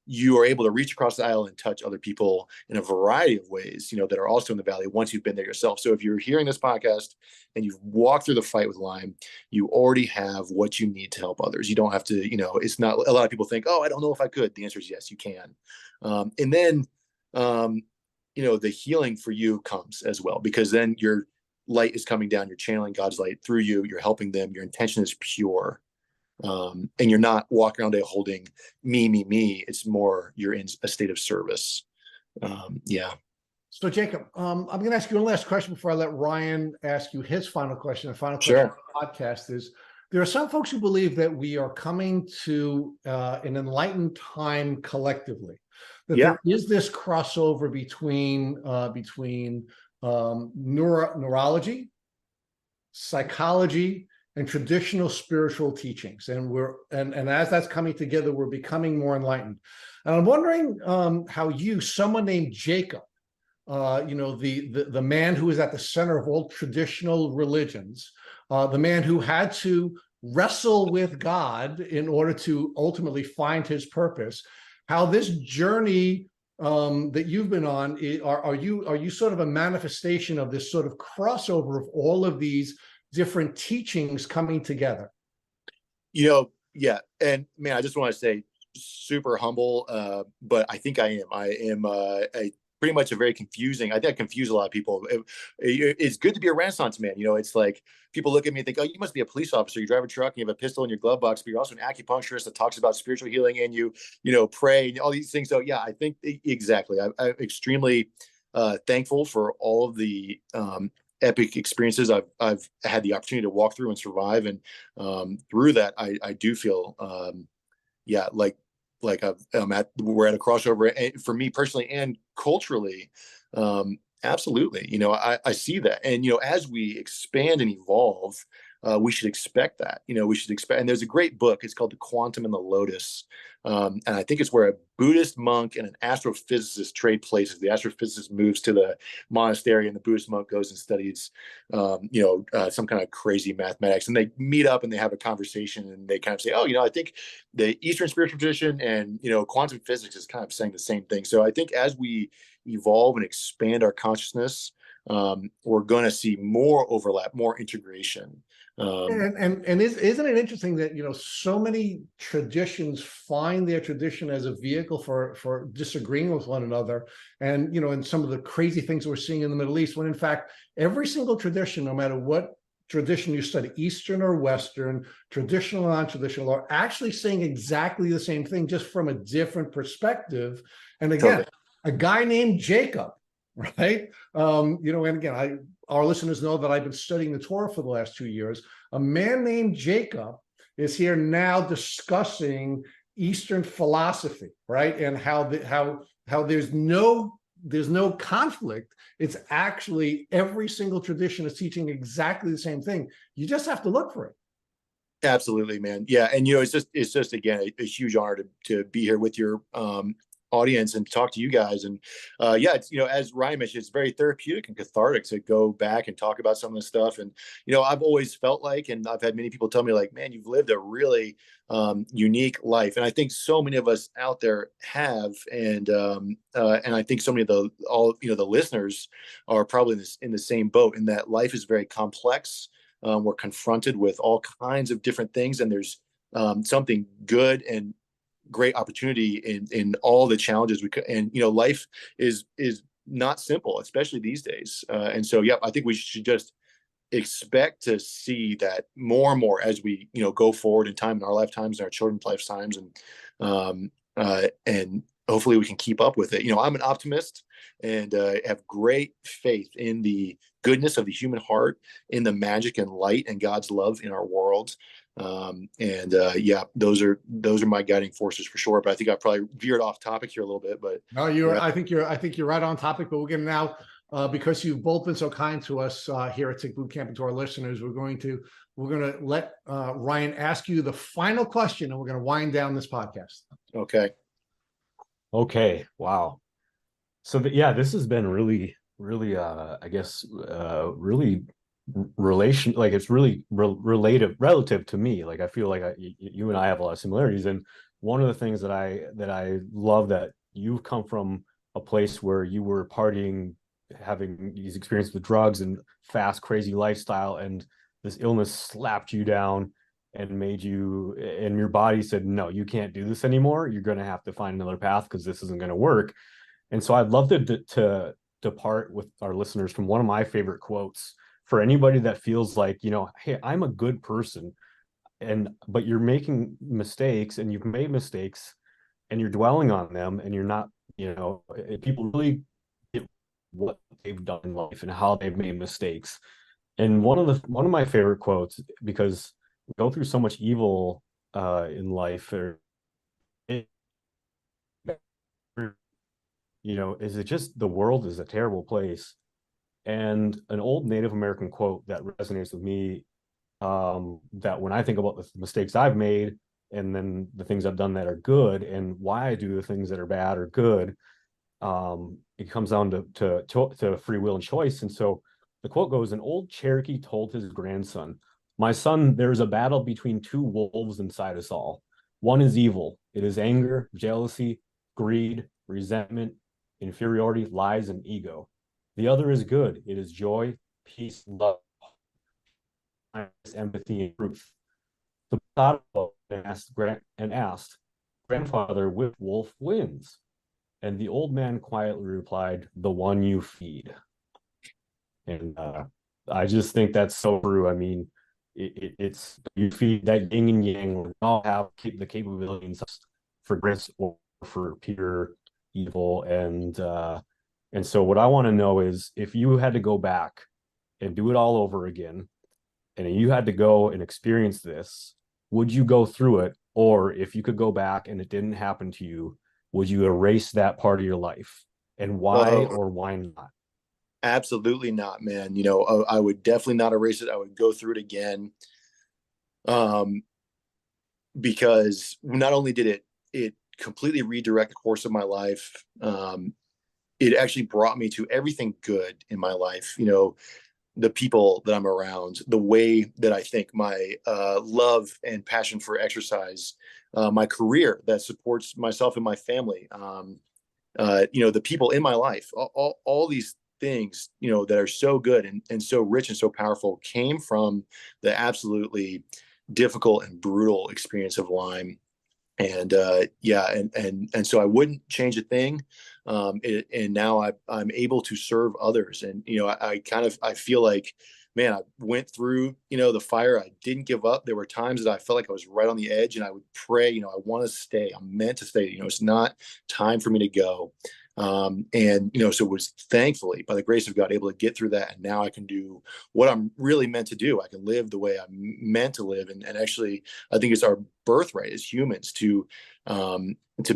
you are able to reach across the aisle and touch other people in a variety of ways, that are also in the valley once you've been there yourself. So if you're hearing this podcast and you've walked through the fight with Lyme, you already have what you need to help others. You don't have to, it's not, a lot of people think, oh, I don't know if I could. The answer is yes, you can. And then, the healing for you comes as well, because then your light is coming down, you're channeling God's light through you, you're helping them, your intention is pure. And you're not walking around day holding me. It's more, you're in a state of service. So Jacob, I'm going to ask you one last question before I let Ryan ask you his final question. The final question of the podcast is, there are some folks who believe that we are coming to an enlightened time collectively, that there is this crossover between neurology, psychology, and traditional spiritual teachings, and as that's coming together, we're becoming more enlightened. And I'm wondering how someone named Jacob, the man who is at the center of all traditional religions, the man who had to wrestle with God in order to ultimately find his purpose, how this journey that you've been on, are you sort of a manifestation of this sort of crossover of all of these different teachings coming together? Yeah. And man, I just want to say, super humble, but I think I am pretty much a very confusing. I think I confuse a lot of people. It's good to be a Renaissance man. It's like people look at me and think, oh, you must be a police officer. You drive a truck and you have a pistol in your glove box, but you're also an acupuncturist that talks about spiritual healing, and you pray and all these things. So yeah, I think exactly. I'm extremely thankful for all of the epic experiences I've had the opportunity to walk through and survive. And through that, I do feel, we're at a crossover, for me personally and culturally. Absolutely. I see that. And, as we expand and evolve, we should expect that. We should expect, and there's a great book, it's called The Quantum and the Lotus. And I think it's where a Buddhist monk and an astrophysicist trade places. The astrophysicist moves to the monastery, and the Buddhist monk goes and studies, some kind of crazy mathematics. And they meet up and they have a conversation, and they kind of say, oh, I think the Eastern spiritual tradition and, quantum physics is kind of saying the same thing. So I think as we evolve and expand our consciousness, we're going to see more overlap, more integration. Isn't it interesting that, so many traditions find their tradition as a vehicle for disagreeing with one another, and some of the crazy things we're seeing in the Middle East, when in fact every single tradition, no matter what tradition you study, Eastern or Western, traditional or non-traditional, are actually saying exactly the same thing, just from a different perspective. And again, Totally. a guy named Jacob, right? And again, our listeners know that I've been studying the Torah for the last 2 years. A man named Jacob is here now discussing Eastern philosophy, right? And how there's no conflict. It's actually every single tradition is teaching exactly the same thing. You just have to look for it. Absolutely, man. Yeah. And, it's just again, a huge honor to be here with your audience and talk to you guys. And yeah, it's, as Ryan mentioned, it's very therapeutic and cathartic to go back and talk about some of this stuff. And, I've always felt like, and I've had many people tell me like, man, you've lived a really unique life. And I think so many of us out there have, and I think so many of the listeners are probably in the same boat, in that life is very complex. We're confronted with all kinds of different things, and there's something good and great opportunity in all the challenges we could. And life is not simple, especially these days. And so, yeah, I think we should just expect to see that more and more as we go forward in time, in our lifetimes and our children's lifetimes, and hopefully we can keep up with it. I'm an optimist, and have great faith in the goodness of the human heart, in the magic and light and God's love in our world. Yeah, those are my guiding forces for sure. But I think I probably veered off topic here a little bit. But no, yeah. I think you're right on topic. But we're going to now, because you've both been so kind to us here at Tick Boot Camp, and to our listeners, we're going to let Ryan ask you the final question, and we're going to wind down this podcast. Okay. Wow. So this has been really, really, I guess, really it's really relative to me. Like, I feel like you and I have a lot of similarities. And one of the things that I love, that you've come from a place where you were partying, having these experiences with drugs and fast, crazy lifestyle, and this illness slapped you down and and your body said, no, you can't do this anymore. You're going to have to find another path, because this isn't going to work. And so I'd love to depart with our listeners from one of my favorite quotes, for anybody that feels like, hey, I'm a good person, but you're making mistakes, and you've made mistakes, and you're dwelling on them, and you're not, people really get what they've done in life and how they've made mistakes. And one of my favorite quotes, because we go through so much evil in life, is it just, the world is a terrible place. And an old Native American quote that resonates with me, that when I think about the mistakes I've made, and then the things I've done that are good, and why I do the things that are bad or good, it comes down to free will and choice. And so the quote goes, an old Cherokee told his grandson, my son, there is a battle between two wolves inside us all. One is evil. It is anger, jealousy, greed, resentment, inferiority, lies, and ego. The other is good. It is joy, peace, love, empathy, and truth. The thought and asked, grandfather, which wolf wins? And the old man quietly replied, the one you feed. And I just think that's so true. I mean, it's, you feed that yin and yang. We all have the capabilities for grace or for pure evil. And so what I want to know is, if you had to go back and do it all over again, and you had to go and experience this, would you go through it? Or if you could go back and it didn't happen to you, would you erase that part of your life? And why or why not? Absolutely not, man. I would definitely not erase it. I would go through it again. Because not only did it completely redirect the course of my life, it actually brought me to everything good in my life. The people that I'm around, the way that I think, my love and passion for exercise, my career that supports myself and my family, the people in my life, all these things, that are so good and so rich and so powerful came from the absolutely difficult and brutal experience of Lyme. And and so I wouldn't change a thing. And now I'm able to serve others. And I feel like, man, I went through the fire. I didn't give up. There were times that I felt like I was right on the edge, and I would pray, I want to stay. I'm meant to stay. It's not time for me to go. So was thankfully, by the grace of God, able to get through that. And now I can do what I'm really meant to do. I can live the way I'm meant to live. And actually, I think it's our birthright as humans to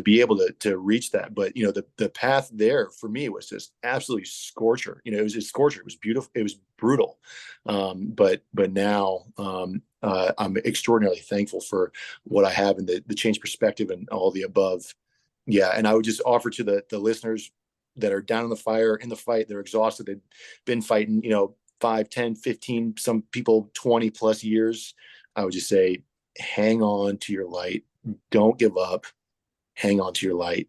be able to reach that. But, the path there for me was just absolutely scorcher. It was just scorcher. It was beautiful. It was brutal. But now, I'm extraordinarily thankful for what I have and the change perspective and all the above. Yeah. And I would just offer to the listeners that are down in the fire, in the fight, they're exhausted. They've been fighting, 5, 10, 15, some people 20 plus years. I would just say, hang on to your light. Don't give up. Hang on to your light.